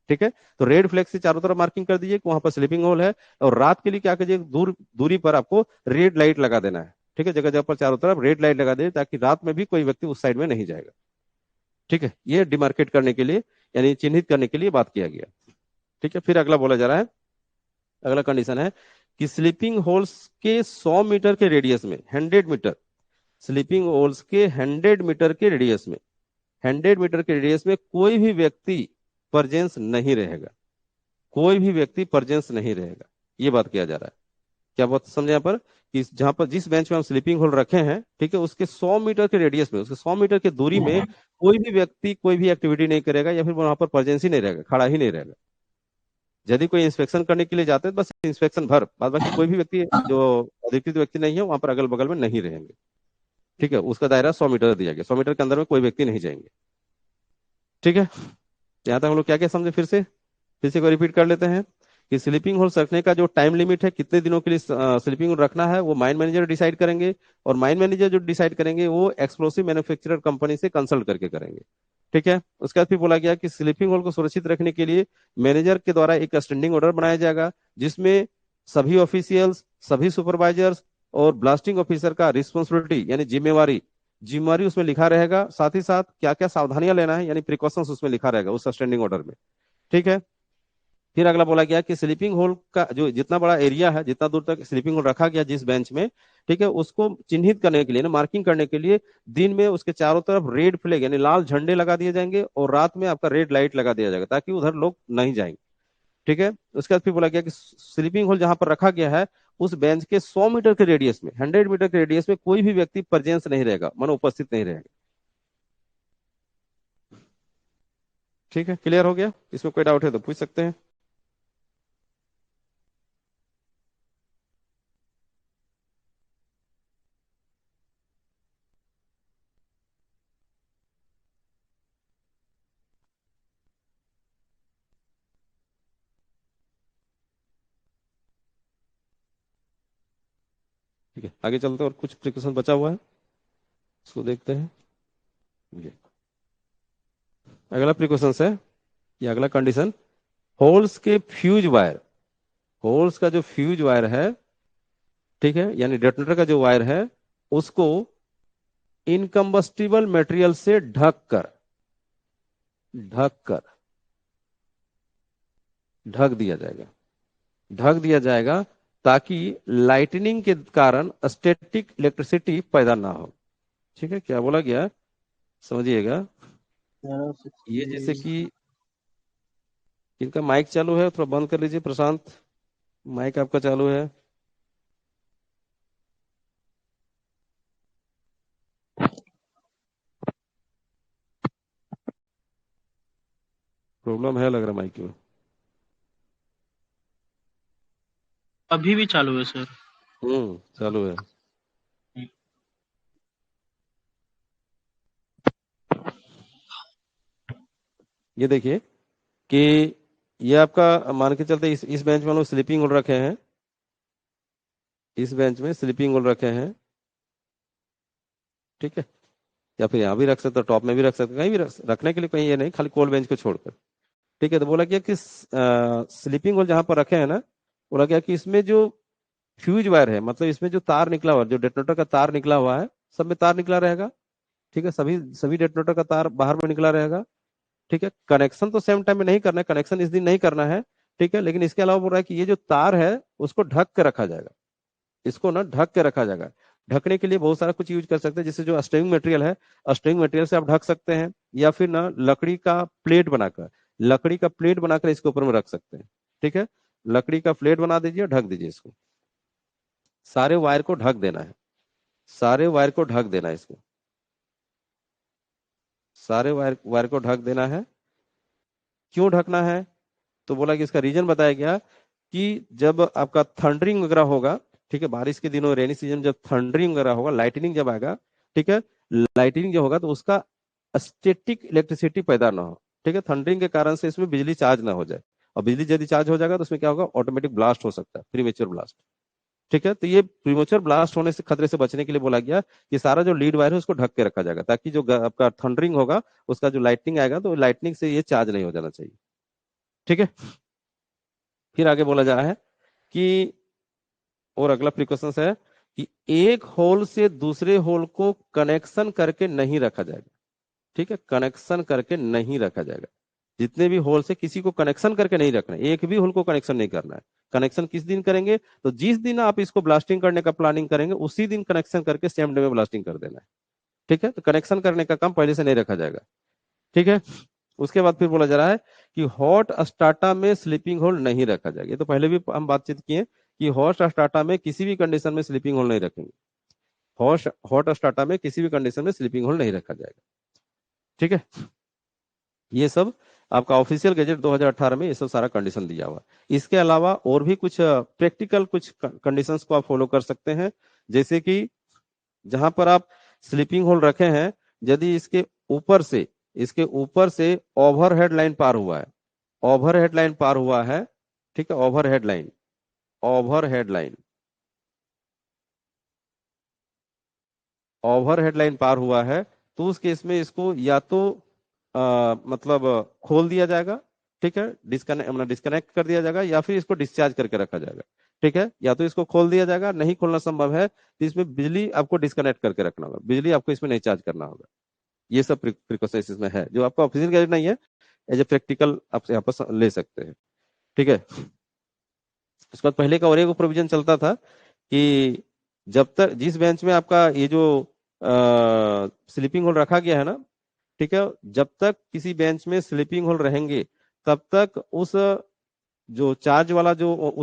ठीक है। तो रेड फ्लैग से चारों तरफ मार्किंग कर दीजिए कि वहां पर स्लीपिंग होल है। और रात के लिए क्या कीजिए, दूरी पर आपको रेड लाइट लगा देना है। ठीक है, जगह जगह पर चारों तरफ रेड लाइट लगा दे, ताकि रात में भी कोई व्यक्ति उस साइड में नहीं जाएगा। ठीक है, ये डिमार्केट करने के लिए, यानी चिन्हित करने के लिए बात किया गया। ठीक है, फिर अगला बोला जा रहा है, अगला कंडीशन है कि स्लीपिंग होल्स के 100 मीटर के रेडियस में, 100 मीटर, स्लीपिंग होल्स के 100 मीटर के रेडियस में, 100 मीटर के रेडियस में कोई भी व्यक्ति परजेंस नहीं रहेगा। कोई भी व्यक्ति परजेंस नहीं रहेगा, ये बात किया जा रहा है। क्या बात समझे यहाँ पर, कि जहां पर जिस बेंच में हम स्लीपिंग होल रखे हैं, ठीक है, उसके 100 मीटर के रेडियस में, उसके 100 मीटर की दूरी में कोई भी व्यक्ति कोई भी एक्टिविटी नहीं करेगा, या फिर वहां पर परजेंस ही नहीं रहेगा, खड़ा ही नहीं रहेगा। यदि कोई इंस्पेक्शन करने के लिए जाते हैं, बस इंस्पेक्शन भर, बाद बाकी कोई भी व्यक्ति जो अधिकृत व्यक्ति नहीं है वहां पर अगल बगल में नहीं रहेंगे। ठीक है, उसका दायरा 100 मीटर दिया गया, 100 मीटर के अंदर में कोई व्यक्ति नहीं जाएंगे। ठीक है, यहाँ तक हम लोग क्या क्या समझे, फिर से को रिपीट कर लेते हैं कि स्लीपिंग होल्स रखने का जो टाइम लिमिट है, कितने दिनों के लिए स्लीपिंग होल रखना है, वो माइन मैनेजर डिसाइड करेंगे। और माइन मैनेजर जो डिसाइड करेंगे वो एक्सप्लोसिव मैन्युफैक्चरर कंपनी से कंसल्ट करके करेंगे। ठीक है, उसके बाद फिर बोला गया कि स्लीपिंग होल को सुरक्षित रखने के लिए मैनेजर के द्वारा एक स्टैंडिंग ऑर्डर बनाया जाएगा, जिसमें सभी ऑफिशियल्स, सभी सुपरवाइजर्स और ब्लास्टिंग ऑफिसर का रिस्पॉन्सिबिलिटी यानी जिम्मेवारी जिम्मेवारी उसमें लिखा रहेगा। साथ ही साथ क्या क्या सावधानियां लेना है यानी प्रिकॉशंस उसमें लिखा रहेगा उस स्टैंडिंग ऑर्डर में। ठीक है, फिर अगला बोला गया कि स्लीपिंग होल का जो जितना बड़ा एरिया है, जितना दूर तक स्लीपिंग होल रखा गया जिस बेंच में, ठीक है, उसको चिन्हित करने के लिए ना, मार्किंग करने के लिए दिन में उसके चारों तरफ रेड फ्लैग यानी लाल झंडे लगा दिए जाएंगे, और रात में आपका रेड लाइट लगा दिया जाएगा, ताकि उधर लोग नहीं जाएंगे। ठीक है, उसके बाद फिर बोला गया कि स्लीपिंग होल जहां पर रखा गया है, उस बेंच के 100 मीटर के रेडियस में, 100 मीटर के रेडियस में कोई भी व्यक्ति प्रेजेंस नहीं रहेगा, मानो उपस्थित नहीं रहेगा। ठीक है, क्लियर हो गया? इसमें कोई डाउट है तो पूछ सकते हैं। ठीक है, आगे चलते हैं, और कुछ प्रिकॉशन बचा हुआ है उसको देखते हैं। ये अगला प्रिकॉशन है, ये अगला कंडीशन, होल्स के फ्यूज वायर, होल्स का जो फ्यूज वायर है, ठीक है, यानी डेटोनेटर का जो वायर है, उसको इनकम्बस्टिबल मटेरियल से ढक दिया जाएगा, ढक दिया जाएगा, ताकि लाइटनिंग के कारण स्टैटिक इलेक्ट्रिसिटी पैदा ना हो। ठीक है, क्या बोला गया समझिएगा। ये जैसे कि इनका माइक चालू है, थोड़ा बंद कर लीजिए प्रशांत, माइक आपका चालू है। प्रॉब्लम है लग रहा माइक में। अभी भी चालू है सर। चालू है। ये देखिए कि ये आपका मान के चलते इस बेंच में हम लोग स्लीपिंग होल रखे हैं, इस बेंच में स्लीपिंग होल रखे हैं। ठीक है, या फिर यहाँ भी रख सकते हो, टॉप में भी रख सकते हो, कहीं भी रखने के लिए कहीं ये नहीं, खाली कोल्ड बेंच को छोड़कर। ठीक है, तो बोला गया कि स्लीपिंग होल जहां पर रखे हैं ना, बोला गया कि इसमें जो फ्यूज वायर है, मतलब इसमें जो तार निकला हुआ, जो डेटोनेटर का तार निकला हुआ है, सब में तार निकला रहेगा। ठीक है, सभी सभी डेटोनेटर का तार बाहर में निकला रहेगा। ठीक है, कनेक्शन तो सेम टाइम में नहीं करना है, कनेक्शन इस दिन नहीं करना है। ठीक है, लेकिन इसके अलावा बोल रहा है कि ये जो तार है उसको ढक के रखा जाएगा, इसको ना ढक के रखा जाएगा। ढकने के लिए बहुत सारा कुछ यूज कर सकते हैं, जैसे जो स्ट्रिंग मटेरियल है, स्ट्रिंग मटेरियल से आप ढक सकते हैं, या फिर ना लकड़ी का प्लेट बनाकर इसके ऊपर में रख सकते हैं। ठीक है, लकड़ी का प्लेट बना दीजिए, ढक दीजिए इसको, सारे वायर को ढक देना है, सारे वायर को ढक देना है, इसको सारे वायर को ढक देना है। क्यों ढकना है? तो बोला कि इसका रीजन बताया गया कि जब आपका थंडरिंग वगैरह होगा, ठीक है, बारिश के दिनों रेनी सीजन जब थंडरिंग वगैरह होगा, लाइटनिंग जब आएगा, ठीक है, लाइटनिंग जब होगा तो उसका स्टैटिक इलेक्ट्रिसिटी पैदा ना हो। ठीक है, थंडरिंग के कारण से इसमें बिजली चार्ज ना हो जाए, और बिजली यदि चार्ज हो जाएगा तो उसमें क्या होगा, ऑटोमेटिक ब्लास्ट हो सकता है, प्रीमेच्योर ब्लास्ट। ठीक है, तो ये प्रीमेच्योर ब्लास्ट होने से खतरे से बचने के लिए बोला गया कि सारा जो लीड वायर है उसको ढक के रखा जाएगा, ताकि जो आपका थंडरिंग होगा उसका जो लाइटनिंग आएगा तो लाइटनिंग से ये चार्ज नहीं हो जाना चाहिए। ठीक है, फिर आगे बोला जा रहा है कि और अगला प्रिकॉशंस है कि एक होल से दूसरे होल को कनेक्शन करके नहीं रखा जाएगा। ठीक है, कनेक्शन करके नहीं रखा जाएगा। जितने भी होल से किसी को कनेक्शन करके नहीं रखना है, एक भी होल को कनेक्शन नहीं करना है। कनेक्शन किस दिन करेंगे, तो जिस दिन आप इसको ब्लास्टिंग करने का प्लानिंग करेंगे उसी दिन कनेक्शन करके सेम डे में ब्लास्टिंग कर देना है। ठीक है, तो कनेक्शन करने का काम पहले से नहीं रखा जाएगा। ठीक है, उसके बाद फिर बोला जा रहा है कि हॉट स्टार्टा में स्लीपिंग होल नहीं रखा जाएगा। ये तो पहले भी हम बातचीत किए कि हॉट स्टार्टा में किसी भी कंडीशन में स्लीपिंग होल नहीं रखेंगे। हॉट हॉट स्टार्टा में किसी भी कंडीशन में स्लीपिंग होल नहीं रखा जाएगा। ठीक है, ये सब आपका ऑफिशियल गैजेट 2018 में ये सब सारा कंडीशन दिया हुआ है। इसके अलावा और भी कुछ प्रैक्टिकल कुछ कंडीशंस को आप फॉलो कर सकते हैं, जैसे कि जहां पर आप स्लीपिंग होल रखे हैं, यदि इसके ऊपर से ओवरहेड लाइन पार हुआ है, ओवरहेड लाइन पार हुआ है, ठीक है, ओवरहेड लाइन ओवरहेड लाइन पार हुआ है, तो उस केस में इसको या तो मतलब खोल दिया जाएगा। ठीक है, डिस्कनेक्ट कर दिया जाएगा, या फिर इसको डिस्चार्ज करके रखा जाएगा। ठीक है, या तो इसको खोल दिया जाएगा, नहीं खोलना संभव है तो इसमें बिजली आपको डिस्कनेक्ट करके रखना होगा, बिजली आपको इसमें नहीं चार्ज करना होगा। ये सब प्रिकॉशंस इसमें है, जो आपका ऑफिशियल गैजेट नहीं है, एज ए प्रैक्टिकल आप यहाँ पर ले सकते हैं। ठीक है, उसके बाद पहले का और एक प्रोविजन चलता था कि जब तक जिस बेंच में आपका ये जो स्लीपिंग होल रखा गया है ना, ठीक है, जब तक किसी बेंच में स्लीपिंग होल रहेंगे तब तक उस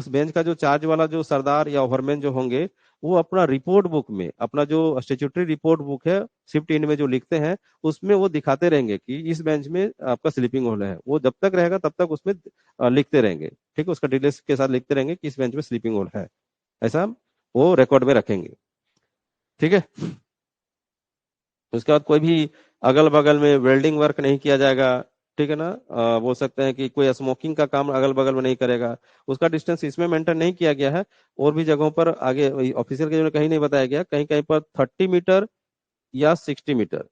बेंच का जो चार्ज वाला जो सरदार या ओवरमैन जो होंगे, वो अपना रिपोर्ट बुक में, अपना जो स्टेच्यूटरी रिपोर्ट बुक है शिफ्ट इन में जो लिखते हैं, उसमें वो दिखाते रहेंगे कि इस बेंच में आपका स्लीपिंग होल है। वो जब तक रहेगा तब तक उसमें लिखते रहेंगे। ठीक है, उसका डिटेल्स के साथ लिखते रहेंगे कि इस बेंच में स्लीपिंग होल है, ऐसा वो रिकॉर्ड में रखेंगे। ठीक है, उसके बाद कोई भी अगल बगल में वेल्डिंग वर्क नहीं किया जाएगा। ठीक है ना, बोल सकते हैं कि कोई स्मोकिंग का काम अगल बगल में नहीं करेगा। उसका डिस्टेंस इसमें मेंटेन नहीं किया गया है, और भी जगहों पर आगे ऑफिशियल के जो कहीं नहीं बताया गया, कहीं कहीं पर 30 मीटर या 60 मीटर,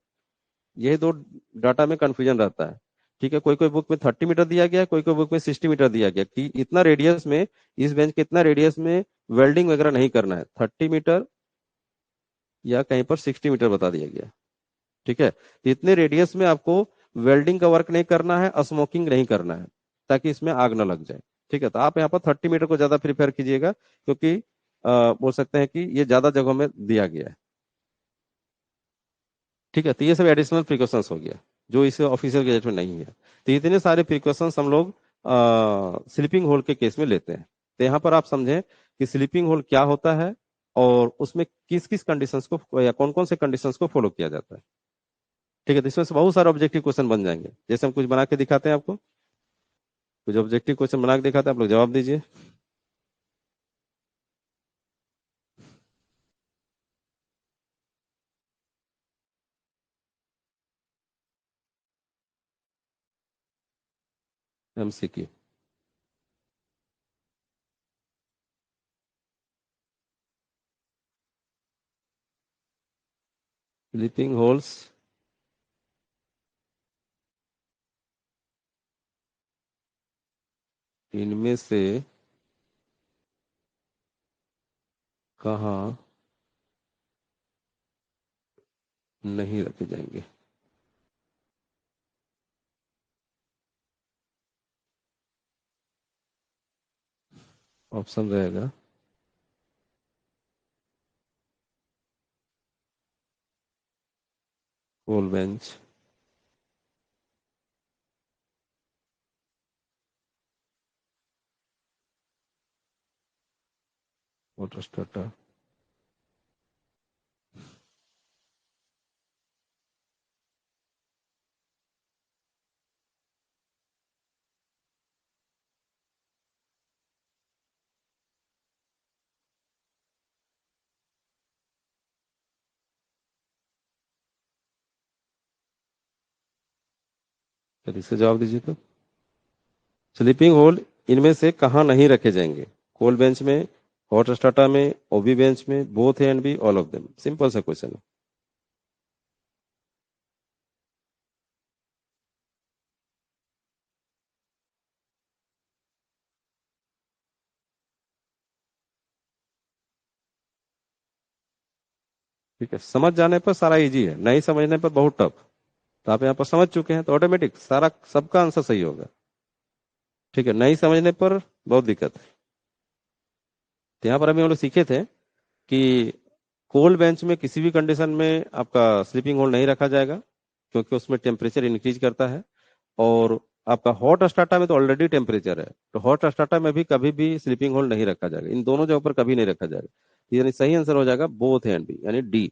ये दो डाटा में कंफ्यूजन रहता है। ठीक है, कोई कोई बुक में 30 मीटर दिया गया, कोई कोई बुक में 60 मीटर दिया गया कि इतना रेडियस में, इस बेंच के इतना रेडियस में वेल्डिंग वगैरह नहीं करना है। 30 मीटर या कहीं पर 60 मीटर बता दिया गया। ठीक है, तो इतने रेडियस में आपको वेल्डिंग का वर्क नहीं करना है, स्मोकिंग नहीं करना है, ताकि इसमें आग ना लग जाए। ठीक है, तो आप यहाँ पर 30 मीटर को ज्यादा प्रिफेयर कीजिएगा, क्योंकि बोल सकते हैं कि ये ज्यादा जगहों में दिया गया है। ठीक है, तो ये सब एडिशनल प्रिकॉशंस हो गया जो इस ऑफिशियल गैजेट में नहीं है। तो इतने सारे प्रिकॉशंस हम लोग स्लीपिंग होल के केस में लेते हैं। तो यहाँ पर आप समझें कि स्लीपिंग होल क्या होता है, और उसमें किस किस कंडीशंस को या कौन कौन से कंडीशंस को फॉलो किया जाता है। ठीक है, तो इसमें से बहुत सारे ऑब्जेक्टिव क्वेश्चन बन जाएंगे। जैसे हम कुछ बना के दिखाते हैं आपको, कुछ ऑब्जेक्टिव क्वेश्चन बना के दिखाते हैं, आप लोग जवाब दीजिए। एमसीक्यू। स्लीपिंग होल्स इनमें से कहाँ नहीं रखे जाएंगे। ऑप्शन रहेगा होल बेंच, वाटर स्टार्टर, चलिए इसका जवाब दीजिए तो। स्लीपिंग होल इनमें से कहाँ नहीं रखे जाएंगे? कोल बेंच में, हॉट स्टार्टा में, ओबी बेंच में, both A and B, all of them. Simple सा क्वेश्चन है। ठीक है, समझ जाने पर सारा इजी है, नहीं समझने पर बहुत टफ। तो आप यहाँ पर समझ चुके हैं तो ऑटोमेटिक सारा सबका आंसर सही होगा। ठीक है, नहीं समझने पर बहुत दिक्कत है। तो यहाँ पर अभी हम लोग सीखे थे कि कोल्ड बेंच में किसी भी कंडीशन में आपका स्लीपिंग होल्ड नहीं रखा जाएगा, क्योंकि उसमें टेम्परेचर इंक्रीज करता है। और आपका हॉट स्टार्टा में तो ऑलरेडी टेम्परेचर है, तो हॉट स्टार्टा में भी कभी भी स्लीपिंग होल्ड नहीं रखा जाएगा, इन दोनों जगह पर कभी नहीं रखा जाएगा। यानी सही आंसर हो जाएगा बोथ एंड बी, यानी डी।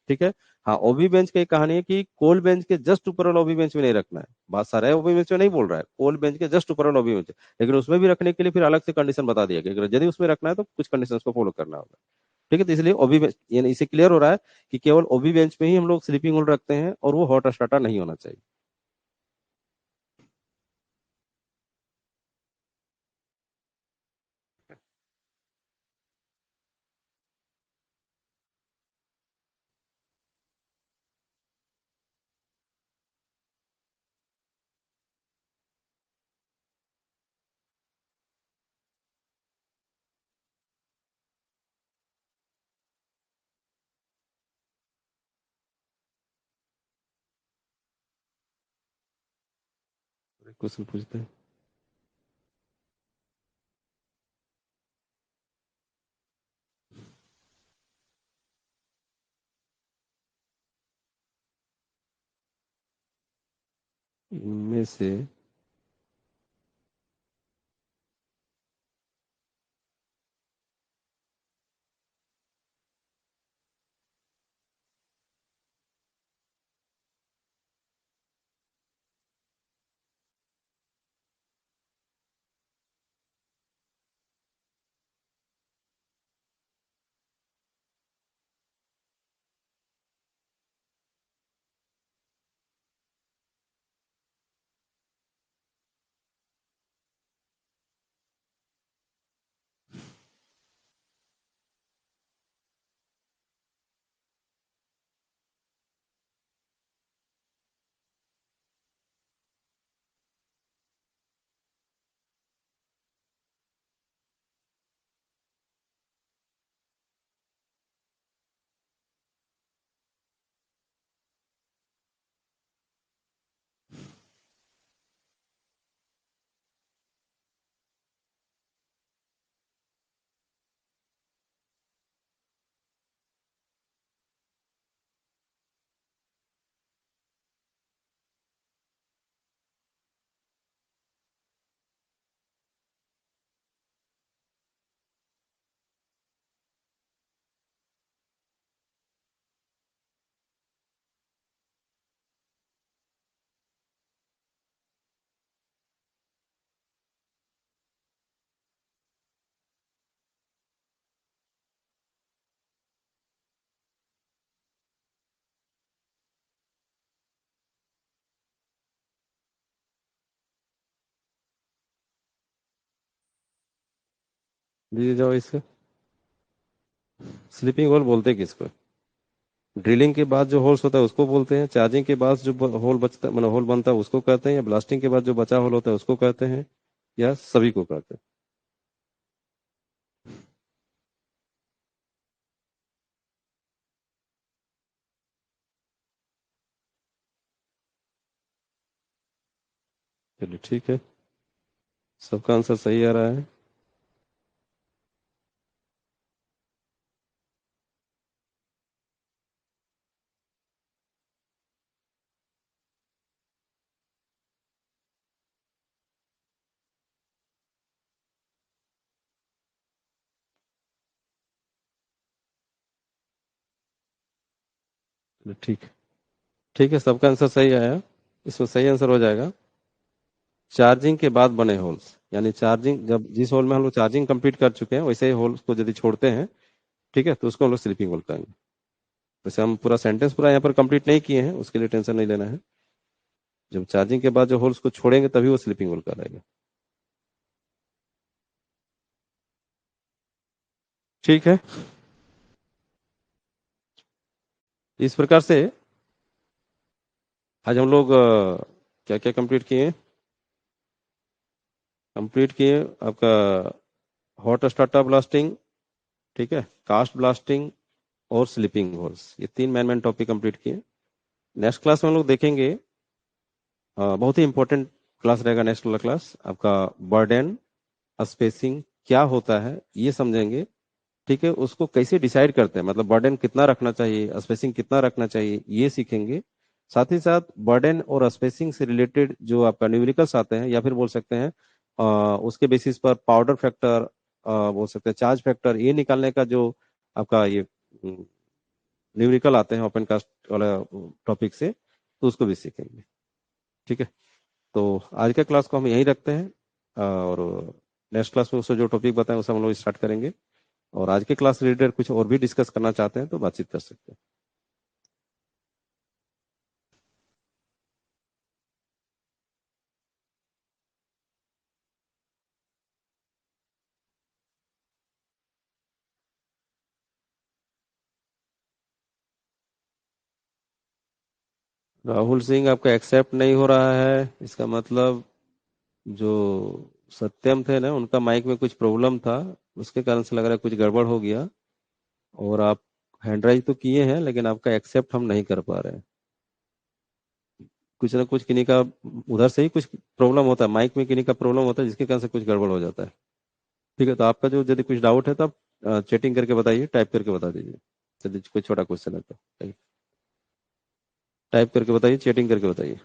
ठीक है। हाँ, ओबी बेंच की एक कहानी है कि कोल्ड बेंच के जस्ट ऊपर वाला ओबी बेंच में नहीं रखना है। बात सारा है ओबी बेंच में नहीं बोल रहा है, कोल्ड बेंच के जस्ट ऊपर वाला ओबी बेंच। लेकिन उसमें भी रखने के लिए फिर अलग से कंडीशन बता दिया गया कि यदि उसमें रखना है तो कुछ कंडीशन को फॉलो करना होगा। ठीक है, तो इसलिए ओबी बेंच, यानी इसे क्लियर हो रहा है कि केवल ओबी बेंच में ही हम लोग स्लीपिंग होल्ड रखते हैं और वो हॉट स्टार्टा नहीं होना चाहिए। क्वेश्चन पूछते हैं। इनमें से दीजिए जाओ इसका। स्लीपिंग होल बोलते हैं किसको? ड्रिलिंग के बाद जो होल्स होता है उसको बोलते हैं, चार्जिंग के बाद जो होल बचता, मतलब होल बनता है उसको कहते हैं, या ब्लास्टिंग के बाद जो बचा होल होता है उसको कहते हैं, या सभी को कहते हैं? चलिए ठीक है, सबका आंसर सही आ रहा है। चलिए ठीक है। ठीक है, सबका आंसर सही आया। इसमें सही आंसर हो जाएगा चार्जिंग के बाद बने होल्स, यानी चार्जिंग जब जिस होल में हम लोग चार्जिंग कंप्लीट कर चुके हैं वैसे ही होल्स को यदि छोड़ते हैं, ठीक है, तो उसको हम लोग स्लीपिंग होल कहेंगे। वैसे हम पूरा सेंटेंस पूरा यहाँ पर कंप्लीट नहीं किए हैं, उसके लिए टेंशन नहीं लेना है। जब चार्जिंग के बाद जो होल्स को छोड़ेंगे तभी वो स्लीपिंग होल कहलाएगा। ठीक है, इस प्रकार से आज हम लोग क्या क्या कंप्लीट किए आपका हॉट स्टार्टर ब्लास्टिंग, ठीक है, कास्ट ब्लास्टिंग और स्लीपिंग होल्स, ये 3 मेन टॉपिक कंप्लीट किए। नेक्स्ट क्लास में हम लोग देखेंगे बहुत ही इंपॉर्टेंट क्लास रहेगा नेक्स्ट वाला क्लास आपका, बर्डन स्पेसिंग क्या होता है ये समझेंगे, ठीक है, उसको कैसे डिसाइड करते हैं, मतलब बर्डन कितना रखना चाहिए, स्पेसिंग कितना रखना चाहिए ये सीखेंगे। साथ ही साथ बर्डन और स्पेसिंग से रिलेटेड जो आपका न्यूमेरिकल्स आते हैं या फिर बोल सकते हैं उसके बेसिस पर पाउडर फैक्टर, बोल सकते हैं चार्ज फैक्टर, ये निकालने का जो आपका ये न्यूमेरिकल आते हैं ओपन कास्ट वाला टॉपिक से, तो उसको भी सीखेंगे। ठीक है, तो आज के क्लास को हम यहीं रखते हैं और नेक्स्ट क्लास में उससे जो टॉपिक बताएं उसे हम लोग स्टार्ट करेंगे। और आज के क्लास रिलेटेड कुछ और भी डिस्कस करना चाहते हैं तो बातचीत कर सकते हैं। राहुल सिंह आपका एक्सेप्ट नहीं हो रहा है, इसका मतलब जो सत्यम थे ना उनका माइक में कुछ प्रॉब्लम था, उसके कारण से लग रहा है कुछ गड़बड़ हो गया। और आप हैंड राइज तो किए हैं लेकिन आपका एक्सेप्ट हम नहीं कर पा रहे हैं। कुछ ना कुछ किन्हीं का उधर से ही कुछ प्रॉब्लम होता है, माइक में किन्हीं का प्रॉब्लम होता है जिसके कारण से कुछ गड़बड़ हो जाता है। ठीक है, तो आपका जो यदि कुछ डाउट है तो आप चैटिंग करके बताइए, टाइप करके बता दीजिए। यदि कोई छोटा क्वेश्चन है तो टाइप करके बताइए, चैटिंग करके बताइए।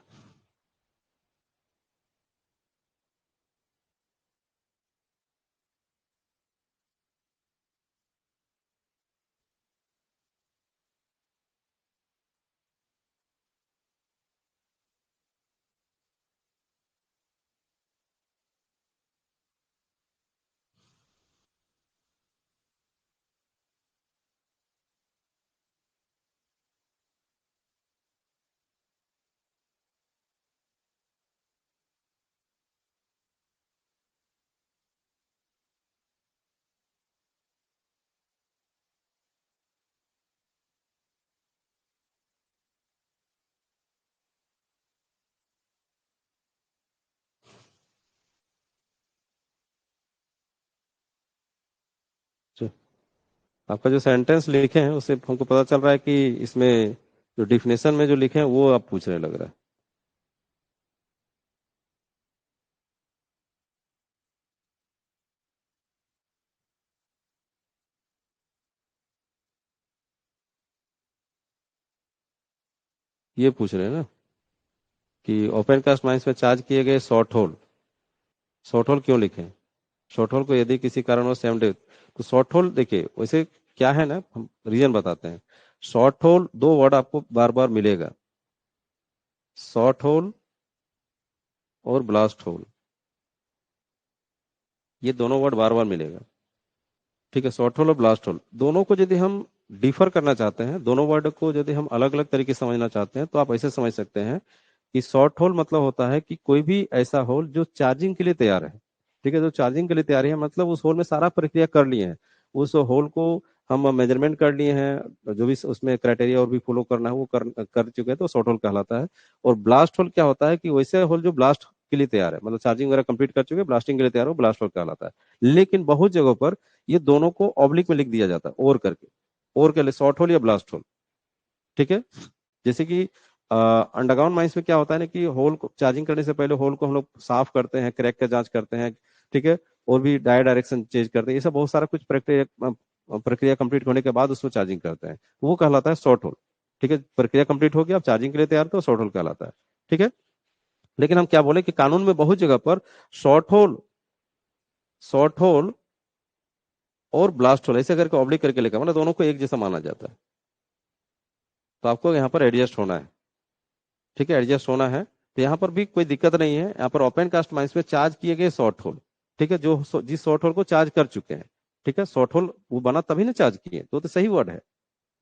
चलो, आपका जो सेंटेंस लिखे हैं उससे हमको पता चल रहा है कि इसमें जो डिफिनेशन में जो लिखे हैं वो आप पूछ रहे लग रहा है। ये पूछ रहे हैं ना कि ओपन कास्ट माइंस में चार्ज किए गए शॉर्ट होल क्यों लिखे। शॉर्ट होल को यदि किसी कारणवश सेम डे, तो शॉर्ट होल देखिए वैसे क्या है ना, हम रीजन बताते हैं। शॉर्ट होल 2 वर्ड आपको बार बार मिलेगा, शॉर्ट होल और ब्लास्ट होल, ये दोनों वर्ड बार बार मिलेगा। ठीक है, शॉर्ट होल और ब्लास्ट होल दोनों को यदि हम डिफर करना चाहते हैं, दोनों वर्ड को यदि हम अलग अलग तरीके से समझना चाहते हैं तो आप ऐसे समझ सकते हैं कि शॉर्ट होल मतलब होता है कि कोई भी ऐसा होल जो चार्जिंग के लिए तैयार है। ठीक है, जो चार्जिंग के लिए तैयार है मतलब उस होल में सारा प्रक्रिया कर लिए हैं, उस होल को हम मेजरमेंट कर लिए हैं, जो भी उसमें क्राइटेरिया और भी फॉलो करना है वो कर चुके हैं, तो शॉर्ट होल कहलाता है। और ब्लास्ट होल क्या होता है कि वैसे होल जो ब्लास्ट के लिए तैयार है, मतलब चार्जिंग वगैरह कंप्लीट कर चुके हैं, ब्लास्टिंग के लिए तैयार हो, ब्लास्ट होल कहलाता है। लेकिन बहुत जगहों पर ये दोनों को ऑब्लिक में लिख दिया जाता है, और करके, और के लिए शॉर्ट होल या ब्लास्ट होल। ठीक है, जैसे कि अंडरग्राउंड माइंस में क्या होता है ना कि होल को चार्जिंग करने से पहले होल को हम लोग साफ करते हैं, क्रैक का जांच करते हैं, ठीक है, और भी डायरेक्शन चेंज करते हैं, ये सब बहुत सारा कुछ प्रक्रिया कंप्लीट होने के बाद उसमें चार्जिंग करते हैं, वो कहलाता है शॉर्ट होल। ठीक है, प्रक्रिया कंप्लीट हो गया, अब चार्जिंग के लिए तैयार तो शॉर्ट होल कहलाता है। ठीक है, लेकिन हम क्या बोले कि कानून में बहुत जगह पर शॉर्ट होल और ब्लास्ट होल ऐसे करके ऑब्लिक करके लिखा, मतलब दोनों को एक जैसा माना जाता है। तो आपको यहाँ पर एडजस्ट होना है। ठीक है, एडजस्ट होना है, तो यहाँ पर भी कोई दिक्कत नहीं है। यहाँ पर ओपन कास्ट माइंस में चार्ज किए गए शॉर्ट होल, ठीक है, जो जिस शॉर्ट होल को चार्ज कर चुके हैं। ठीक है, शॉर्ट होल वो बना तभी ना चार्ज किए, तो सही वर्ड है।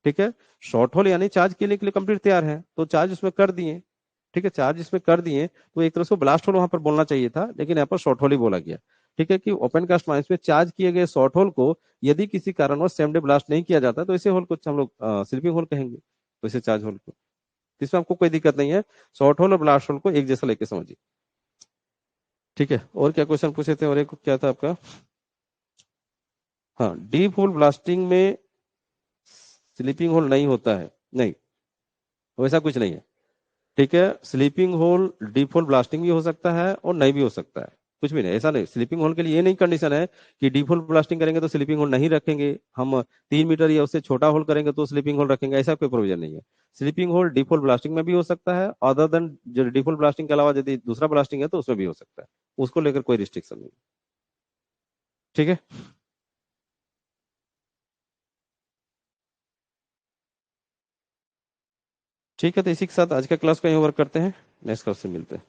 ठीक है, शॉर्ट होल यानी चार्ज के लिए कंप्लीट तैयार है, तो चार्ज उसमें कर दिए। ठीक है, चार्ज इसमें कर दिए तो एक तरह से ब्लास्ट होल वहां पर बोलना चाहिए था, लेकिन यहाँ पर शॉर्ट होल ही बोला गया। ठीक है, कि ओपन कास्ट माइंस में चार्ज किए गए शॉर्ट होल को यदि किसी कारणवश सेम डे ब्लास्ट नहीं किया जाता तो इसे होल को हम लोग स्लीपिंग होल कहेंगे, तो इसे चार्ज होल को। इसमें आपको कोई दिक्कत नहीं है, शॉर्ट होल और ब्लास्ट होल को एक जैसा लेके समझिए। ठीक है, और क्या क्वेश्चन पूछे थे, और एक क्या था आपका? हाँ, डीप होल ब्लास्टिंग में स्लीपिंग होल नहीं होता है, नहीं, वैसा कुछ नहीं है। ठीक है, sleeping hole deep hole blasting भी हो सकता है और नहीं भी हो सकता है, कुछ भी नहीं, ऐसा नहीं। स्लीपिंग होल के लिए ये नहीं कंडीशन है कि डीप होल ब्लास्टिंग करेंगे तो स्लीपिंग होल नहीं रखेंगे, हम 3 मीटर या उससे छोटा होल करेंगे तो स्लीपिंग होल रखेंगे, ऐसा कोई प्रोविजन नहीं है। Sleeping hole deep hole blasting में भी हो सकता है, अदर देन जो डीप होल ब्लास्टिंग के अलावा यदि दूसरा ब्लास्टिंग है तो उसमें भी हो सकता है, उसको लेकर कोई रिस्ट्रिक्शन नहीं। ठीक है, ठीक है, तो इसी के साथ आज का क्लास को यहीं ओवर करते हैं, नेक्स्ट क्लास से मिलते हैं।